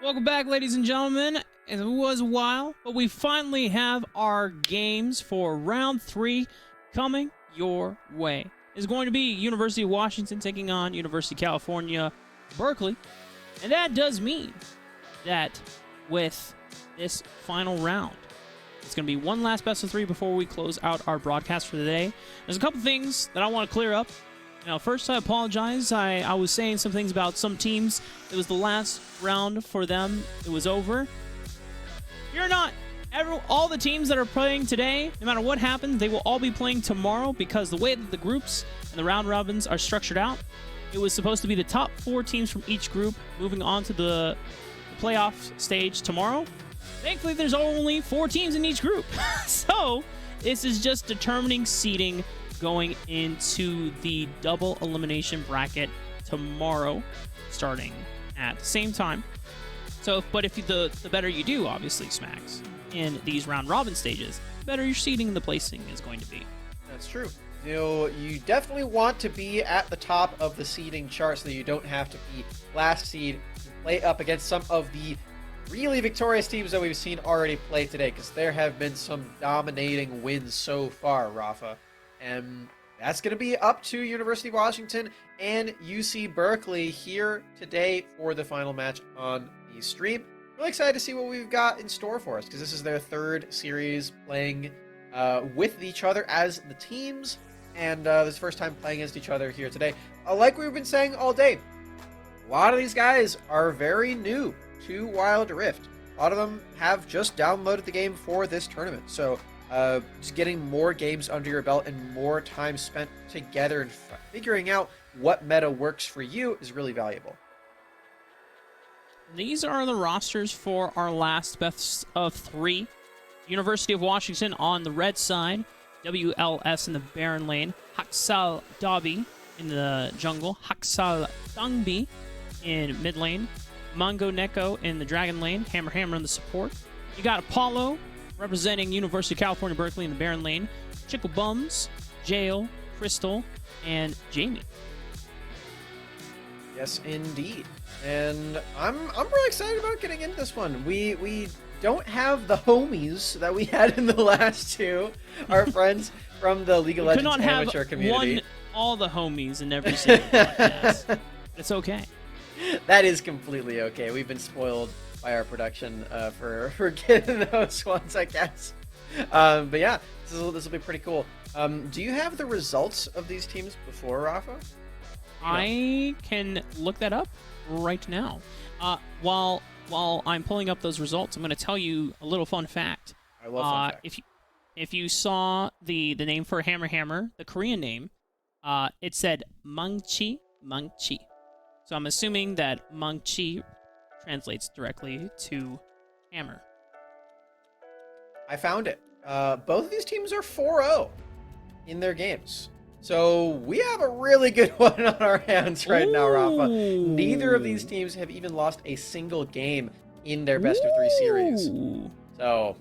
Welcome back, ladies and gentlemen. It was a while, but we finally have our games for round 3 coming your way. It's going to be University of Washington taking on University of California, Berkeley. And that does mean that with this final round, it's going to be one last best of 3 before we close out our broadcast for the day. There's a couple things that I want to clear up. Now, first, I apologize. I was saying some things about some teams. It was the last round for them. It was over. You're not. All the teams that are playing today, no matter what happens, they will all be playing tomorrow because the way that the groups and the round robins are structured out, it was supposed to be the top 4 teams from each group moving on to the playoff stage tomorrow. Thankfully, there's only 4 teams in each group. So, this is just determining seeding going into the double elimination bracket tomorrow, starting at the same time. So, but if the better you do, obviously, Smacks, in these round robin stages, the better your seeding and the placing is going to be. That's true. You know, you definitely want to be at the top of the seeding chart so that you don't have to be last seed and play up against some of the really victorious teams that we've seen already play today, because there have been some dominating wins so far, Rafa. And that's going to be up to University of Washington and UC Berkeley here today for the final match on the stream. Really excited to see what we've got in store for us, because this is their 3rd series playing with each other as the teams, and this is the first time playing against each other here today. Like we've been saying all day, a lot of these guys are very new to Wild Rift. A lot of them have just downloaded the game for this tournament, so just getting more games under your belt and more time spent together and figuring out what meta works for you is really valuable. These are the rosters for our last best of 3. University of Washington on the red side, WLS in the Baron lane, Haksal Dabi in the jungle, Haksal Dangbi in mid lane, Mango Neko in the Dragon lane, Hammer Hammer in the support. You got Apollo representing University of California, Berkeley in the Baron lane, Chickle Bums, Jail, Crystal, and Jamie. Yes, indeed. And I'm really excited about getting into this one. We don't have the homies that we had in the last 2. Our friends from the League of Legends amateur community. All the homies in every single podcast. It's okay. That is completely okay. We've been spoiled by our production for getting those ones, I guess. But yeah, this will be pretty cool. Do you have the results of these teams before, Rafa? I can look that up right now. While I'm pulling up those results, I'm going to tell you a little fun fact. I love fun facts. If you saw the name for Hammer Hammer, the Korean name, it said Mangchi. So I'm assuming that Mangchi translates directly to hammer. I found it. Both of these teams are 4-0 in their games. So we have a really good one on our hands right now, Rafa. Neither of these teams have even lost a single game in their best of 3 series. So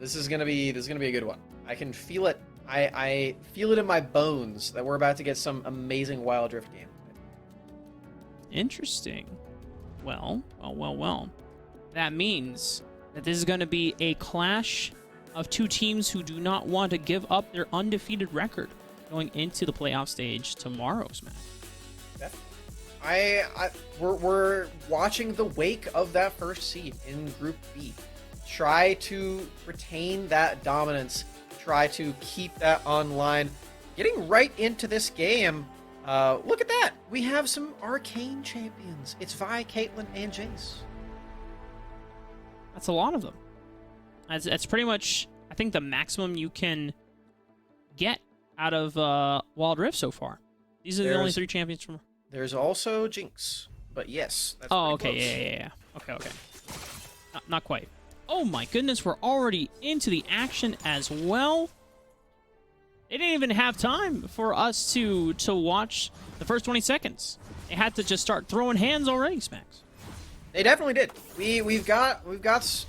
this is gonna be a good one. I can feel it. I feel it in my bones that we're about to get some amazing Wild Rift gameplay. Interesting. Well. That means that this is going to be a clash of 2 teams who do not want to give up their undefeated record going into the playoff stage tomorrow, Smack. We're watching the wake of that first seed in Group B. Try to retain that dominance. Try to keep that online. Getting right into this game. Look at that. We have some arcane champions. It's Vi, Caitlyn, and Jace. That's a lot of them. That's pretty much, I think, the maximum you can get out of Wild Rift so far. These are the only 3 champions from... There's also Jinx, but yes. That's okay, yeah. Okay. Not quite. Oh my goodness, we're already into the action as well. They didn't even have time for us to watch the first 20 seconds. They had to just start throwing hands already, Smacks. They definitely did. We've got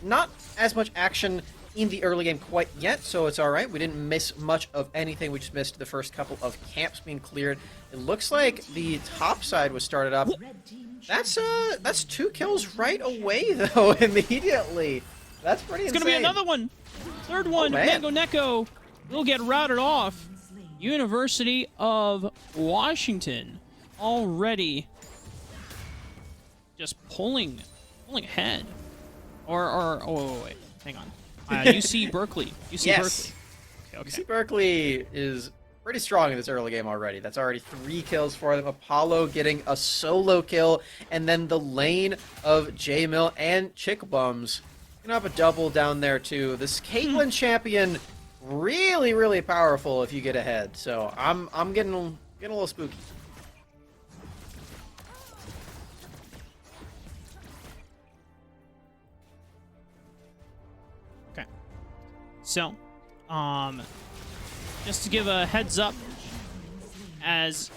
not as much action in the early game quite yet, so it's all right. We didn't miss much of anything. We just missed the first couple of camps being cleared. It looks like the top side was started up. That's 2 kills right away, though, immediately. That's pretty insane. It's going to be another one. Third one, Mango Neko will get routed off. University of Washington already just pulling ahead. Oh, wait, hang on. UC Berkeley. Yes. Berkeley. Okay. UC Berkeley is pretty strong in this early game already. That's already 3 kills for them. Apollo getting a solo kill, and then the lane of J-Mill and Chick Bums. Gonna have a double down there too. This Caitlyn champion, really powerful if you get ahead. So I'm getting a little spooky. Okay. So, just to give a heads up, as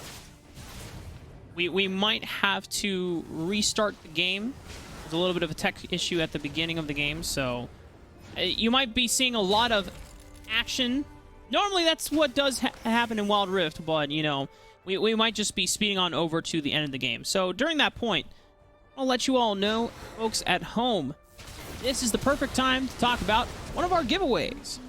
we might have to restart the game. There's a little bit of a tech issue at the beginning of the game, so you might be seeing a lot of action. Normally that's what does happen in Wild Rift, but you know, we might just be speeding on over to the end of the game. So during that point, I'll let you all know, folks at home, this is the perfect time to talk about one of our giveaways.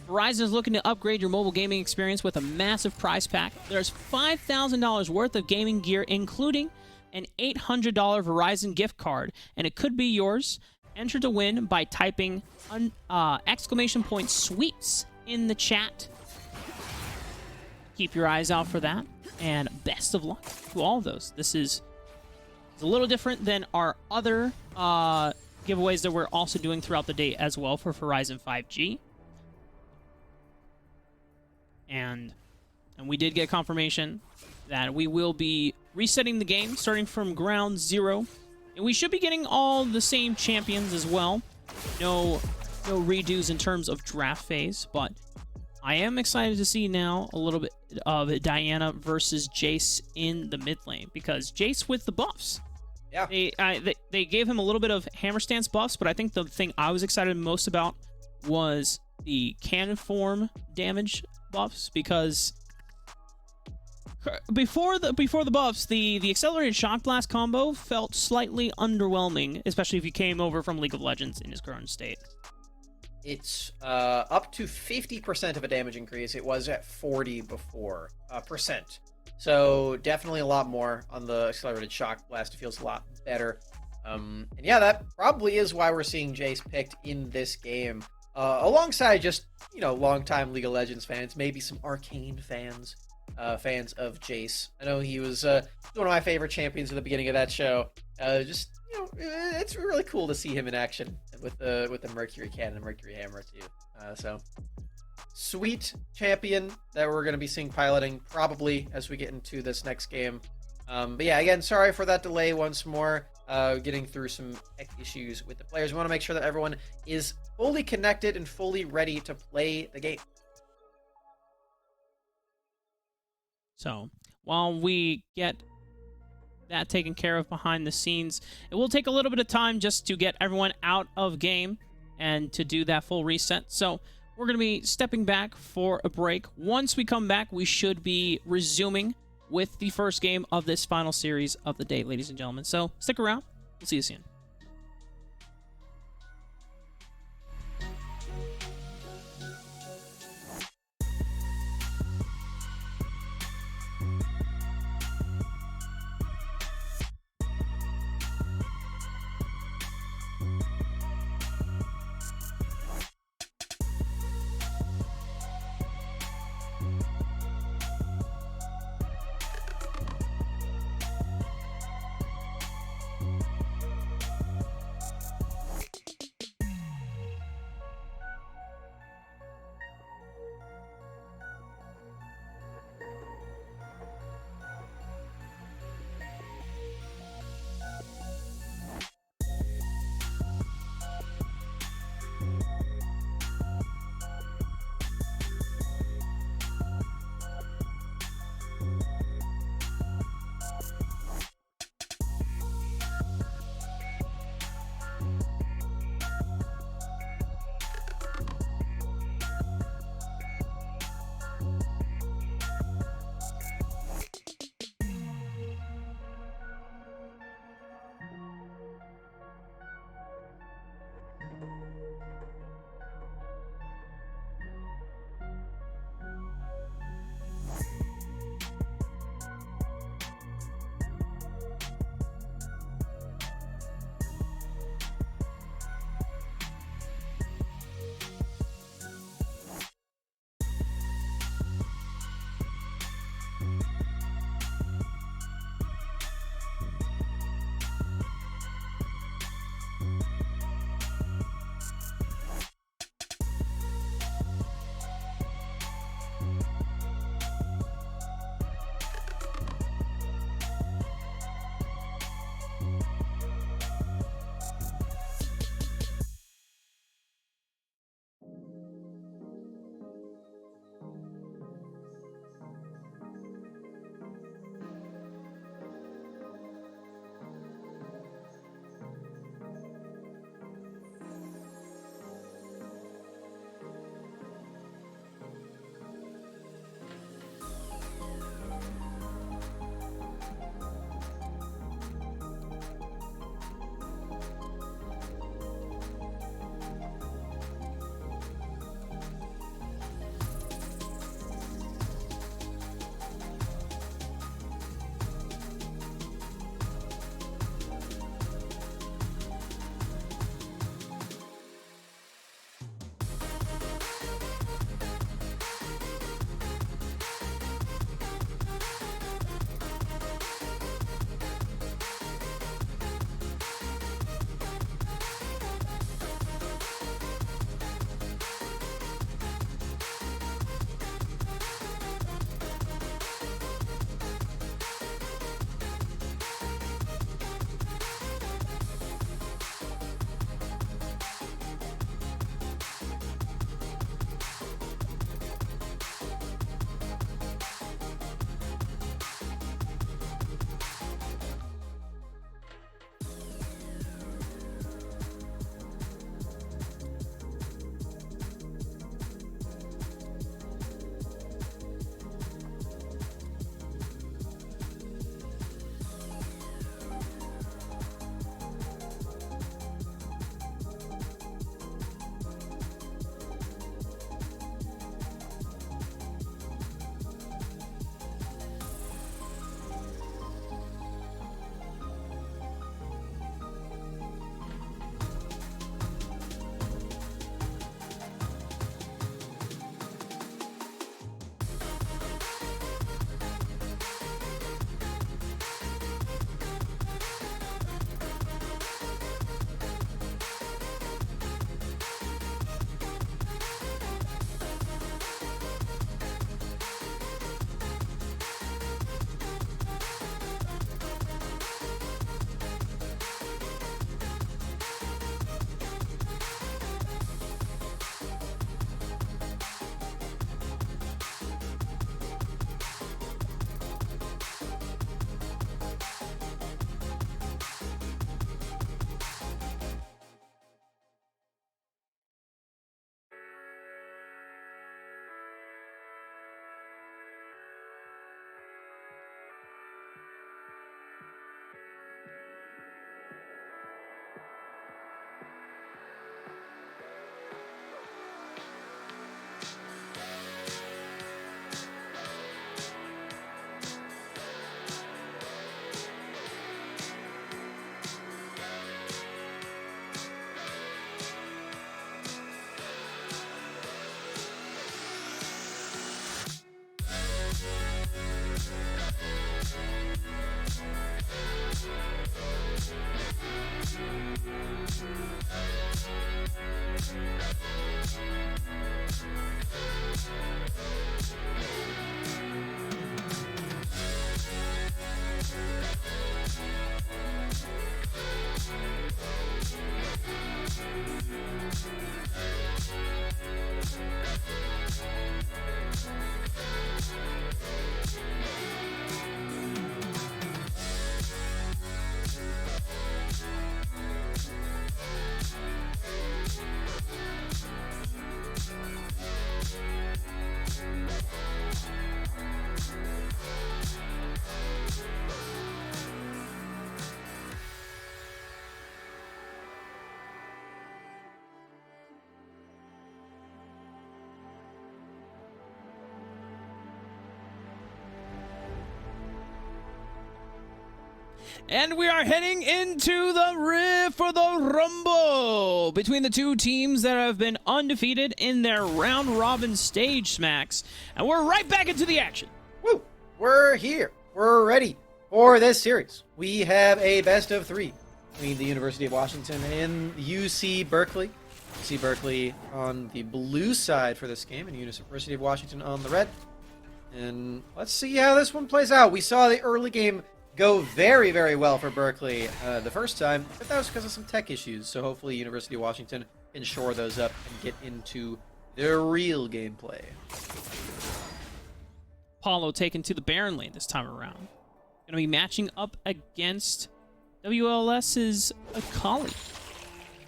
Verizon is looking to upgrade your mobile gaming experience with a massive prize pack. There's $5,000 worth of gaming gear, including an $800 Verizon gift card, and it could be yours. Enter to win by typing !sweeps in the chat. Keep your eyes out for that, and best of luck to all of those. This is a little different than our other giveaways that we're also doing throughout the day as well for Verizon 5G. And we did get confirmation that we will be resetting the game, starting from ground zero. And we should be getting all the same champions as well. No redos in terms of draft phase, but I am excited to see now a little bit of Diana versus Jace in the mid lane, because Jace with the buffs. Yeah. They gave him a little bit of hammer stance buffs, but I think the thing I was excited most about was the cannon form damage buffs, because before the buffs, the accelerated shock blast combo felt slightly underwhelming, especially if you came over from League of Legends in his current state. It's up to 50% of a damage increase. It was at 40 before percent. So definitely a lot more on the accelerated shock blast. It feels a lot better. And yeah, that probably is why we're seeing Jace picked in this game. Alongside just, longtime League of Legends fans, maybe some Arcane fans, fans of Jace. I know he was one of my favorite champions at the beginning of that show. It's really cool to see him in action with the Mercury Cannon and Mercury Hammer too. So sweet champion that we're going to be seeing piloting probably as we get into this next game. But yeah, again, sorry for that delay once more. Getting through some tech issues with the players. We want to make sure that everyone is fully connected and fully ready to play the game. So while we get that taken care of behind the scenes, it will take a little bit of time just to get everyone out of game and to do that full reset. So we're going to be stepping back for a break. Once we come back, we should be resuming with the first game of this final series of the day, ladies and gentlemen. So stick around. We'll see you soon. And we are heading into the Rift for the Rumble between the two teams that have been undefeated in their round-robin stage smacks. And we're right back into the action. Woo! We're here. We're ready for this series. We have a best of 3 between the University of Washington and UC Berkeley. UC Berkeley on the blue side for this game, and University of Washington on the red. And let's see how this one plays out. We saw the early game go very, very well for Berkeley the first time, but that was because of some tech issues. So hopefully University of Washington can shore those up and get into their real gameplay. Apollo taken to the Baron lane this time around. Going to be matching up against WLS's Akali.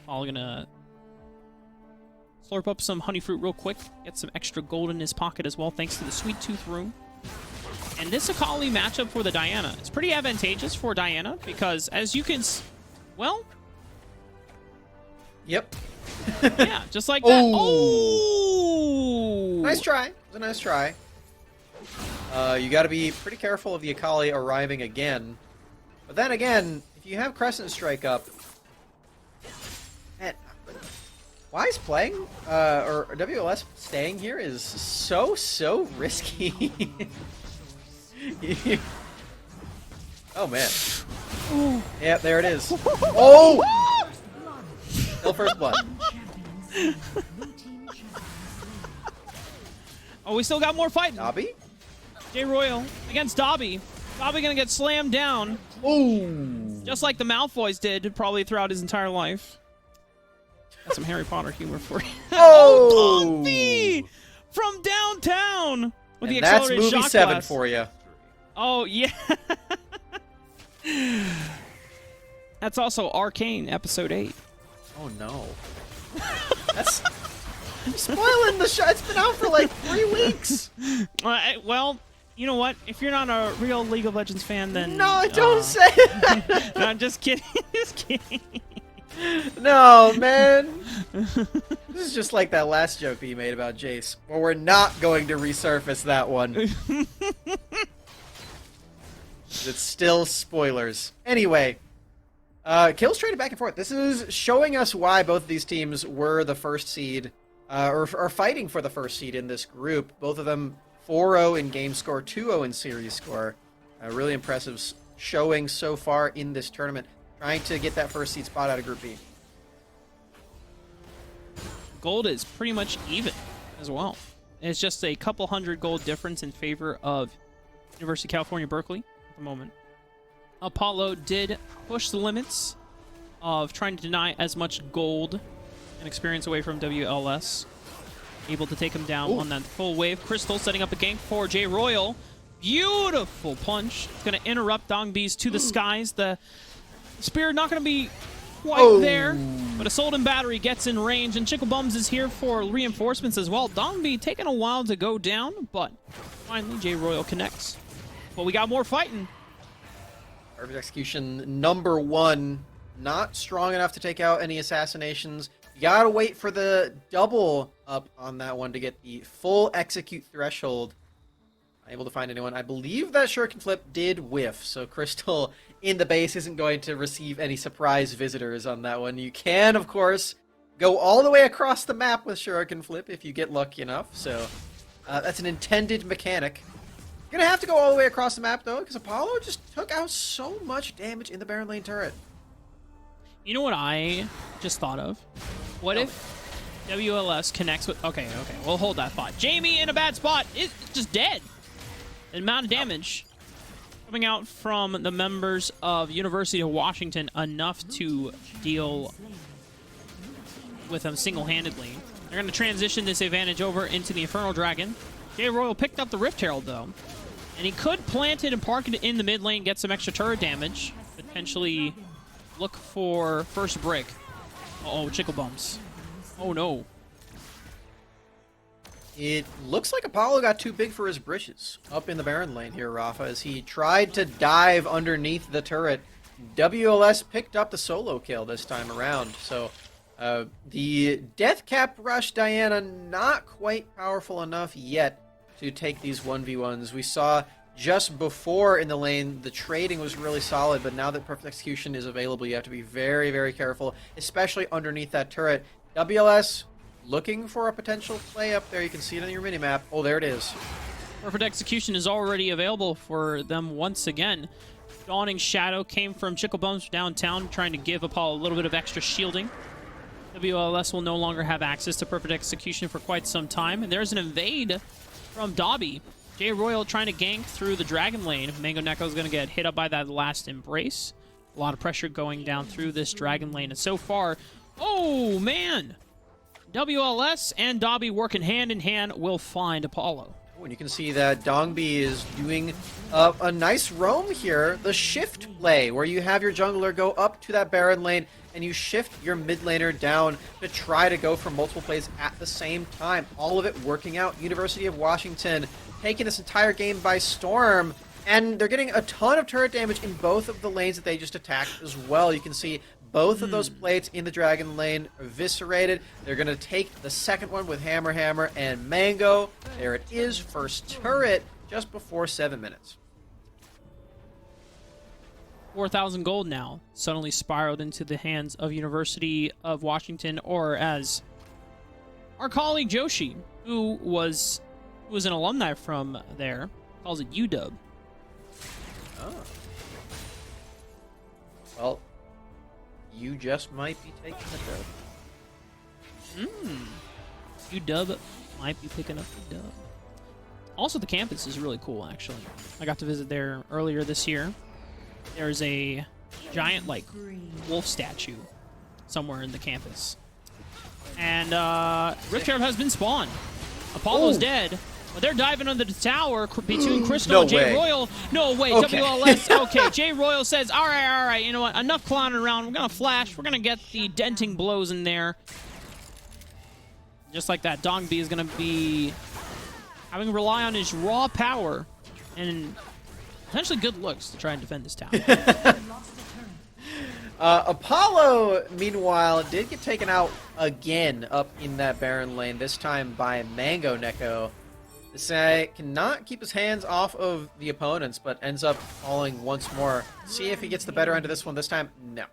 Apollo going to slurp up some honey fruit real quick, get some extra gold in his pocket as well, thanks to the Sweet Tooth Rune. And this Akali matchup for the Diana is pretty advantageous for Diana because, as you can, well, yep, yeah, just like that. Oh, nice try. It was a nice try. You got to be pretty careful of the Akali arriving again. But then again, if you have Crescent Strike up, man, Wise playing, or WLS staying here is so risky. Oh, man. Yeah, there it is. Oh! Still first blood. Oh, we still got more fighting. Dobby? J Royal against Dobby. Dobby gonna get slammed down. Ooh. Just like the Malfoys did probably throughout his entire life. Got some Harry Potter humor for you. Oh! Dobby! From downtown! With the And that's accelerated movie shot 7 class. for you. Oh, yeah. That's also Arcane, episode 8. Oh, no. That's... I'm spoiling the show. It's been out for like 3 weeks. Well, you know what? If you're not a real League of Legends fan, then... No, don't say it. No, I'm just kidding. Just kidding. No, man. This is just like that last joke that you made about Jace. Well, we're not going to resurface that one. It's still spoilers. Anyway, kills traded back and forth. This is showing us why both of these teams were the first seed, or are fighting for the first seed in this group. Both of them 4-0 in game score, 2-0 in series score. Really impressive showing so far in this tournament. Trying to get that first seed spot out of Group B. Gold is pretty much even as well. It's just a couple hundred gold difference in favor of University of California, Berkeley at the moment. Apollo did push the limits of trying to deny as much gold and experience away from WLS. Able to take him down on that full wave. Crystal setting up a gank for J Royal. Beautiful punch. It's going to interrupt Dongbi's to the skies. The spear not going to be quite there, but a Solden battery gets in range, and Chickle Bums is here for reinforcements as well. Dongbi taking a while to go down, but finally J Royal connects. But we got more fighting. Perfect execution number 1. Not strong enough to take out any assassinations. You gotta wait for the double up on that one to get the full execute threshold. Unable to find anyone. I believe that Shuriken Flip did whiff, so Crystal in the base isn't going to receive any surprise visitors on that one. You can, of course, go all the way across the map with Shuriken Flip if you get lucky enough, so that's an intended mechanic. You're gonna have to go all the way across the map, though, because Apollo just took out so much damage in the Baron Lane turret. You know what I just thought of? What if WLS connects with... Okay, we'll hold that thought. Jamie in a bad spot is just dead. The amount of damage coming out from the members of University of Washington, enough to deal with them single-handedly. They're going to transition this advantage over into the Infernal Dragon. J Royal picked up the Rift Herald, though. And he could plant it and park it in the mid lane, get some extra turret damage. Potentially look for first brick. Uh-oh, Chickle Bums. Oh, no. It looks like Apollo got too big for his britches up in the Baron lane here, Rafa, as he tried to dive underneath the turret. WLS picked up the solo kill this time around, so the Death Cap Rush Diana not quite powerful enough yet to take these 1v1s. We saw just before in the lane, the trading was really solid, but now that Perfect Execution is available, you have to be very, very careful, especially underneath that turret. WLS looking for a potential play up there. You can see it on your minimap. Oh, there it is. Perfect Execution is already available for them once again. Dawning Shadow came from Chicklebums downtown, trying to give Apollo a little bit of extra shielding. WLS will no longer have access to Perfect Execution for quite some time, and there's an invade from Dobby. Jay Royal trying to gank through the Dragon Lane. Mango Neko is going to get hit up by that last embrace. A lot of pressure going down through this Dragon Lane, and so far, oh man! WLS and Dobby working hand in hand will find Apollo. And you can see that Dongbi is doing a nice roam here. The shift play, where you have your jungler go up to that Baron lane, and you shift your mid laner down to try to go for multiple plays at the same time. All of it working out. University of Washington taking this entire game by storm, and they're getting a ton of turret damage in both of the lanes that they just attacked as well. You can see both of those plates in the Dragon Lane eviscerated. They're going to take the second one with Hammer, and Mango. There it is, first turret, just before 7 minutes. 4,000 gold now suddenly spiraled into the hands of University of Washington, or as our colleague Joshi, who was an alumni from there, calls it UW. Oh. Well, you just might be taking the dub. UW might be picking up the dub. Also, the campus is really cool, actually. I got to visit there earlier this year. There's a giant, like, wolf statue somewhere in the campus. And Rift Herald has been spawned. Apollo's dead. But they're diving under the tower between Crystal and Jay Royal. No way, okay. WLS. Okay, Jay Royal says, all right, you know what? Enough clowning around. We're going to flash. We're going to get the denting blows in there. Just like that, Dongbi is going to be having to rely on his raw power and potentially good looks to try and defend this tower. Apollo, meanwhile, did get taken out again up in that Baron lane, this time by Mango Neko. This guy cannot keep his hands off of the opponents, but ends up falling once more. See if he gets the better end of this one this time. No.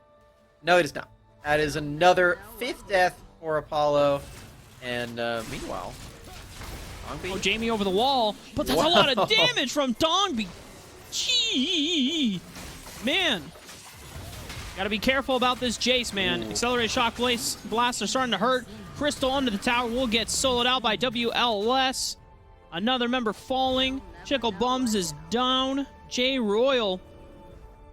No, he does not. That is another 5th death for Apollo. And meanwhile, Dongbi. Oh, Jamie over the wall, but that's a lot of damage from Dongbi. Gee, man. Gotta be careful about this Jace, man. Accelerated shock blasts are starting to hurt. Crystal under the tower will get soloed out by WLS. Another member falling. Chicklebums is down. Jay Royal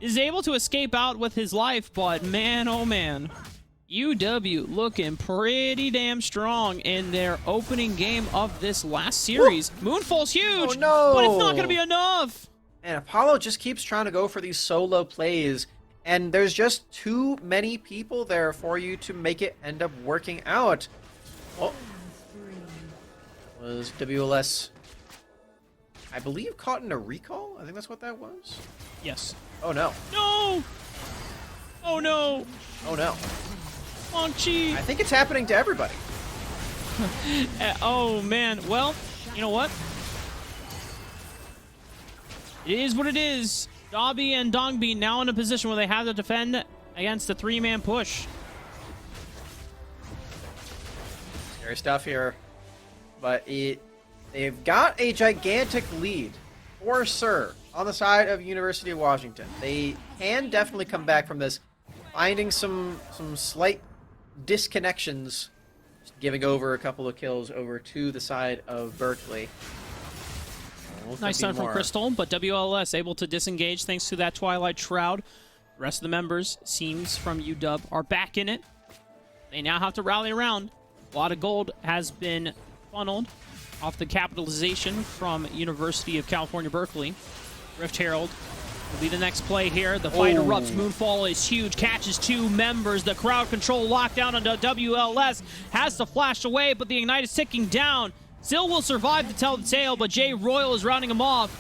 is able to escape out with his life, but man, oh man. UW looking pretty damn strong in their opening game of this last series. Moonfall's huge, oh, no. But it's not going to be enough. And Apollo just keeps trying to go for these solo plays, and there's just too many people there for you to make it end up working out. Oh. Was WLS, I believe, caught in a recall? I think that's what that was. Yes. Oh, no. No! Oh, no. Oh, no. Chi. I think it's happening to everybody. Oh, man. Well, you know what? It is what it is. Dobby and Dongbi now in a position where they have to defend against the 3-man push. Scary stuff here. But they've got a gigantic lead for sure on the side of University of Washington. They can definitely come back from this, finding some slight disconnections, just giving over a couple of kills over to the side of Berkeley. Nice stun from Crystal, but WLS able to disengage thanks to that Twilight Shroud. The rest of the members, Seams from UW, are back in it. They now have to rally around. A lot of gold has been funneled off the capitalization from University of California, Berkeley. Rift Herald will be the next play here. The fight erupts. Moonfall is huge. Catches 2 members. The crowd control lockdown on WLS. Has to flash away, but the Ignite is ticking down. Still will survive to tell the tale, but Jay Royal is rounding him off.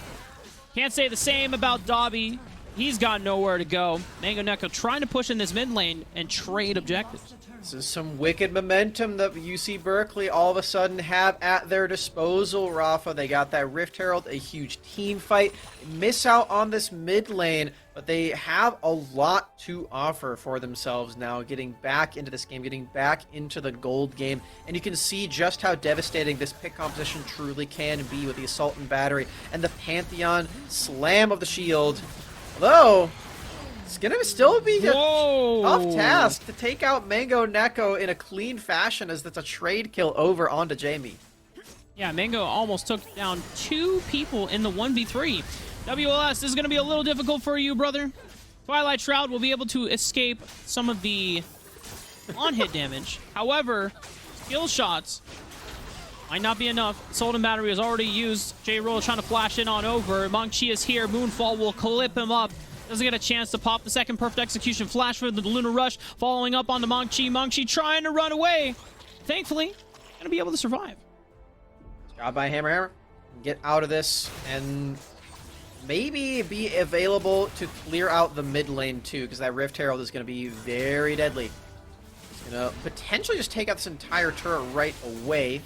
Can't say the same about Dobby. He's got nowhere to go. Mango Neko trying to push in this mid lane and trade objectives. This is some wicked momentum that UC Berkeley all of a sudden have at their disposal, Rafa. They got that Rift Herald, a huge team fight. Miss out on this mid lane, but they have a lot to offer for themselves now, getting back into this game, getting back into the gold game. And you can see just how devastating this pick composition truly can be with the Assault and Battery and the Pantheon slam of the shield. Although, it's going to still be a tough task to take out Mango Neko in a clean fashion, as that's a trade kill over onto Jamie. Yeah, Mango almost took down 2 people in the 1v3. WLS, this is going to be a little difficult for you, brother. Twilight Shroud will be able to escape some of the on-hit damage. However, skill shots might not be enough. Assault and Battery is already used. J-Roll trying to flash in on over. Mong-Chi is here. Moonfall will clip him up. Doesn't get a chance to pop the second perfect execution flash for the Lunar Rush, following up onto Mong-Chi. Mong-Chi trying to run away. Thankfully, going to be able to survive. Job by Hammer. Get out of this and maybe be available to clear out the mid lane too, because that Rift Herald is going to be very deadly. It's going to potentially just take out this entire turret right away.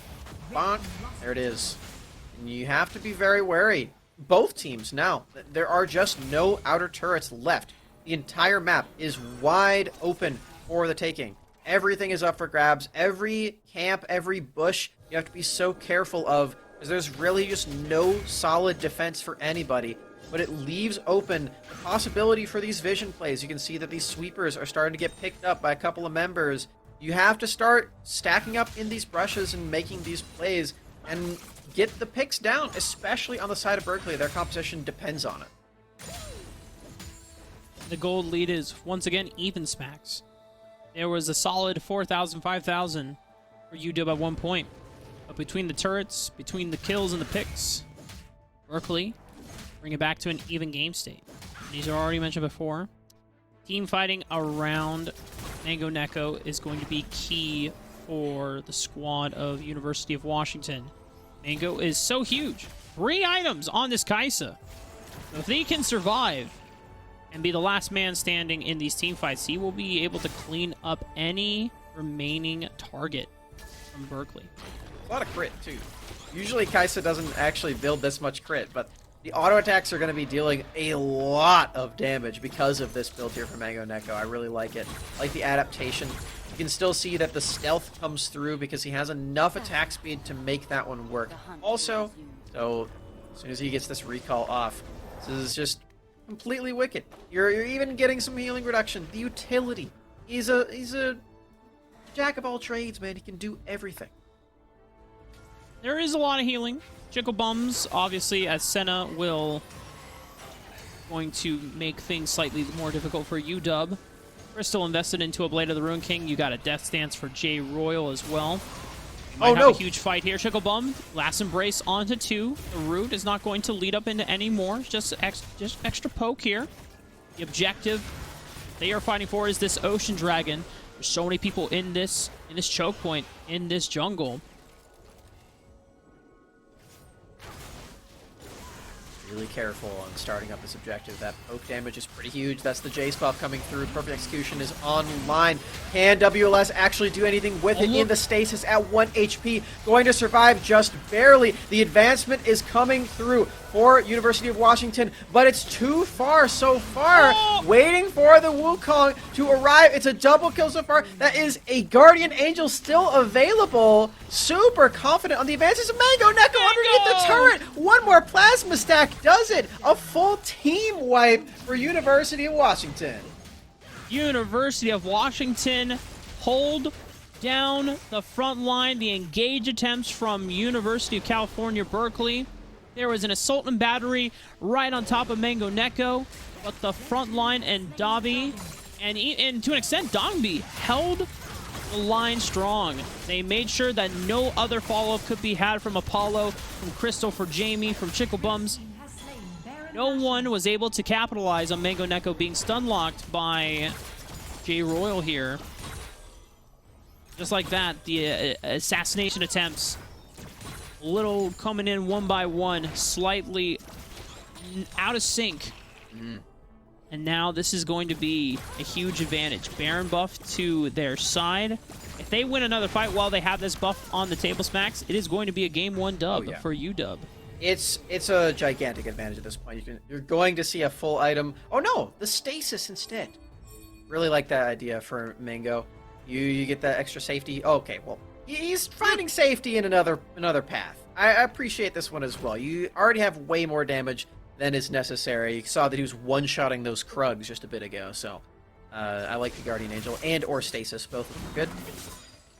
Bonk. There it is. And you have to be very wary. Both teams now. There are just no outer turrets left. The entire map is wide open for the taking. Everything is up for grabs. Every camp, every bush, you have to be so careful of, because there's really just no solid defense for anybody. But it leaves open the possibility for these vision plays. You can see that these sweepers are starting to get picked up by a couple of members. You have to start stacking up in these brushes and making these plays and get the picks down, especially on the side of Berkeley. Their composition depends on it. The gold lead is once again even smacks. There was a solid 4,000, 5,000 for UW at one point. But between the turrets, between the kills and the picks, Berkeley bring it back to an even game state. These are already mentioned before. Team fighting around Mango Neko is going to be key for the squad of University of Washington. Mango is so huge. 3 items on this Kaisa. So if they can survive and be the last man standing in these team fights, he will be able to clean up any remaining target from Berkeley. A lot of crit, too. Usually Kaisa doesn't actually build this much crit, but the auto attacks are going to be dealing a lot of damage because of this build here for Mango Neko. I really like it. I like the adaptation. You can still see that the stealth comes through because he has enough attack speed to make that one work. Also, so as soon as he gets this recall off, this is just completely wicked. You're even getting some healing reduction. The utility. He's a jack of all trades, man. He can do everything. There is a lot of healing. Chickle Bums, obviously, as Senna will going to make things slightly more difficult for UW. Crystal invested into a Blade of the Ruin King. You got a Death Stance for J Royal as well. Might have a huge fight here. Chickle Bum, Last Embrace onto 2. The root is not going to lead up into any more. Just extra poke here. The objective they are fighting for is this Ocean Dragon. There's so many people in this choke point, in this jungle. Really careful on starting up this objective. That poke damage is pretty huge. That's the J spell coming through. Perfect Execution is online. Can WLS actually do anything with it in the stasis at 1 HP? Going to survive just barely. The advancement is coming through for University of Washington, but it's too far so far. Waiting for the Wukong to arrive. It's a double kill so far. That is a Guardian Angel still available. Super confident on the advances of Mango Neko underneath the turret. One more plasma stack does it. A full team wipe for University of Washington. University of Washington hold down the front line. The engage attempts from University of California, Berkeley. There was an Assault and Battery right on top of Mango Neko, but the front line and Davi, and to an extent Dongbi, held the line strong. They made sure that no other follow-up could be had from Apollo, from Crystal, for Jamie, from Chickle Bums. No one was able to capitalize on Mango Neko being stun-locked by J Royal here. Just like that, the assassination attempts, little coming in one by one, slightly out of sync. And now this is going to be a huge advantage. Baron buff to their side. If they win another fight while they have this buff on the table smacks, it is going to be a game 1 dub for UW. It's a gigantic advantage at this point. You're going to see a full item. Oh no, the stasis instead. Really like that idea for Mango. You get that extra safety. Oh, okay, well, he's finding safety in another path. I appreciate this one as well. You already have way more damage than is necessary. You saw that he was one-shotting those Krugs just a bit ago, so I like the Guardian Angel and or Stasis. Both of them are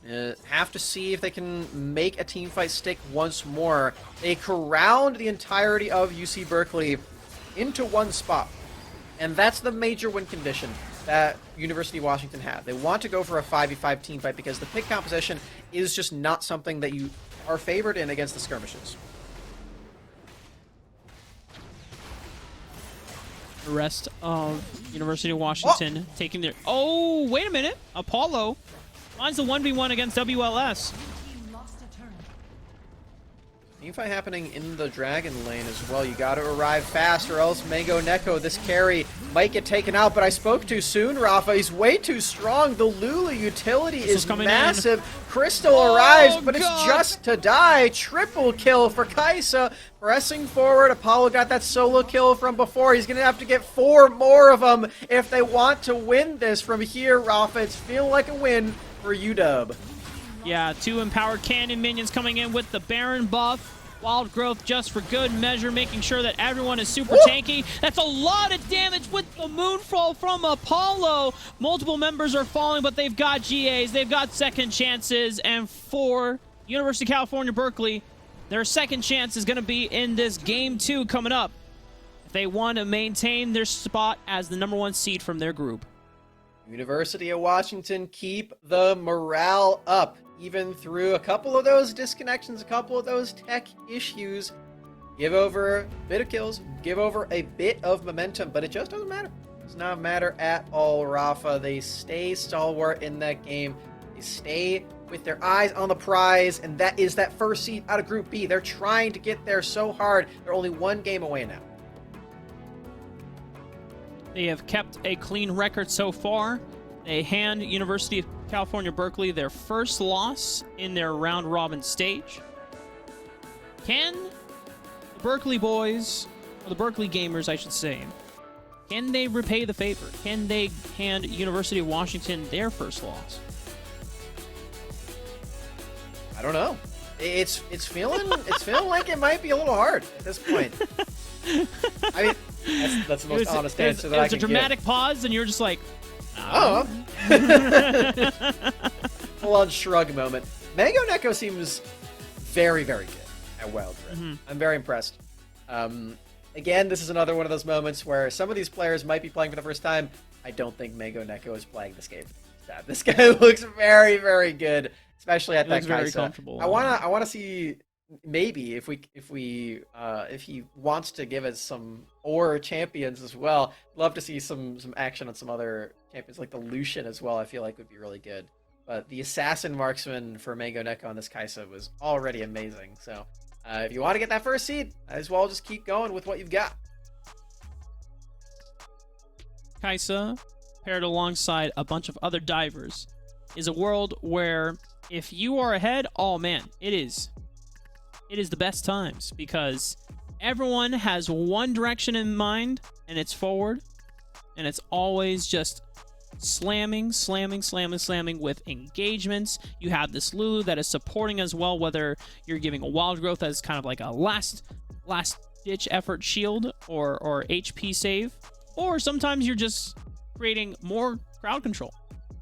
good. Have to see if they can make a team fight stick once more. They corralled the entirety of UC Berkeley into one spot, and that's the major win condition that University of Washington have. They want to go for a 5v5 team fight because the pick composition is just not something that you are favored in against the skirmishes. The rest of University of Washington taking their... Oh, wait a minute. Apollo finds the 1v1 against WLS. Team fight happening in the Dragon lane as well. You got to arrive fast or else Mango Neko, this carry, might get taken out. But I spoke too soon, Rafa. He's way too strong. The Lulu utility is massive. Crystal arrives, but it's just to die. Triple kill for Kaisa. Pressing forward. Apollo got that solo kill from before. He's going to have to get 4 more of them if they want to win this from here, Rafa. It's feeling like a win for UW. Yeah, 2 empowered cannon minions coming in with the Baron buff. Wild growth just for good measure, making sure that everyone is super tanky. That's a lot of damage with the Moonfall from Apollo. Multiple members are falling, but they've got GAs, they've got second chances, and for University of California, Berkeley, their second chance is going to be in this Game 2 coming up. If they want to maintain their spot as the #1 seed from their group. University of Washington keep the morale up. Even through a couple of those disconnections, a couple of those tech issues, give over a bit of kills, give over a bit of momentum, but it just doesn't matter. It does not matter at all, Rafa. They stay stalwart in that game. They stay with their eyes on the prize, and that is that first seed out of Group B. They're trying to get there so hard. They're only 1 game away now. They have kept a clean record so far. They hand University of California, Berkeley their first loss in their round-robin stage. Can the Berkeley boys, or the Berkeley gamers, I should say, can they repay the favor? Can they hand University of Washington their first loss? I don't know. It's feeling like it might be a little hard at this point. I mean, that's the most honest answer that I can give. It was a dramatic pause, and you were just like, oh. Full-on shrug moment. Mango Neko seems very, very good at Wild Rift. I'm very impressed. Again, this is another one of those moments where some of these players might be playing for the first time. I don't think Mango Neko is playing this game for the first time. This guy looks very, very good, especially at that Kaisa. Very comfortable. I wanna see maybe if he wants to give us some champions as well. Love to see some action on some other champions like the Lucian as well. I feel like would be really good. But the assassin marksman for Mango Neko on this Kaisa was already amazing. So if you want to get that first seed, might as well just keep going with what you've got. Kaisa, paired alongside a bunch of other divers, is a world where if you are ahead, oh man, it is the best times because everyone has one direction in mind and it's forward, and it's always just slamming with engagements. You have this Lulu that is supporting as well, whether you're giving a wild growth as kind of like a last ditch effort shield or HP save, or sometimes you're just creating more crowd control.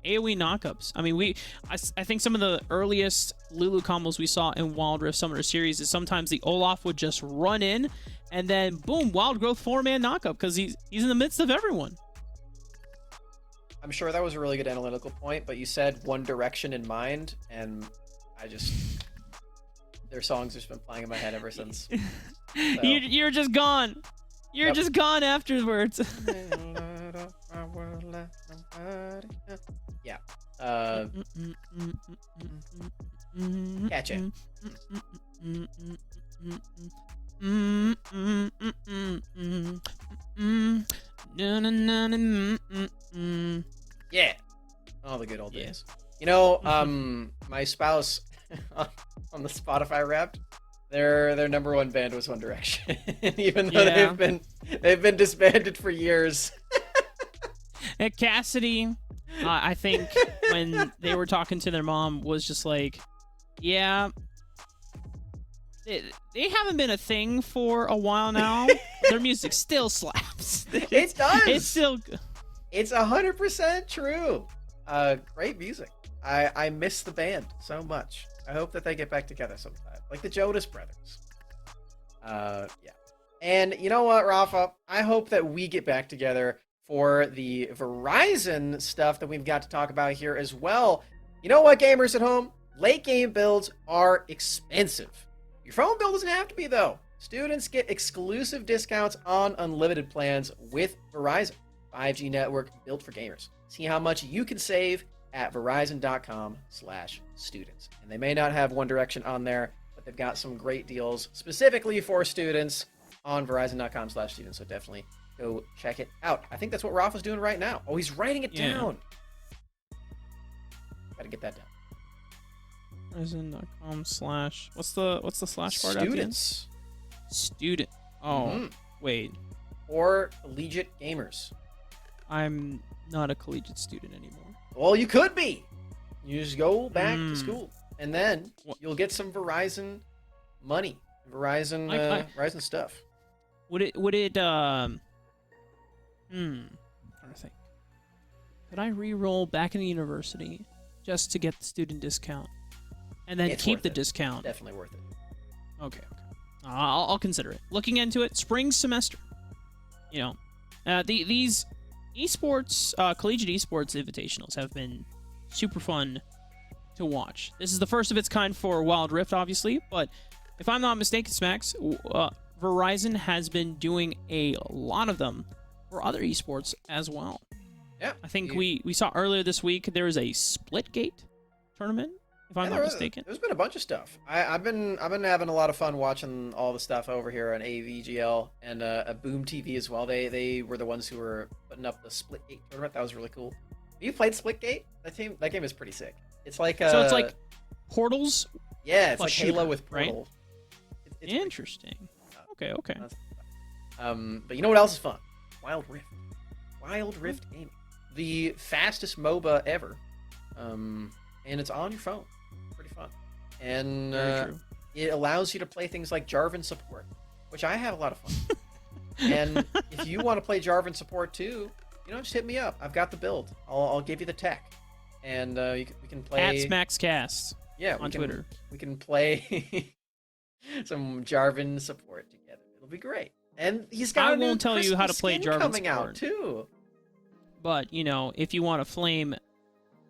AoE knockups. I mean, I think some of the earliest Lulu combos we saw in Wild Rift Summoner Series is sometimes the Olaf would just run in and then boom, wild growth 4-man knockup because he's in the midst of everyone. I'm sure that was a really good analytical point, but you said one direction in mind, and their songs have just been playing in my head ever since. So. You're just gone. You're just gone afterwards. Yeah. Catch it. No, no, no, no, Yeah. All the good old Yeah. days. You know, my spouse on the Spotify Wrapped, their number one band was One Direction, even though Yeah. they've been disbanded for years. And Cassidy, I think when they were talking to their mom, was just like, yeah, they haven't been a thing for a while now. Their music still slaps. It does. It's still good. It's 100% true. Great music. I miss the band so much. I hope that they get back together sometime, like the Jonas Brothers. Yeah. And you know what, Rafa? I hope that we get back together for the Verizon stuff that we've got to talk about here as well. You know what, gamers at home? Late game builds are expensive. Your phone bill doesn't have to be, though. Students get exclusive discounts on unlimited plans with Verizon. 5G network built for gamers. See how much you can save at verizon.com/students. And they may not have One Direction on there, but they've got some great deals specifically for students on verizon.com/students. So definitely go check it out. I think that's what Rafa's doing right now. Oh, he's writing it down. Gotta get that down. Verizon.com/ what's the slash part? Students. Student. Oh, wait. Or Collegiate gamers. I'm not a collegiate student anymore. Well, you could be. You just go back to school, and then you'll get some Verizon money, Verizon stuff. Would it trying to think. Could I re-roll back in the university just to get the student discount, and then keep the discount? Definitely worth it. Okay. I'll consider it. Looking into it, spring semester. You know, these esports, collegiate esports invitationals have been super fun to watch. This is the first of its kind for Wild Rift, obviously, but if I'm not mistaken, Smacks, Verizon has been doing a lot of them for other esports as well. Yeah, I think we saw earlier this week there was a Splitgate tournament, if I'm not mistaken. There's been a bunch of stuff. I've been having a lot of fun watching all the stuff over here on AVGL and Boom TV as well. They were the ones who were putting up the Splitgate tournament. That was really cool. Have you played Splitgate? That game is pretty sick. It's like so it's like Portals. Yeah, it's like shooter, Halo with right? Portal. It's interesting. Okay. But you know what else is fun? Wild Rift. Wild Rift gaming, the fastest MOBA ever, and it's on your phone. Pretty fun, and it allows you to play things like Jarvan support, which I have a lot of fun. And if you want to play Jarvan support too, just hit me up. I've got the build. I'll give you the tech, and we can play at SmacksCast. Yeah, on Twitter. We can play some Jarvan support together. It'll be great. And he's got I won't tell you how to play Jarvan coming support out too. But if you want to flame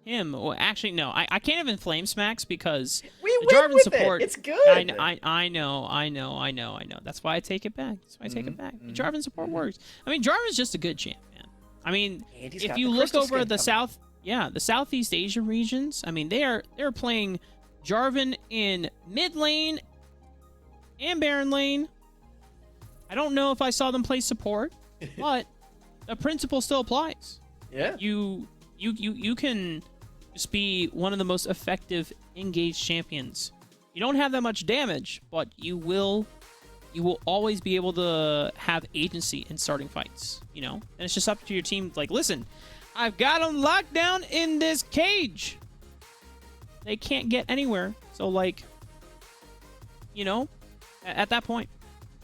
him, well, actually no, I can't even flame Smacks because we the Jarvan support. It's good. I know. That's why I take it back. The Jarvan support works. I mean, Jarvan's just a good champ, man. I mean, if you look over the the Southeast Asia regions, I mean, they're playing Jarvan in mid lane and Baron lane. I don't know if I saw them play support, but the principle still applies. Yeah. You can just be one of the most effective engaged champions. You don't have that much damage, but you will always be able to have agency in starting fights, And it's just up to your team. Like, listen, I've got them locked down in this cage. They can't get anywhere. So, at that point,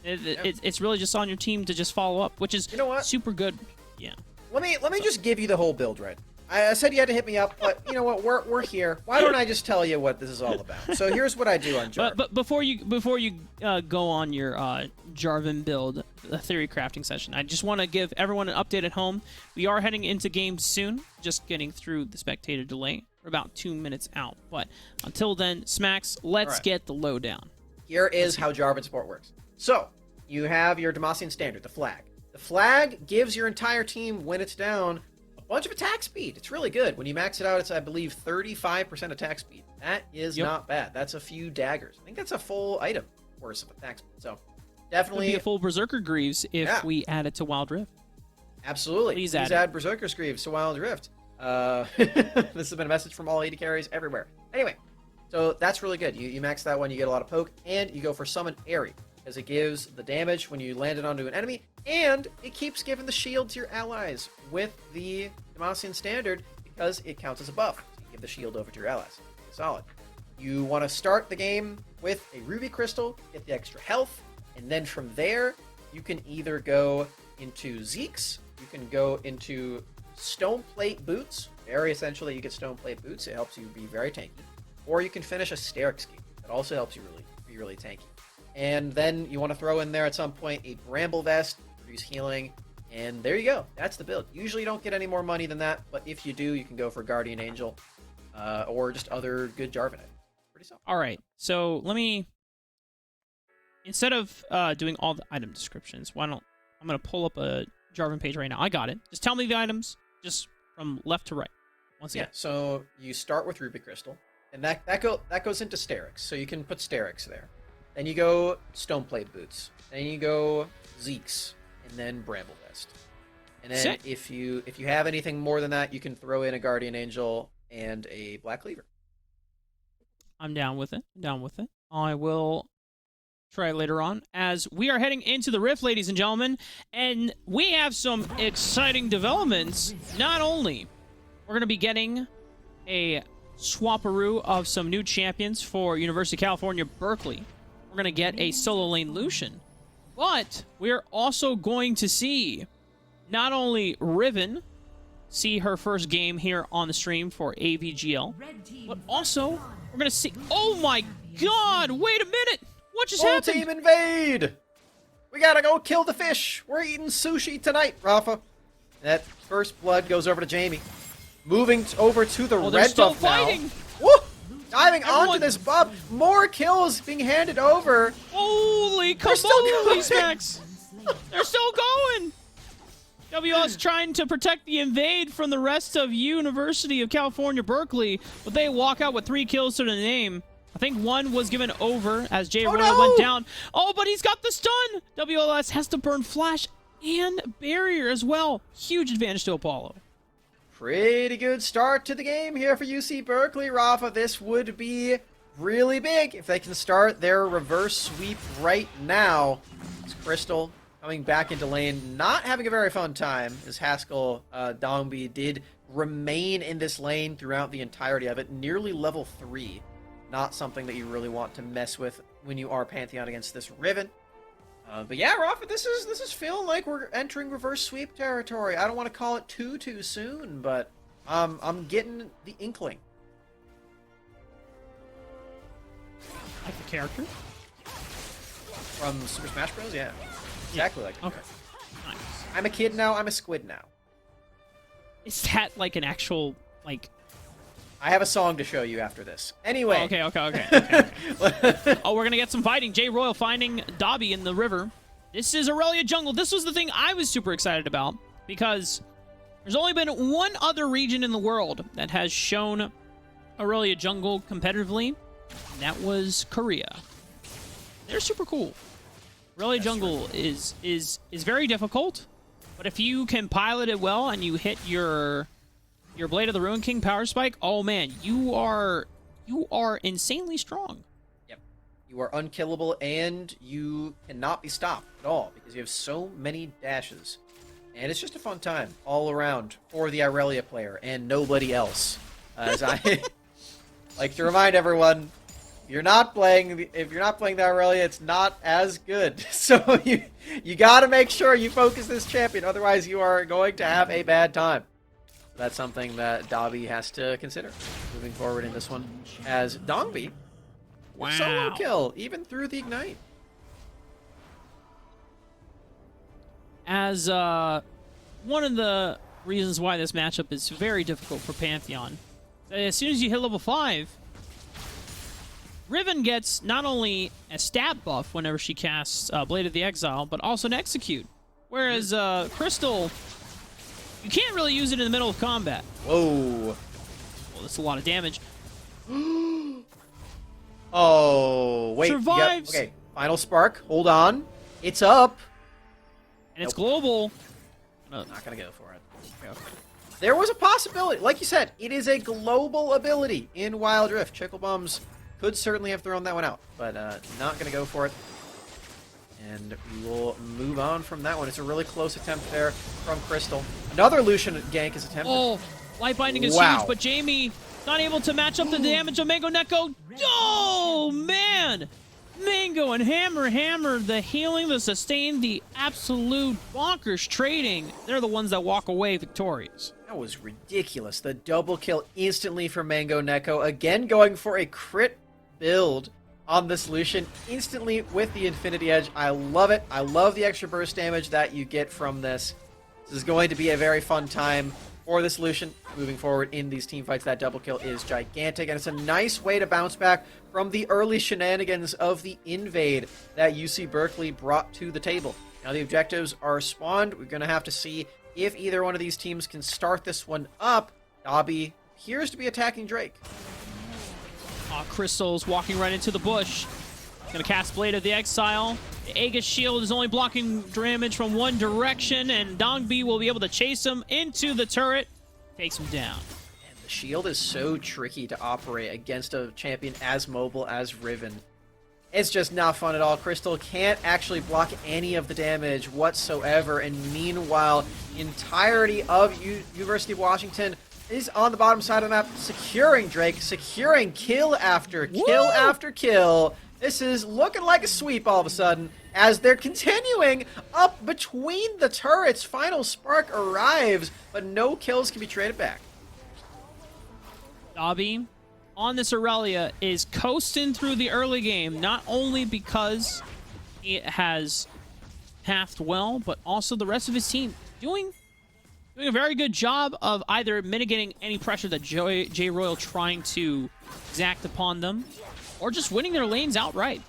it's really just on your team to just follow up, which is super good. Yeah. Let me just give you the whole build right. I said you had to hit me up, but you know what? We're here. Why don't I just tell you what this is all about? So here's what I do on Jarvan. But before you go on your Jarvan build, the theory crafting session, I just want to give everyone an update at home. We are heading into games soon. Just getting through the spectator delay. We're about 2 minutes out. But until then, Smacks, let's get the lowdown. Here is how Jarvan support works. So you have your Demacian standard, the flag. The flag gives your entire team, when it's down, a bunch of attack speed. It's really good. When you max it out, it's, I believe, 35% attack speed. That is not bad. That's a few daggers. I think that's a full item worth of attack speed. So definitely could be a full Berserker Greaves if we add it to Wild Rift. Absolutely. Please add Berserker's Greaves to Wild Rift. This has been a message from all AD carries everywhere. Anyway, so that's really good. You max that one, you get a lot of poke, and you go for Summon Airy, because it gives the damage when you land it onto an enemy, and it keeps giving the shield to your allies with the Demacian Standard, because it counts as a buff. So you give the shield over to your allies. Solid. You want to start the game with a Ruby Crystal, get the extra health, and then from there, you can either go into Zeke's, you can go into Stone Plate Boots. Very essentially, you get Stone Plate Boots. It helps you be very tanky. Or you can finish a Steric Scheme. That also helps you be really tanky. And then you want to throw in there at some point a Bramble Vest, reduce healing, and there you go. That's the build. Usually you don't get any more money than that, but if you do, you can go for Guardian Angel or just other good Jarvan items. Pretty simple. All right, so let me, instead of doing all the item descriptions, I'm going to pull up a Jarvan page right now. I got it. Just tell me the items, just from left to right. Once again. Yeah, so you start with Ruby Crystal, and that goes into Sterix, so you can put Sterix there. Then you go Stoneplate Boots. Then you go Zeke's, and then Bramble Vest. And then if you have anything more than that, you can throw in a Guardian Angel and a Black Cleaver. I'm down with it. I will try later on, as we are heading into the Rift, ladies and gentlemen, and we have some exciting developments. Not only we're going to be getting a swaparoo of some new champions for University of California, Berkeley. We're going to get a solo lane Lucian, but we're also going to see not only Riven see her first game here on the stream for AVGL, but also we're going to see, oh my god, wait a minute! What just happened? Team invade! We gotta go kill the fish! We're eating sushi tonight, Rafa. That first blood goes over to Jamie. Moving over to the red buff fighting. Now. Woo! Diving onto this buff. More kills being handed over. Holy camoli smacks! They're still going! WLS trying to protect the invade from the rest of University of California, Berkeley, but they walk out with 3 kills to the name. I think one was given over as Jay Royal went down. Oh, but he's got the stun! WLS has to burn Flash and Barrier as well. Huge advantage to Apollo. Pretty good start to the game here for UC Berkeley, Rafa. This would be really big if they can start their reverse sweep right now. It's Crystal coming back into lane, not having a very fun time, as Haskell Dongbi did remain in this lane throughout the entirety of it, nearly level 3. Not something that you really want to mess with when you are Pantheon against this Riven. But yeah, Rafa, this is feeling like we're entering reverse sweep territory. I don't want to call it too soon, but I'm getting the inkling. Like the character? From Super Smash Bros? Yeah. Exactly like that. Okay. Nice. I'm a kid now, I'm a squid now. Is that like an actual, like... I have a song to show you after this. Anyway. Oh, okay. Oh, we're going to get some fighting. Jay Royal finding Dobby in the river. This is Aurelia Jungle. This was the thing I was super excited about, because there's only been one other region in the world that has shown Aurelia Jungle competitively, and that was Korea. They're super cool. Aurelia Jungle is very difficult, but if you can pilot it well and you hit your Blade of the Ruin King power spike, oh man, you are insanely strong. Yep. You are unkillable, and you cannot be stopped at all because you have so many dashes. And it's just a fun time all around for the Aurelia player and nobody else. As I like to remind everyone, if you're not playing the Aurelia, it's not as good. So you got to make sure you focus this champion, otherwise you are going to have a bad time. That's something that Dobby has to consider moving forward in this one, as Dongbi solo kill even through the ignite. As one of the reasons why this matchup is very difficult for Pantheon, as soon as you hit level 5, Riven gets not only a stat buff whenever she casts Blade of the Exile, but also an execute. Whereas Crystal, you can't really use it in the middle of combat. Whoa. Well, that's a lot of damage. Oh, wait. Survives. Okay, final spark. Hold on. It's up. And it's global. Not gonna go for it. Okay. There was a possibility. Like you said, it is a global ability in Wild Rift. Chicklebums could certainly have thrown that one out, but not going to go for it. And we will move on from that one. It's a really close attempt there from Crystal. Another Lucian gank is attempted. Oh, light binding is huge, but Jamie not able to match up the damage of Mango Neko. Oh, man! Mango and Hammer, the healing, the sustain, the absolute bonkers trading. They're the ones that walk away victorious. That was ridiculous. The double kill instantly for Mango Neko. Again, going for a crit build on this Lucian instantly with the Infinity Edge. I love it. I love the extra burst damage that you get from this. This is going to be a very fun time for this Lucian moving forward in these team fights. That double kill is gigantic, and it's a nice way to bounce back from the early shenanigans of the invade that UC Berkeley brought to the table. Now the objectives are spawned. We're going to have to see if either one of these teams can start this one up. Dobby appears to be attacking Drake. Crystal's walking right into the bush. Gonna cast Blade of the Exile. The Aegis Shield is only blocking damage from one direction, and Dongbi will be able to chase him into the turret. Takes him down. And the shield is so tricky to operate against a champion as mobile as Riven. It's just not fun at all. Crystal can't actually block any of the damage whatsoever, and meanwhile, the entirety of University of Washington is on the bottom side of the map, securing Drake, securing kill after kill after kill. This is looking like a sweep all of a sudden, as they're continuing up between the turrets. Final spark arrives, but no kills can be traded back. Dobby on this Aurelia is coasting through the early game, not only because it has pathed well, but also the rest of his team doing a very good job of either mitigating any pressure that J Royal trying to exact upon them, or just winning their lanes outright.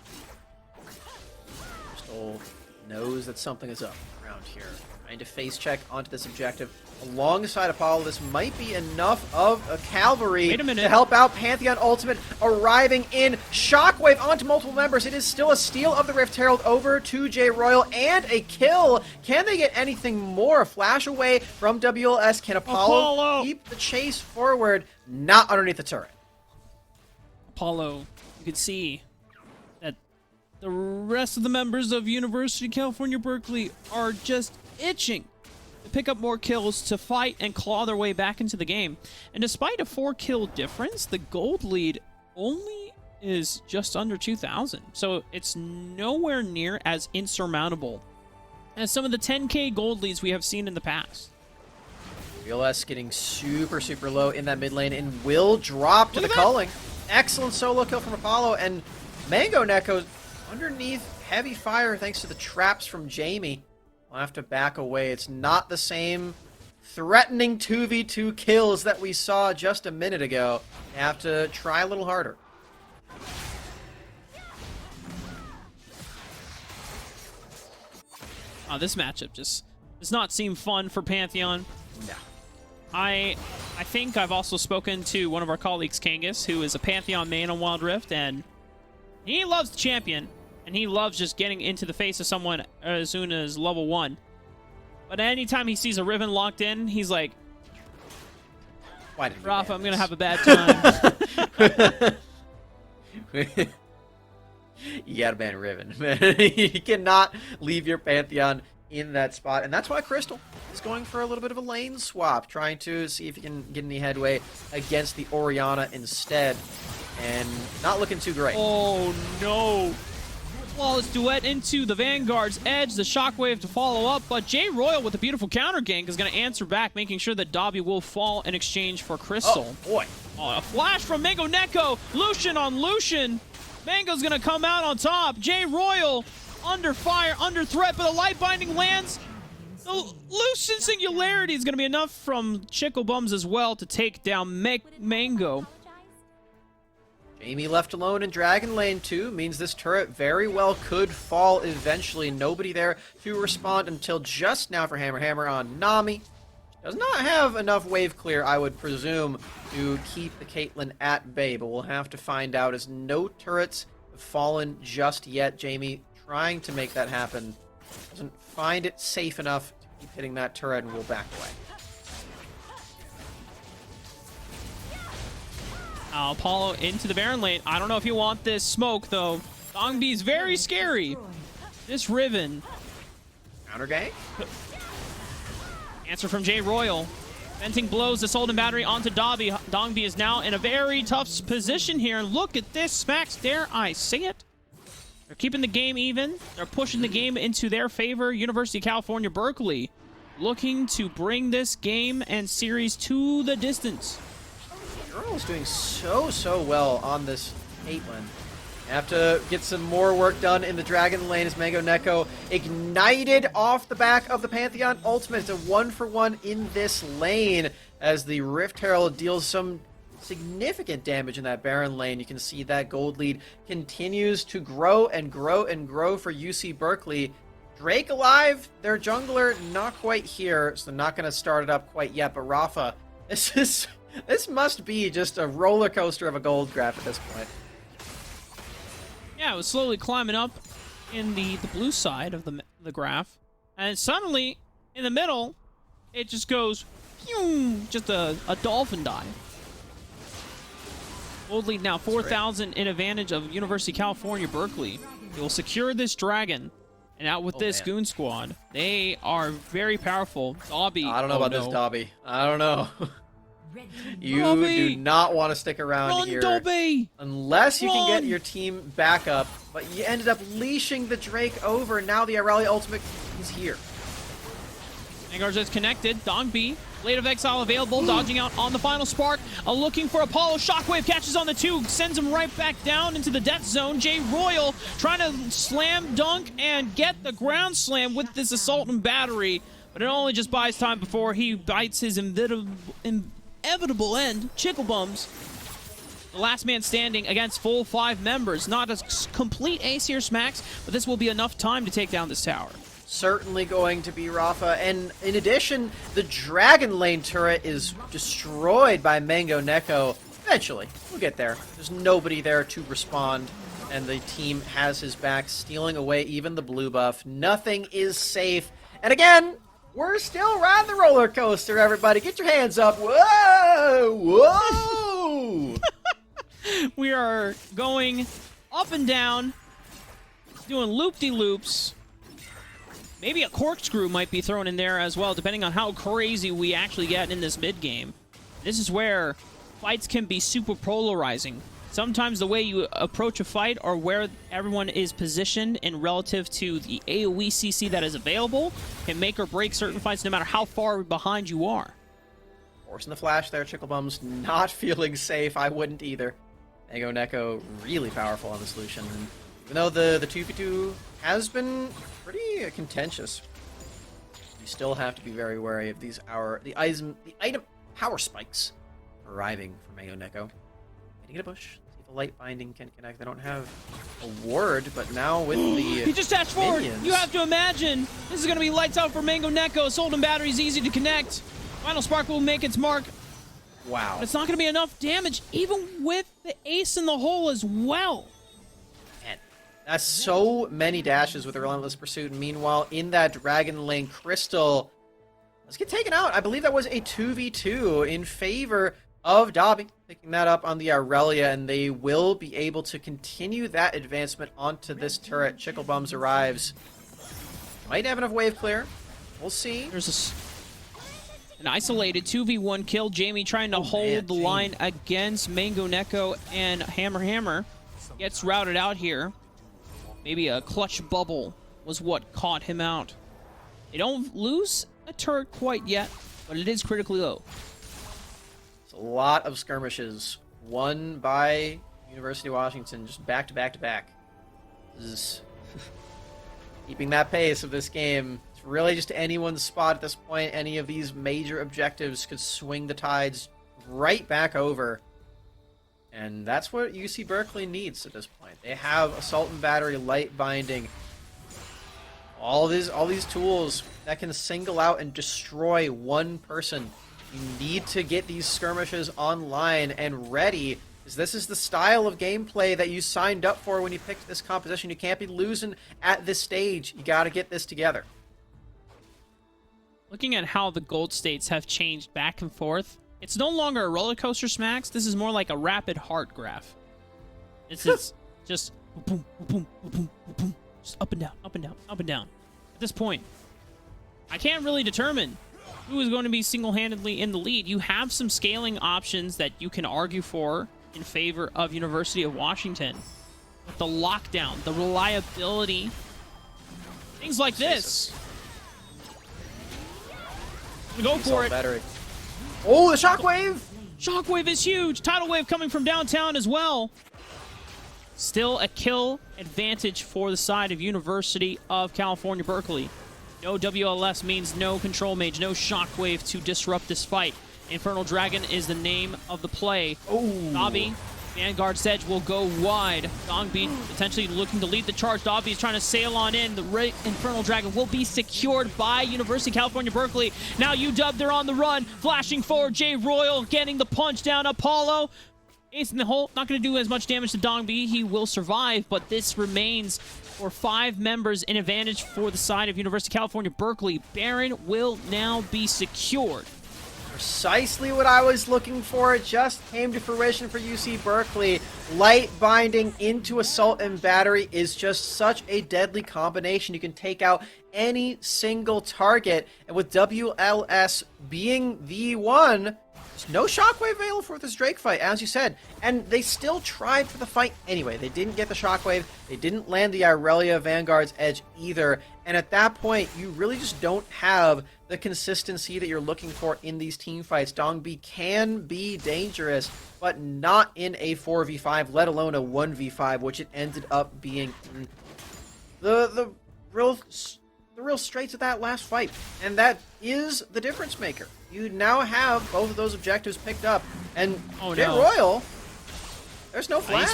Crystal knows that something is up around here. Trying to face check onto this objective alongside Apollo. This might be enough of a cavalry to help out. Pantheon Ultimate arriving in. Shockwave onto multiple members. It is still a steal of the Rift Herald over to J Royal and a kill. Can they get anything more? Flash away from WLS. Can Apollo keep the chase forward? Not underneath the turret. Apollo, you can see that the rest of the members of University of California, Berkeley are just itching to pick up more kills, to fight and claw their way back into the game. And despite a 4-kill difference, the gold lead only is just under 2,000. So it's nowhere near as insurmountable as some of the 10K gold leads we have seen in the past. WLS getting super low in that mid lane and will drop to the culling. Excellent solo kill from Apollo, and Mango Neko underneath heavy fire thanks to the traps from Jamie. We'll have to back away. It's not the same threatening 2v2 kills that we saw just a minute ago. They have to try a little harder. This matchup just does not seem fun for Pantheon. No. I think I've also spoken to one of our colleagues, Kangas, who is a Pantheon main on Wild Rift, and he loves the champion, and he loves just getting into the face of someone as soon as level 1. But anytime he sees a Riven locked in, he's like, why did Rafa, I'm going to have a bad time. You gotta ban Riven. You cannot leave your Pantheon in that spot, and that's why Crystal is going for a little bit of a lane swap, trying to see if he can get any headway against the Orianna instead, and not looking too great. Oh no! Flawless duet into the Vanguard's edge, the Shockwave to follow up, but J Royal with a beautiful counter gank is going to answer back, making sure that Dobby will fall in exchange for Crystal. Oh boy! Oh, a flash from Mango Neko, Lucian on Lucian. Mango's going to come out on top. J Royal under fire, under threat, but the light binding lands. The Lucian Singularity is going to be enough from Chicklebums as well to take down Mango. Jamie left alone in Dragon Lane 2 means this turret very well could fall eventually. Nobody there to respond until just now for Hammer on Nami. Does not have enough wave clear, I would presume, to keep the Caitlyn at bay, but we'll have to find out as no turrets have fallen just yet. Jamie trying to make that happen. Doesn't find it safe enough to Keep hitting that turret and we'll back away. Apollo into the Baron lane. I don't know if you want this smoke, though. Dongbi is very scary. This Riven. Counter gank? Answer from J Royal. Venting blows the Assault and Battery onto Dobby. Dongbi is now in a very tough position here. Look at this. Smacks, dare I say it? They're keeping the game even. They're pushing the game into their favor. University of California, Berkeley looking to bring this game and series to the distance. Journal's doing so well on this Caitlyn. Have to get some more work done in the Dragon lane as Mango Neko ignited off the back of the Pantheon ultimate. It's a 1-for-1 in this lane as the Rift Herald deals some significant damage in that Baron lane. You can see that gold lead continues to grow and grow and grow for UC Berkeley. Drake alive, their jungler not quite here, so they're not going to start it up quite yet. But Rafa, this must be just a roller coaster of a gold graph at this point. Yeah, it was slowly climbing up in the blue side of the graph, and suddenly in the middle, it just goes, phew, just a dolphin dive. Gold lead now 4,000 in advantage of University of California, Berkeley. They will secure this dragon, and out with this Goon Squad. They are very powerful. Dobby. I don't know about this Dobby. I don't know. You Dobby, do not want to stick around here. Dobby! Unless you can get your team back up. But you ended up leashing the Drake over. Now the Aurelia ultimate is here. Vanguard's just connected. Dongbi, Blade of Exile available, dodging out on the final spark. Looking for Apollo. Shockwave catches on the 2, sends him right back down into the death zone. J Royal trying to slam dunk and get the ground slam with this Assault and Battery. But it only just buys time before he bites his inevitable end. Chickle Bums. The last man standing against full 5 members. Not a complete ace here, Smacks, but this will be enough time to take down this tower. Certainly going to be Rafa. And in addition, the Dragon Lane turret is destroyed by Mango Neko. Eventually, we'll get there. There's nobody there to respond, and the team has his back, stealing away even the blue buff. Nothing is safe. And again, we're still riding the roller coaster, everybody. Get your hands up. Whoa! Whoa! We are going up and down, doing loop-de-loops. Maybe a corkscrew might be thrown in there as well, depending on how crazy we actually get in this mid-game. This is where fights can be super polarizing. Sometimes the way you approach a fight or where everyone is positioned in relative to the AoE CC that is available can make or break certain fights no matter how far behind you are. Forcing the flash there, Chicklebum's not feeling safe. I wouldn't either. Mango Neko really powerful on this Lucian. And even though the 2v2 has been pretty contentious, you still have to be very wary of these the item power spikes arriving from Mango Neko. Hitting a bush. See if a light binding can connect. They don't have a ward, but now with the he just dashed forward. minions, You have to imagine this is going to be lights out for Mango Neko. Assault and Battery is easy to connect. Final Spark will make its mark. wow. But it's not going to be enough damage, even with the ace in the hole as well. Man, that's so many dashes with the Relentless Pursuit. Meanwhile, in that Dragon Lane, Crystal, let's get taken out. I believe that was a 2v2 in favor of Dobby, picking that up on the Aurelia, and they will be able to continue that advancement onto this turret. Chicklebums arrives. Might have enough wave clear. We'll see. There's an isolated 2v1 kill. Jamie trying to hold the line against Mango Neko, and Hammer gets routed out here. Maybe a clutch bubble was what caught him out. They don't lose a turret quite yet, but it is critically low. It's a lot of skirmishes won by University of Washington, just back to back to back. This is keeping that pace of this game. It's really just anyone's spot at this point. Any of these major objectives could swing the tides right back over. And that's what UC Berkeley needs at this point. They have Assault and Battery, Light Binding, all these tools that can single out and destroy one person. You need to get these skirmishes online and ready, because this is the style of gameplay that you signed up for when you picked this composition. You can't be losing at this stage. You got to get this together. looking at how the gold states have changed back and forth, it's no longer a roller coaster smacks. This is more like a rapid heart graph. It's just boom, boom, boom, boom, boom, just up and down, up and down, up and down. At this point, I can't really determine who is going to be single-handedly in the lead. You have some scaling options that you can argue for in favor of University of Washington. But the lockdown, the reliability, things like this. Go for it. Battery. Oh, the shockwave! Shockwave is huge. Tidal wave coming from downtown as well. Still a kill advantage for the side of University of California, Berkeley. No WLS means no control mage, no shockwave to disrupt this fight. Infernal Dragon is the name of the play. Oh. Dobby, Vanguard's Edge will go wide. Dongbi potentially looking to lead the charge. Dobby is trying to sail on in. The Infernal Dragon will be secured by University of California, Berkeley. Now UW, they're on the run. Flashing forward, Jay Royal getting the punch down. Apollo, ace in the hole. Not going to do as much damage to Dongbi. He will survive, but this remains for 5 members in advantage for the side of University of California, Berkeley. Baron will now be secured. Precisely what I was looking for. It just came to fruition for UC Berkeley. Light binding into assault and battery is just such a deadly combination. You can take out any single target, and with WLS being the one, there's no shockwave available for this Drake fight, as you said. And they still tried for the fight anyway. They didn't get the shockwave. They didn't land the Irelia Vanguard's Edge either. And at that point, you really just don't have the consistency that you're looking for in these team fights. Dongbi can be dangerous, but not in a 4v5, let alone a 1v5, which it ended up being. The real straights of that last fight, and that is the difference maker. You now have both of those objectives picked up, and Jay Royal, there's no flash.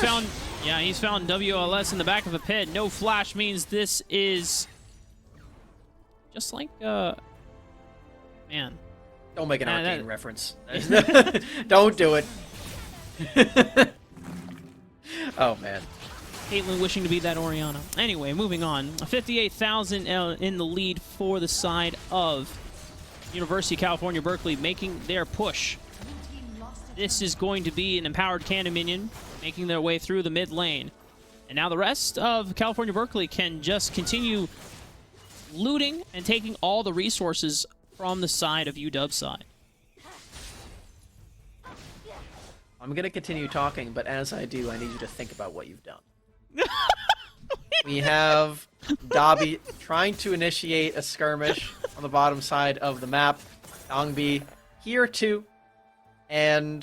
He's found WLS in the back of a pit. No flash means this is just like man. Don't make an arcane reference. Don't do it. Oh man. Caitlyn wishing to be that Oriana. Anyway, moving on. 58,000 in the lead for the side of University of California, Berkeley, making their push. This is going to be an empowered cannon minion making their way through the mid lane. And now the rest of California, Berkeley can just continue looting and taking all the resources from the side of UW side. I'm going to continue talking, but as I do, I need you to think about what you've done. We have Dobby trying to initiate a skirmish on the bottom side of the map. Dongbi here too. And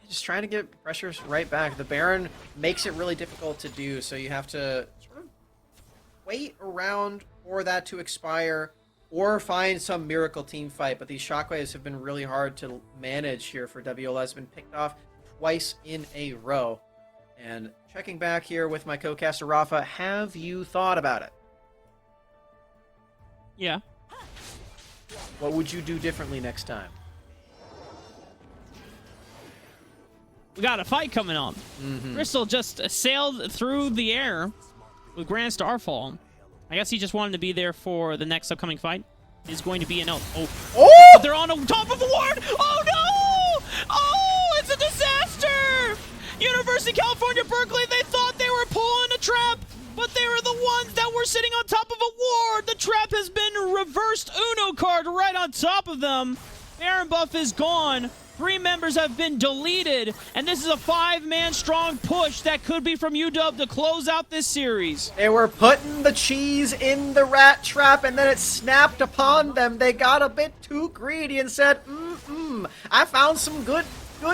just trying to get pressures right back. The Baron makes it really difficult to do, so you have to sort of wait around for that to expire or find some miracle team fight. But these shockwaves have been really hard to manage here for WLS. Been picked off twice in a row. And checking back here with my co-caster Rafa, have you thought about it? Yeah. What would you do differently next time? We got a fight coming on. Crystal just sailed through the air with Grand Starfall. I guess he just wanted to be there for the next upcoming fight. Is going to be an Oh! They're on top of a ward! Oh no! Oh, it's a disaster! University of California, Berkeley, they thought they were pulling a trap, but they were the ones that were sitting on top of a ward. The trap has been reversed Uno card right on top of them. Baron buff is gone. 3 members have been deleted, and this is a 5-man strong push that could be from UW to close out this series. They were putting the cheese in the rat trap, and then it snapped upon them. They got a bit too greedy and said, I found some good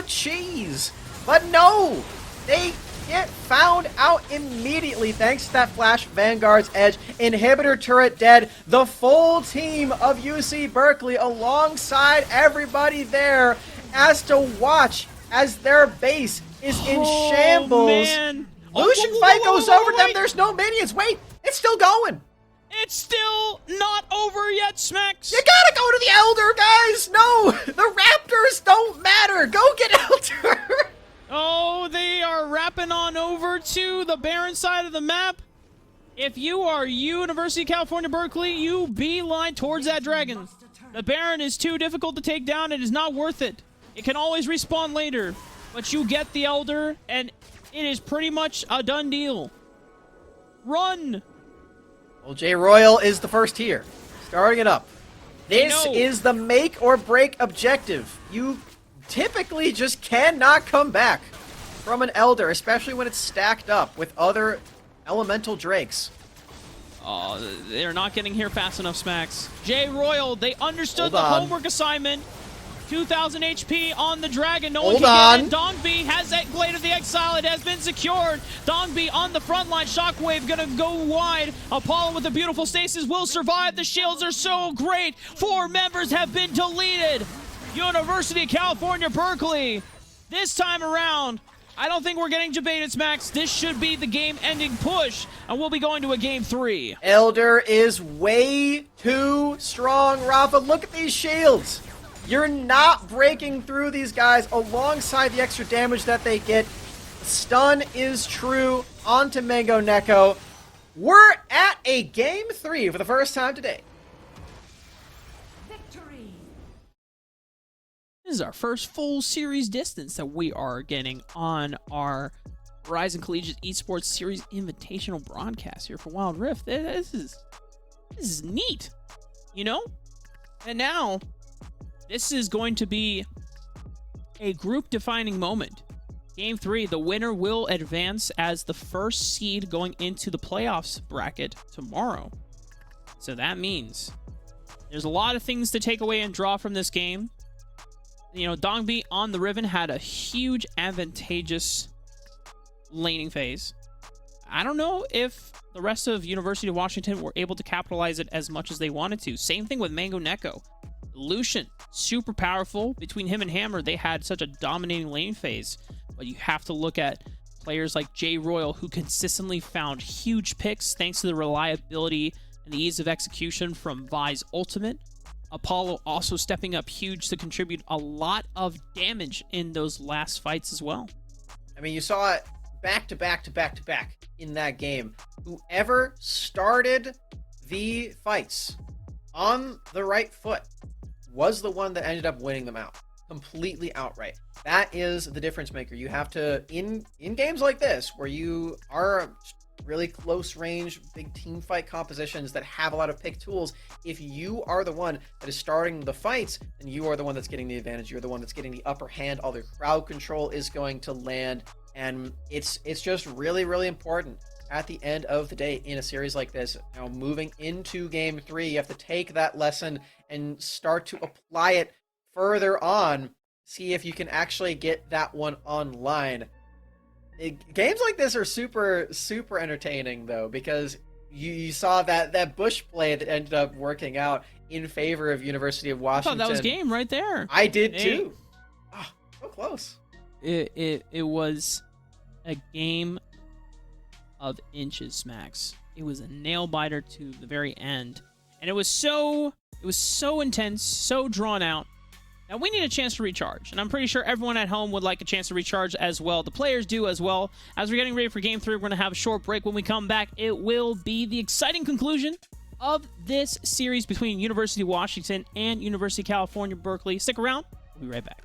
cheese. But no, they get found out immediately thanks to that Flash Vanguard's Edge. Inhibitor turret dead. The full team of UC Berkeley alongside everybody there as to watch as their base is in shambles. Man. Lucian fight goes over them. There's no minions. Wait, it's still going. It's still not over yet, Smacks. You gotta go to the Elder, guys. No, the Raptors don't matter. Go get Elder. Oh, they are wrapping on over to the Baron side of the map. If you are University of California, Berkeley, you beeline towards that dragon. The Baron is too difficult to take down. It is not worth it. It can always respawn later. But you get the Elder, and it is pretty much a done deal. Run! Well, J Royal is the first here. Starting it up. This is the make or break objective. You typically just cannot come back from an Elder, especially when it's stacked up with other elemental drakes. Oh, they're not getting here fast enough, Smacks. J Royal, they understood the homework assignment. 2,000 HP on the dragon. No one can get in. Dongbi has that Blade of the Exile. It has been secured. Dongbi on the front line. Shockwave gonna go wide. Apollo with a beautiful stasis will survive. The shields are so great. 4 members have been deleted. University of California, Berkeley. This time around, I don't think we're getting debated, Smacks. This should be the game-ending push, and we'll be going to a Game 3. Elder is way too strong, Rafa. Look at these shields. You're not breaking through these guys alongside the extra damage that they get. The stun is true onto Mango Neko. We're at a Game 3 for the first time today. This is our first full series distance that we are getting on our Verizon Collegiate Esports Series Invitational broadcast here for Wild Rift. This is neat, you know? And now, this is going to be a group-defining moment. Game 3, the winner will advance as the first seed going into the playoffs bracket tomorrow. So that means there's a lot of things to take away and draw from this game. You know, Dongbi on the Riven had a huge advantageous laning phase. I don't know if the rest of University of Washington were able to capitalize it as much as they wanted to. Same thing with Mango Neko. Lucian, super powerful. Between him and Hammer, they had such a dominating lane phase. But you have to look at players like J Royal, who consistently found huge picks thanks to the reliability and the ease of execution from Vi's ultimate. Apollo also stepping up huge to contribute a lot of damage in those last fights as well. I mean, you saw it back to back to back to back in that game. Whoever started the fights on the right foot was the one that ended up winning them out. Completely outright. That is the difference maker. You have to, in games like this, where you are really close range, big team fight compositions that have a lot of pick tools, if you are the one that is starting the fights, then you are the one that's getting the advantage. You're the one that's getting the upper hand. All their crowd control is going to land, and it's just really, really important at the end of the day in a series like this. Now, moving into Game 3, you have to take that lesson and start to apply it further on. See if you can actually get that one online. Games like this are super, super entertaining, though, because you saw that Bush play that ended up working out in favor of University of Washington. I thought that was game right there. I did too. Oh, so close. It was a game of inches, Max. It was a nail biter to the very end, and it was so intense, so drawn out. Now, we need a chance to recharge, and I'm pretty sure everyone at home would like a chance to recharge as well. The players do as well. As we're getting ready for Game 3, we're going to have a short break. When we come back, it will be the exciting conclusion of this series between University of Washington and University of California, Berkeley. Stick around. We'll be right back.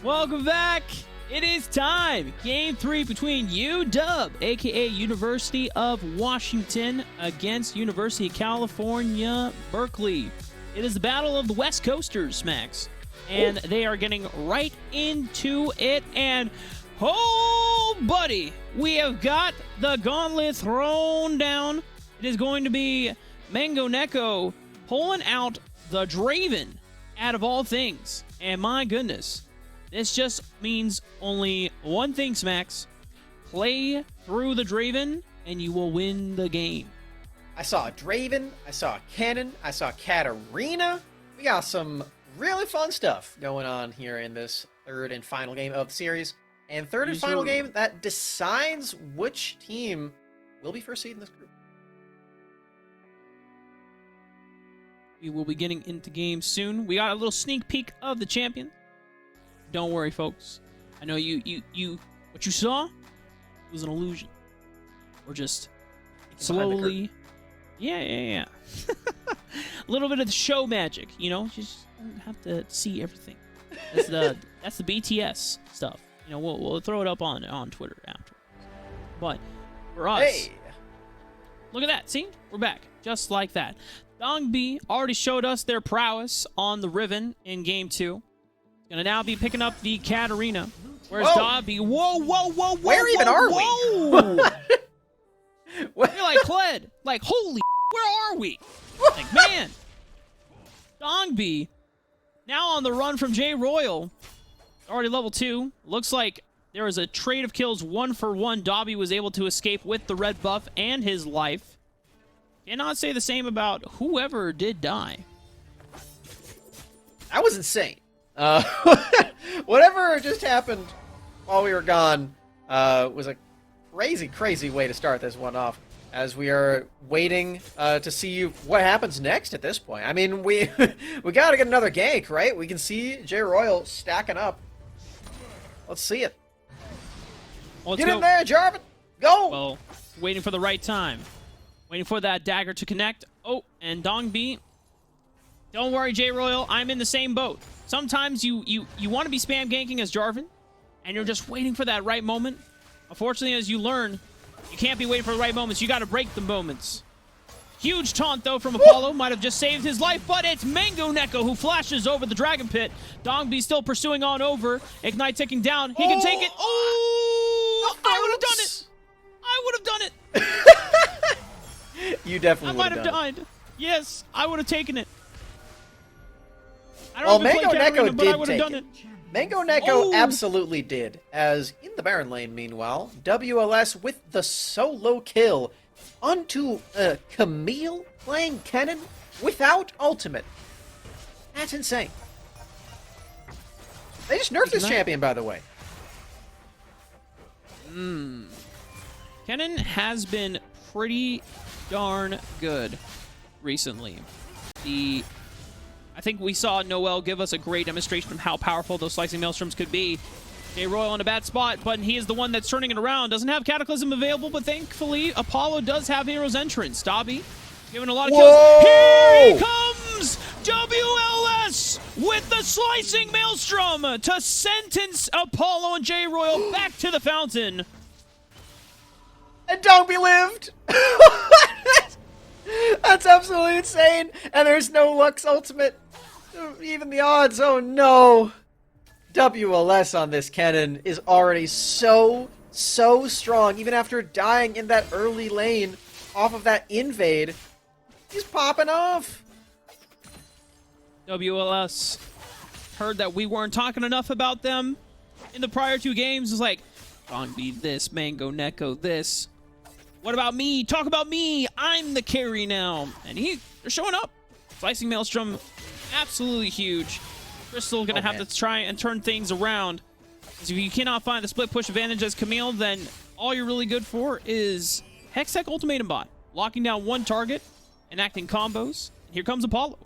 Welcome back. It is time. Game 3 between UW, aka University of Washington, against University of California, Berkeley. It is the battle of the West Coasters, Max. And they are getting right into it. And, oh, buddy, we have got the gauntlet thrown down. It is going to be Mango Neko pulling out the Draven out of all things. And my goodness, this just means only one thing, Smacks. Play through the Draven, and you will win the game. I saw a Draven, I saw a Cannon, I saw Katarina. We got some really fun stuff going on here in this third and final game of the series. And third and final game that decides which team will be first seed in this group. We will be getting into games soon. We got a little sneak peek of the champion. Don't worry, folks. I know what you saw was an illusion. Or just slowly. Yeah. A little bit of the show magic, you know? Just don't have to see everything. That's the BTS stuff. You know, we'll throw it up on Twitter after. But for us, hey, look at that. See? We're back. Just like that. Dongbi already showed us their prowess on the Riven in Game 2. Gonna now be picking up the Katarina. Where's Dobby? Whoa. Where even are we? You're like, Kled. Like, holy, where are we? Like, man. Dongbi now on the run from J Royal. Already level 2. Looks like there was a trade of kills 1-for-1. Dobby was able to escape with the red buff and his life. Cannot say the same about whoever did die. That was insane. Whatever just happened while we were gone was a crazy way to start this one off, as we are waiting to see what happens next at this point. I mean, we gotta get another gank, right? We can see J Royal stacking up. Let's see it. Well, get in there, Jarvan! Go! Well, waiting for the right time. Waiting for that dagger to connect. Oh, and Dongbi. Don't worry, J Royal. I'm in the same boat. Sometimes you want to be spam ganking as Jarvan, and you're just waiting for that right moment. Unfortunately, as you learn, you can't be waiting for the right moments. You got to break the moments. Huge taunt, though, from Apollo. Might have just saved his life, but it's Mango Neko who flashes over the Dragon Pit. Dongbi still pursuing on over. Ignite ticking down. He can take it. Oh! I would have done it. I would have done it. You definitely would have done it. I might have died. Yes, I would have taken it. Well, Mango Neko did take it. Mango Neko absolutely did, as in the Baron lane, meanwhile, WLS with the solo kill onto Camille playing Kennen without ultimate. That's insane. They just nerfed this champion, by the way. Kennen has been pretty darn good recently. I think we saw Noel give us a great demonstration of how powerful those slicing maelstroms could be. J Royal in a bad spot, but he is the one that's turning it around. Doesn't have Cataclysm available, but thankfully Apollo does have Hero's Entrance. Dobby giving a lot of kills. Here he comes! WLS with the slicing maelstrom to sentence Apollo and J Royal back to the fountain. And Dongbi lived! That's absolutely insane. And there's no Lux ultimate. Even the odds. Oh no. WLS on this Kennen is already so strong. Even after dying in that early lane off of that invade, he's popping off. WLS heard that we weren't talking enough about them in the prior 2 games. It's like, Dongbi this, Mango Neko this. What about me? Talk about me. I'm the carry now. And they're showing up. Slicing Maelstrom, absolutely huge. Crystal gonna have to try and turn things around. Because if you cannot find the split push advantage as Camille, then all you're really good for is Hextech Ultimatum Bot. Locking down one target, enacting combos. And here comes Apollo.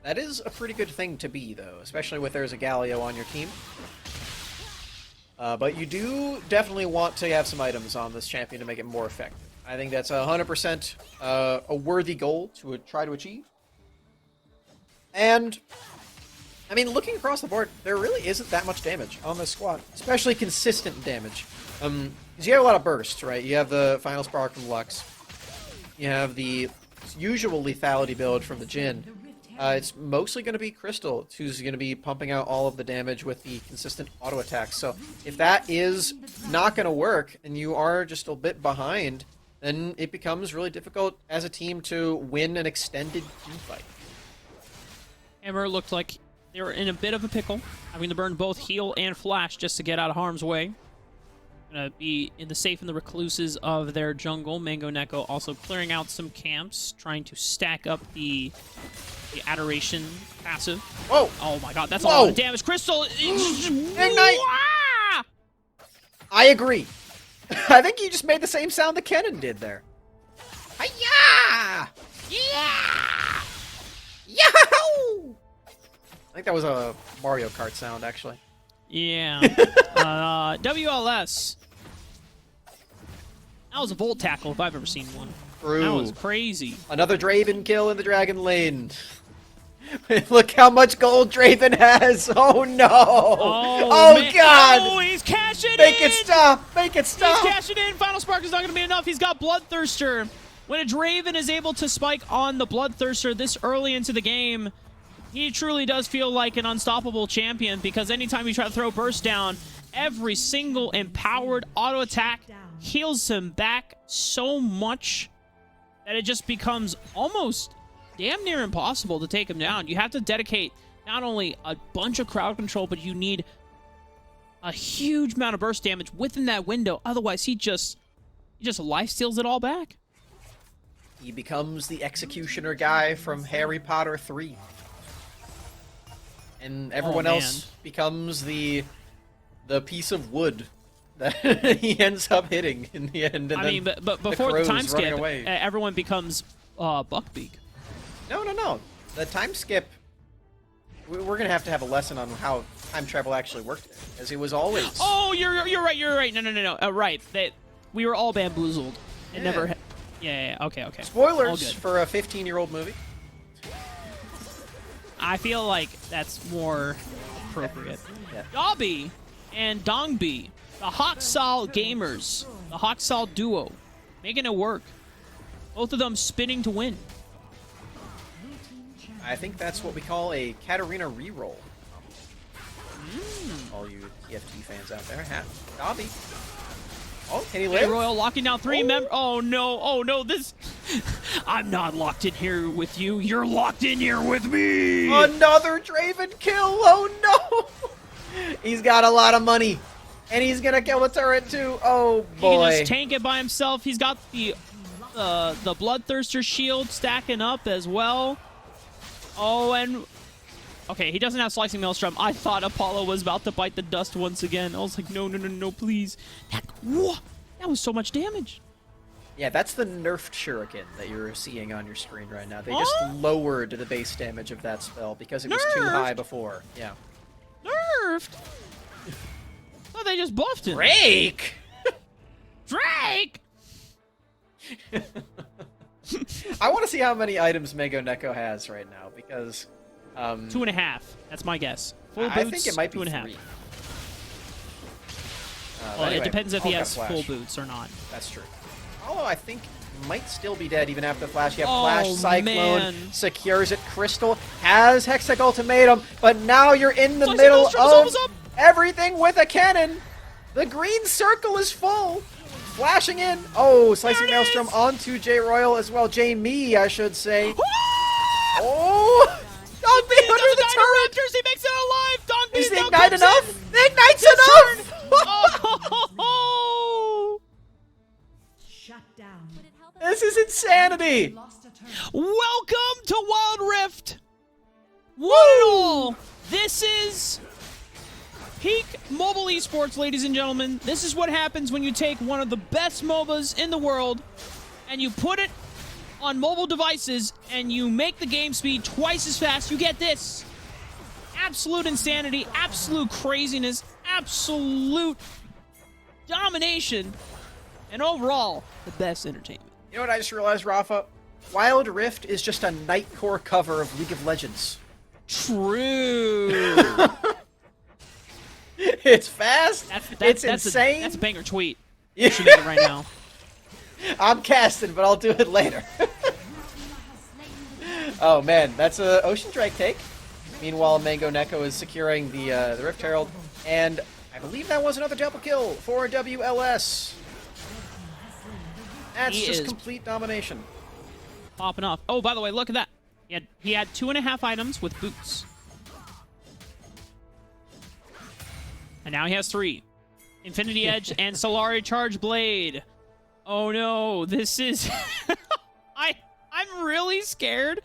That is a pretty good thing to be, though, especially with there's a Galio on your team. But you do definitely want to have some items on this champion to make it more effective. I think that's 100% a worthy goal to try to achieve. And I mean, looking across the board, there really isn't that much damage on this squad, especially consistent damage. Because you have a lot of bursts, right? You have the Final Spark from Lux. You have the usual lethality build from the Jhin. It's mostly going to be Crystal, who's going to be pumping out all of the damage with the consistent auto attacks. So if that is not going to work, and you are just a bit behind, then it becomes really difficult as a team to win an extended team fight. Hammer looked like they were in a bit of a pickle, having to burn both heal and flash just to get out of harm's way. Gonna be in the safe and the recluses of their jungle. Mango Neko also clearing out some camps, trying to stack up the adoration passive. Whoa! Oh my god, that's a lot of damage. Crystal! Ignite! I agree. I think you just made the same sound that Kennen did there. Hi-ya! Yeah! Yahoo! I think that was a Mario Kart sound, actually. Yeah. WLS. That was a Volt Tackle if I've ever seen one. True. That was crazy. Another Draven kill in the Dragon Lane. Look how much gold Draven has. Oh no. Oh god. Oh, he's cashing in. Make it stop. Make it stop. He's cashing in. Final Spark is not going to be enough. He's got Bloodthirster. When a Draven is able to spike on the Bloodthirster this early into the game, he truly does feel like an unstoppable champion, because anytime you try to throw Burst down, every single empowered auto attack heals him back so much that it just becomes almost damn near impossible to take him down. You have to dedicate not only a bunch of crowd control, but you need a huge amount of burst damage within that window. Otherwise, he just lifesteals it all back. He becomes the executioner guy from Harry Potter 3. And everyone else becomes the piece of wood that he ends up hitting in the end. And I mean, but before the time skip, everyone becomes Buckbeak. No. The time skip, we're going to have a lesson on how time travel actually worked, as it was always... Oh, you're right. No. Right. We were all bamboozled. It never... Yeah, okay. Spoilers for a 15-year-old movie. I feel like that's more appropriate. Yeah. Dobby and Dongbi, the Hoxal gamers, the Hoxal duo, making it work. Both of them spinning to win. I think that's what we call a Katarina reroll. All you TFT fans out there, Dobby. Oh, can he live? Royal locking down 3 members. Oh no, this... I'm not locked in here with you. You're locked in here with me! Another Draven kill! Oh no! He's got a lot of money. And he's gonna kill the turret too. Oh boy. He can just tank it by himself. He's got the Bloodthirster shield stacking up as well. Oh, and... Okay, he doesn't have Slicing Maelstrom. I thought Apollo was about to bite the dust once again. I was like, no, please. That was so much damage. Yeah, that's the nerfed Shuriken that you're seeing on your screen right now. They just lowered the base damage of that spell because it was too high before. Yeah. Nerfed? Oh, they just buffed him. Drake! Drake! I want to see how many items Mango Neko has right now, because... 2.5. That's my guess. Full boots, I think it might be 2.5. 3. Well, anyway, it depends if he has Flash. full boots or not. That's true. Although I think might still be dead even after Flash. You have Flash, Cyclone, secures it. Crystal has Hextech Ultimatum, but now you're in the middle of everything with a cannon. The green circle is full. Flashing in. Oh, Slicing Maelstrom onto J Royal as well. J-Me, I should say. Oh! Dongbi under the turret! Raptors, he makes it alive! Dongbi is the Ignite enough? The Ignite's enough! Oh! Shut down. This is insanity! Welcome to Wild Rift! One and all! This is peak mobile esports, ladies and gentlemen. This is what happens when you take one of the best MOBAs in the world and you put it on mobile devices and you make the game speed twice as fast. You get this. Absolute insanity, absolute craziness, absolute domination, and overall, the best entertainment. You know what I just realized, Rafa? Wild Rift is just a Nightcore cover of League of Legends. True. It's fast. It's insane. That's a banger tweet. Yeah. You should make it right now. I'm casting, but I'll do it later. Oh man, that's a Ocean Drake take. Meanwhile, Mango Neko is securing the Rift Herald, and I believe that was another double kill for WLS. That's He just is complete domination. popping off. Oh, by the way, look at that. He had 2.5 items with boots. And now he has 3. Infinity Edge and Solari Charge Blade. Oh no, this is... I'm really scared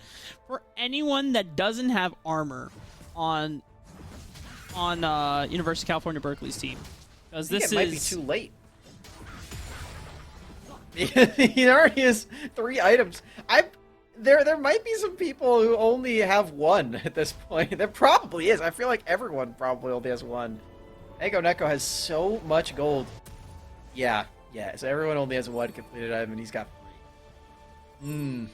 for anyone that doesn't have armor on University of California, Berkeley's team. Because this might be too late. He already has 3 items. There might be some people who only have 1 at this point. There probably is. I feel like everyone probably only has 1. Mango Neko has so much gold. Yeah. So everyone only has 1 completed item, and he's got 3.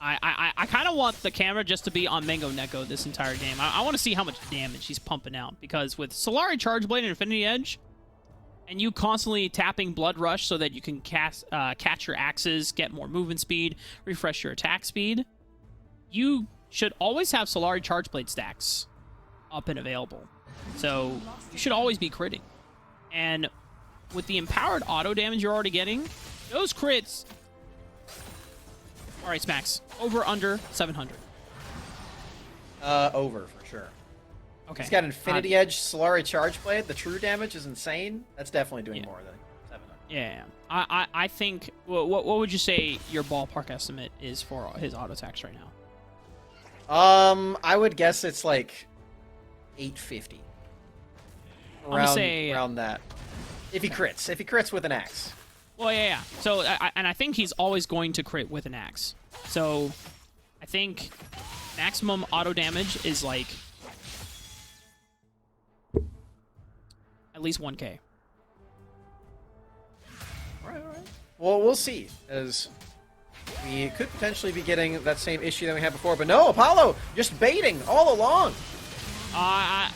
I kind of want the camera just to be on Mango Neko this entire game. I want to see how much damage he's pumping out, because with Solari Charge Blade and Infinity Edge, and you constantly tapping Blood Rush so that you can catch your axes, get more movement speed, refresh your attack speed, you should always have Solari Charge Blade stacks up and available. So you should always be critting. And with the empowered auto damage you're already getting, those crits... All right, Smacks. Over, under, 700. Over, for sure. Okay. He's got Infinity Edge, Solari Charge Blade. The true damage is insane. That's definitely doing more than 700. Yeah. I think... What would you say your ballpark estimate is for his auto attacks right now? I would guess it's like 850. Around that. If he crits with an axe. Well, yeah. So, I think he's always going to crit with an axe. So, I think maximum auto damage is like at least 1k. All right. Well, we'll see, as we could potentially be getting that same issue that we had before. But no, Apollo just baiting all along.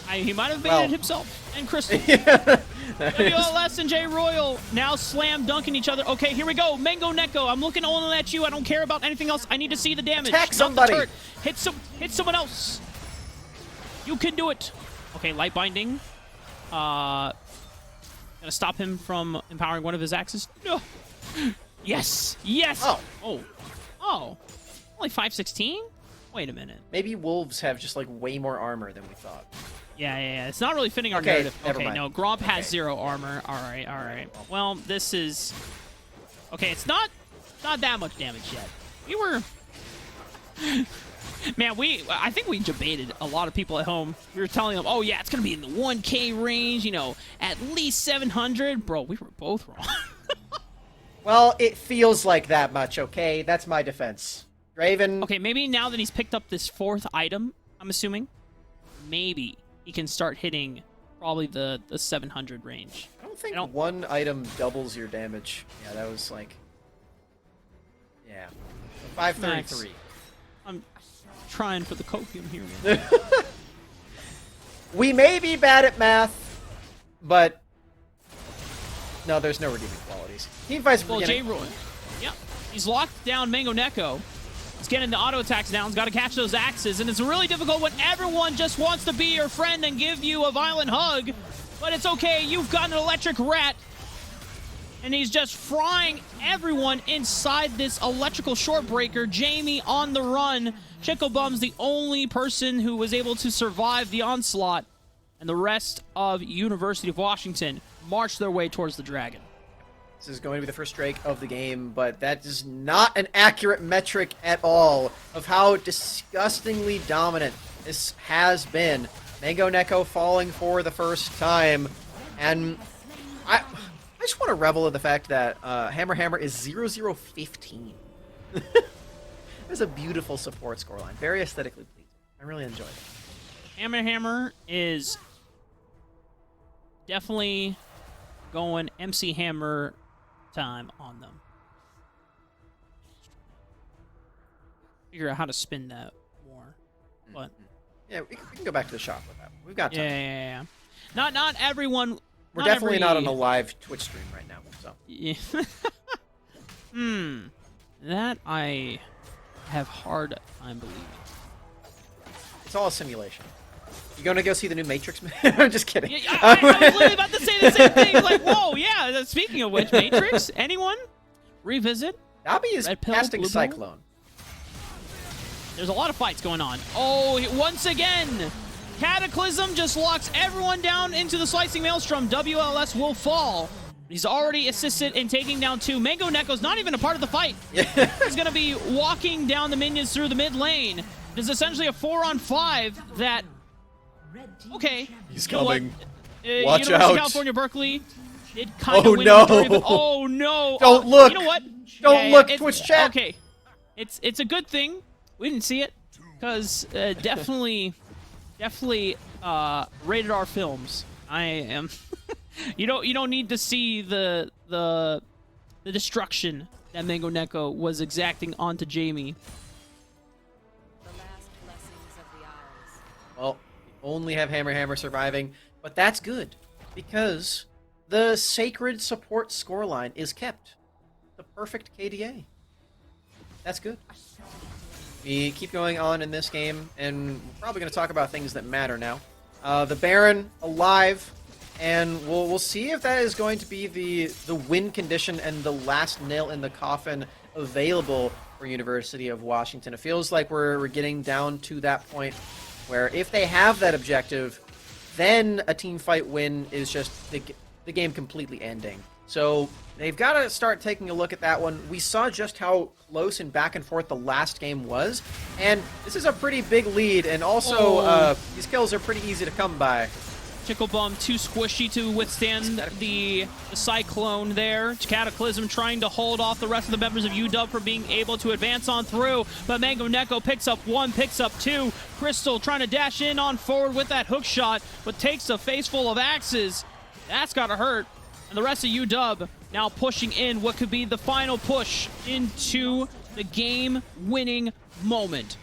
He might have baited himself and Crystal. WLS and J Royal now slam dunking each other. Okay, here we go. Mango Neko, I'm looking only at you. I don't care about anything else. I need to see the damage. Attack somebody. Not the turret. Hit someone else. You can do it. Okay, light binding. Gonna stop him from empowering one of his axes. No. Yes. Oh. Only 516? Wait a minute. Maybe wolves have just like way more armor than we thought. Yeah. It's not really fitting our narrative. Never Okay, mind. no. Gromp has 0 armor. All right. Well, this is... Okay, it's not that much damage yet. We were... Man, I think we debated a lot of people at home. We were telling them, oh, yeah, it's going to be in the 1K range, at least 700. Bro, we were both wrong. Well, it feels like that much, okay? That's my defense. Draven... Okay, maybe now that he's picked up this 4th item, I'm assuming, maybe he can start hitting probably the 700 range. I don't think one item doubles your damage. Yeah, that was like... Yeah. 533. I'm trying for the copium here, man. We may be bad at math, but... No, there's no redeeming qualities. Team fights Well, J Roy. Yep. He's locked down Mango Neko. He's getting the auto attacks down. He's got to catch those axes, and it's really difficult when everyone just wants to be your friend and give you a violent hug. But it's okay. You've got an electric rat. And he's just frying everyone inside this electrical shortbreaker. Jamie on the run. Chicklebum's the only person who was able to survive the onslaught. And the rest of University of Washington march their way towards the dragon. This is going to be the first Drake of the game, but that is not an accurate metric at all of how disgustingly dominant this has been. Mango Neko falling for the first time, and I just want to revel in the fact that Hammer is 0-0-15. That's a beautiful support scoreline. Very aesthetically pleasing. I really enjoyed it. Hammer is definitely going MC Hammer time on them. figure out how to spin that more. But Yeah, we can go back to the shop with that. We've got time. yeah. Not everyone. We're definitely not on a live Twitch stream right now. So. Yeah. That I have hard time believing. It's all a simulation. You gonna go see the new Matrix? I'm just kidding. Yeah, I was literally about to say the same thing. Like, whoa, yeah. Speaking of which, Matrix, anyone? Revisit? Dobby is Red pill, casting blue pill? Cyclone. There's a lot of fights going on. Oh, once again, Cataclysm just locks everyone down into the Slicing Maelstrom. WLS will fall. He's already assisted in taking down 2. Mango Neko's not even a part of the fight. He's going to be walking down the minions through the mid lane. There's essentially a 4-on-5 that... Okay. He's you know what? coming. Watch University out. of California, Berkeley. It kind of Oh, win no. majority, but oh no! Don't look. You know what? Don't look, Twitch chat. Okay, it's a good thing we didn't see it, because definitely rated R films. I am. you don't need to see the destruction that Mango Neko was exacting onto Jamie. The last blessings of the Isles. Well, we only have Hammer surviving, but that's good because the sacred support scoreline is kept. The perfect KDA. That's good. We keep going on in this game, and we're probably going to talk about things that matter now. The Baron alive, and we'll see if that is going to be the win condition and the last nail in the coffin available for University of Washington. It feels like we're getting down to that point where if they have that objective, then a team fight win is just the game completely ending. So they've got to start taking a look at that one. We saw just how close and back and forth the last game was, and this is a pretty big lead, and also these kills are pretty easy to come by. Chickle Bum too squishy to withstand the cyclone there. Cataclysm trying to hold off the rest of the members of UW from being able to advance on through, but Mango Neko picks up 1, picks up 2. Crystal trying to dash in on forward with that hook shot, but takes a face full of axes. That's gotta hurt. And the rest of UW now pushing in what could be the final push into the game-winning moment.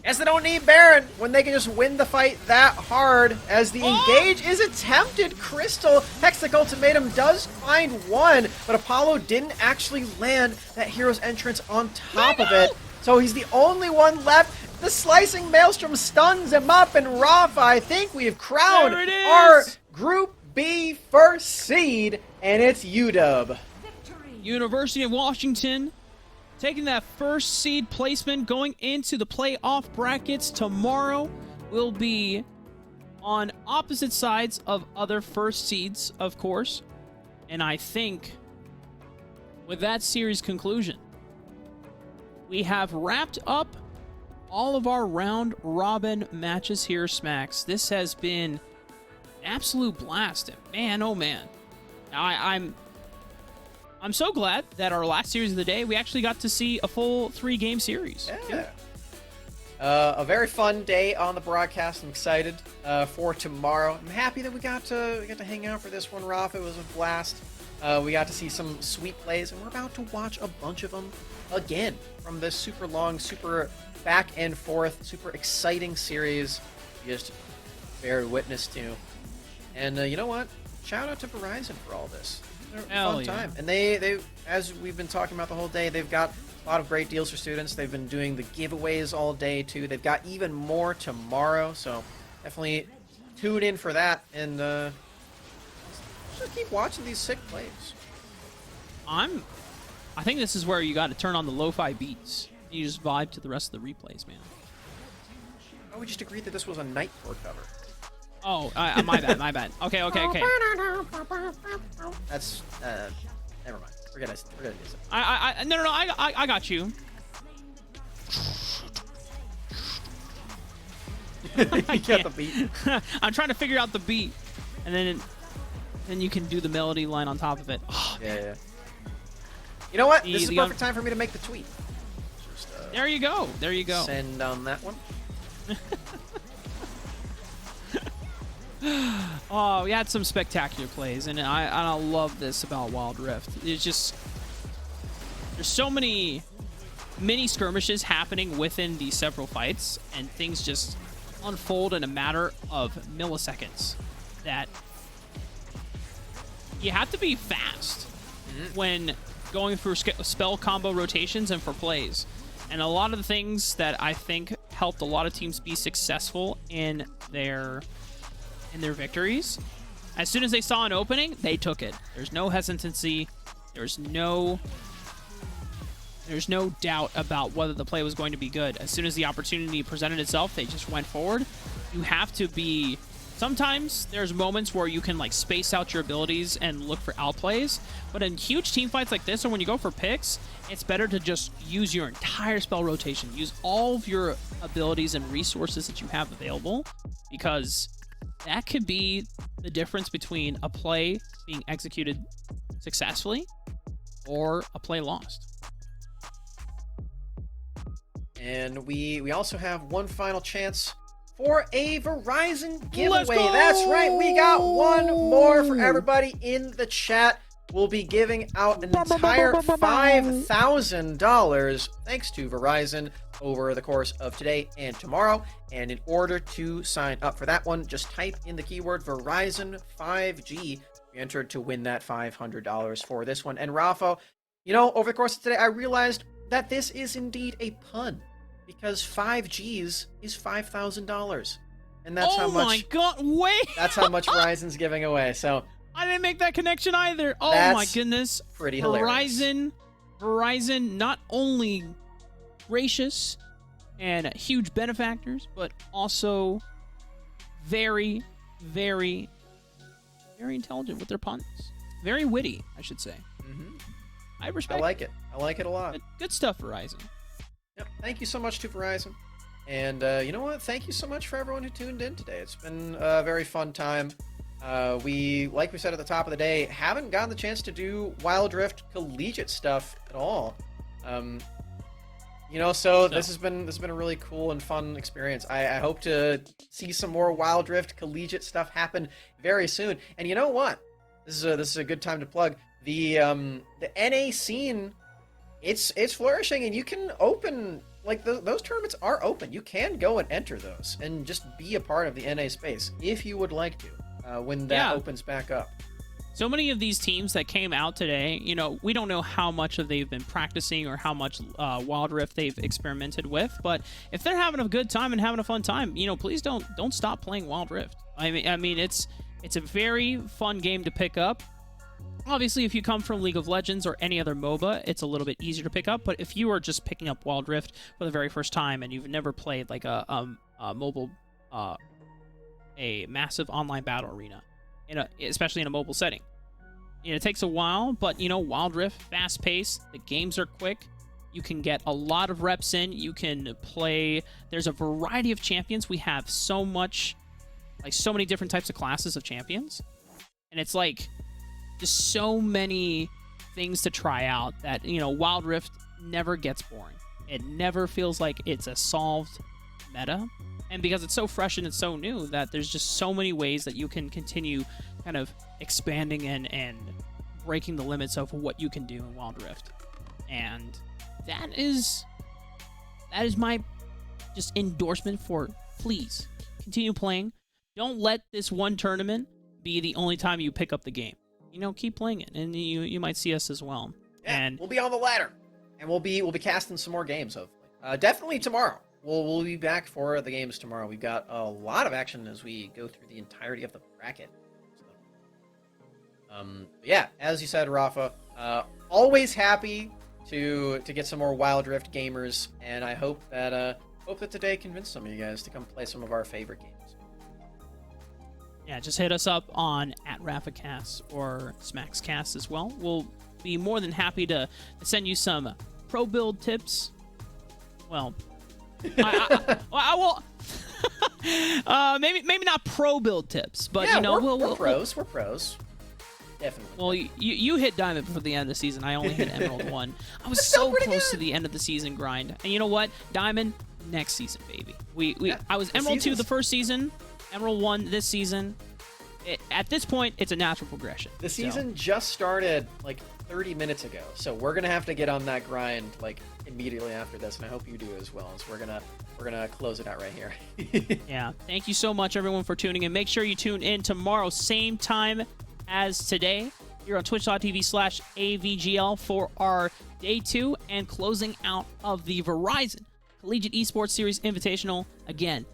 Yes, they don't need Baron when they can just win the fight that hard. As the engage is attempted, Crystal Hextech Ultimatum does find 1, but Apollo didn't actually land that hero's entrance on top of it. So he's the only one left. The Slicing Maelstrom stuns him up, and Rafa, I think we have crowned our Group B first seed, and it's UW. University of Washington taking that first seed placement, going into the playoff brackets tomorrow. Will be on opposite sides of other first seeds, of course. And I think with that series conclusion, we have wrapped up all of our round robin matches here, Smacks. This has been absolute blast. Man, oh man. I'm so glad that our last series of the day, we actually got to see a full 3-game series. Yeah. A very fun day on the broadcast. I'm excited for tomorrow. I'm happy that we got to hang out for this one, Raph. It was a blast. We got to see some sweet plays, and we're about to watch a bunch of them again from this super long, super back and forth, super exciting series we just bear witness to. And you know what? Shout out to Verizon for all this. Fun time. And they, as we've been talking about the whole day, they've got a lot of great deals for students. They've been doing the giveaways all day too. They've got even more tomorrow, so definitely tune in for that. And just keep watching these sick plays. I think this is where you got to turn on the lo-fi beats. You just vibe to the rest of the replays, man. Oh, we just agreed that this was a Night Tour cover. Oh, my bad. Okay. That's never mind. Forget it. No, I got you. You got the beat. I'm trying to figure out the beat, and then you can do the melody line on top of it. Oh, yeah. You know what? This is the perfect time for me to make the tweet. Just, there you go. Send on that one. Oh, we had some spectacular plays, and I love this about Wild Rift. It's just there's so many mini skirmishes happening within these several fights, and things just unfold in a matter of milliseconds. That you have to be fast when going through spell combo rotations and for plays. And a lot of the things that I think helped a lot of teams be successful in their victories, as soon as they saw an opening, they took it. There's no hesitancy. There's no doubt about whether the play was going to be good. As soon as the opportunity presented itself, they just went forward. You have to be... Sometimes there's moments where you can like space out your abilities and look for outplays, but in huge team fights like this, or when you go for picks, it's better to just use your entire spell rotation. Use all of your abilities and resources that you have available, because that could be the difference between a play being executed successfully or a play lost. And we also have one final chance for a Verizon giveaway. Let's go! That's right, we got one more for everybody in the chat. We'll be giving out an entire $5,000 thanks to Verizon over the course of today and tomorrow. And in order to sign up for that one, just type in the keyword Verizon 5G. You entered to win that $500 for this one. And Rafa, you know, over the course of today, I realized that this is indeed a pun, because 5Gs is $5,000, and that's how much. Oh my God! Wait. That's how much Verizon's giving away. So I didn't make that connection either. Oh my goodness! Pretty hilarious. Verizon, not only gracious and huge benefactors, but also very, very, very intelligent with their puns. Very witty, I should say. I respect. I like it. I like it a lot. Good stuff, Verizon. Yep. Thank you so much to Verizon. And you know what? Thank you so much for everyone who tuned in today. It's been a very fun time. Like we said at the top of the day, haven't gotten the chance to do Wild Rift Collegiate stuff at all. You know, so this has been a really cool and fun experience. I hope to see some more Wild Rift Collegiate stuff happen very soon. And you know what? This is a good time to plug the NA scene. It's flourishing, and you can open, like, those tournaments are open. You can go and enter those and just be a part of the NA space if you would like to when that opens back up. So many of these teams that came out today, you know, we don't know how much of they've been practicing or how much Wild Rift they've experimented with, but if they're having a good time and having a fun time, you know, please don't stop playing Wild Rift. I mean, it's a very fun game to pick up. Obviously, if you come from League of Legends or any other MOBA, it's a little bit easier to pick up. But if you are just picking up Wild Rift for the very first time and you've never played like a massive online battle arena, especially in a mobile setting, you know, it takes a while. But you know, Wild Rift, fast paced, the games are quick. You can get a lot of reps in. You can play. There's a variety of champions. We have so many different types of classes of champions, and it's like just so many things to try out that, you know, Wild Rift never gets boring. It never feels like it's a solved meta. And because it's so fresh and it's so new, that there's just so many ways that you can continue kind of expanding and breaking the limits of what you can do in Wild Rift. And that is my just endorsement for, please continue playing. Don't let this one tournament be the only time you pick up the game. You know, keep playing it, and you might see us as well. Yeah, and we'll be on the ladder, and we'll be casting some more games, hopefully. Definitely tomorrow. We'll be back for the games tomorrow. We've got a lot of action as we go through the entirety of the bracket. So, yeah, as you said, Rafa, always happy to get some more Wild Rift gamers, and I hope that today convinced some of you guys to come play some of our favorite games. Yeah, just hit us up on @RafaCast or SmacksCast as well. We'll be more than happy to send you some pro build tips. Well, I will. maybe not pro build tips, but yeah, you know, we're pros. We're pros. Definitely. Well, you hit Diamond before the end of the season. I only hit Emerald 1. I was so close to the end of the season grind. And you know what? Diamond next season, baby. I was Emerald 2 the first season. Emerald 1 this season. At this point, it's a natural progression. The season just started like 30 minutes ago, so we're gonna have to get on that grind like immediately after this, and I hope you do as well. As we're gonna close it out right here. Yeah. Thank you so much, everyone, for tuning in. Make sure you tune in tomorrow, same time as today, here on twitch.tv/AVGL for our day 2 and closing out of the Verizon Collegiate Esports Series Invitational. Again,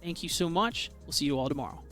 thank you so much. We'll see you all tomorrow.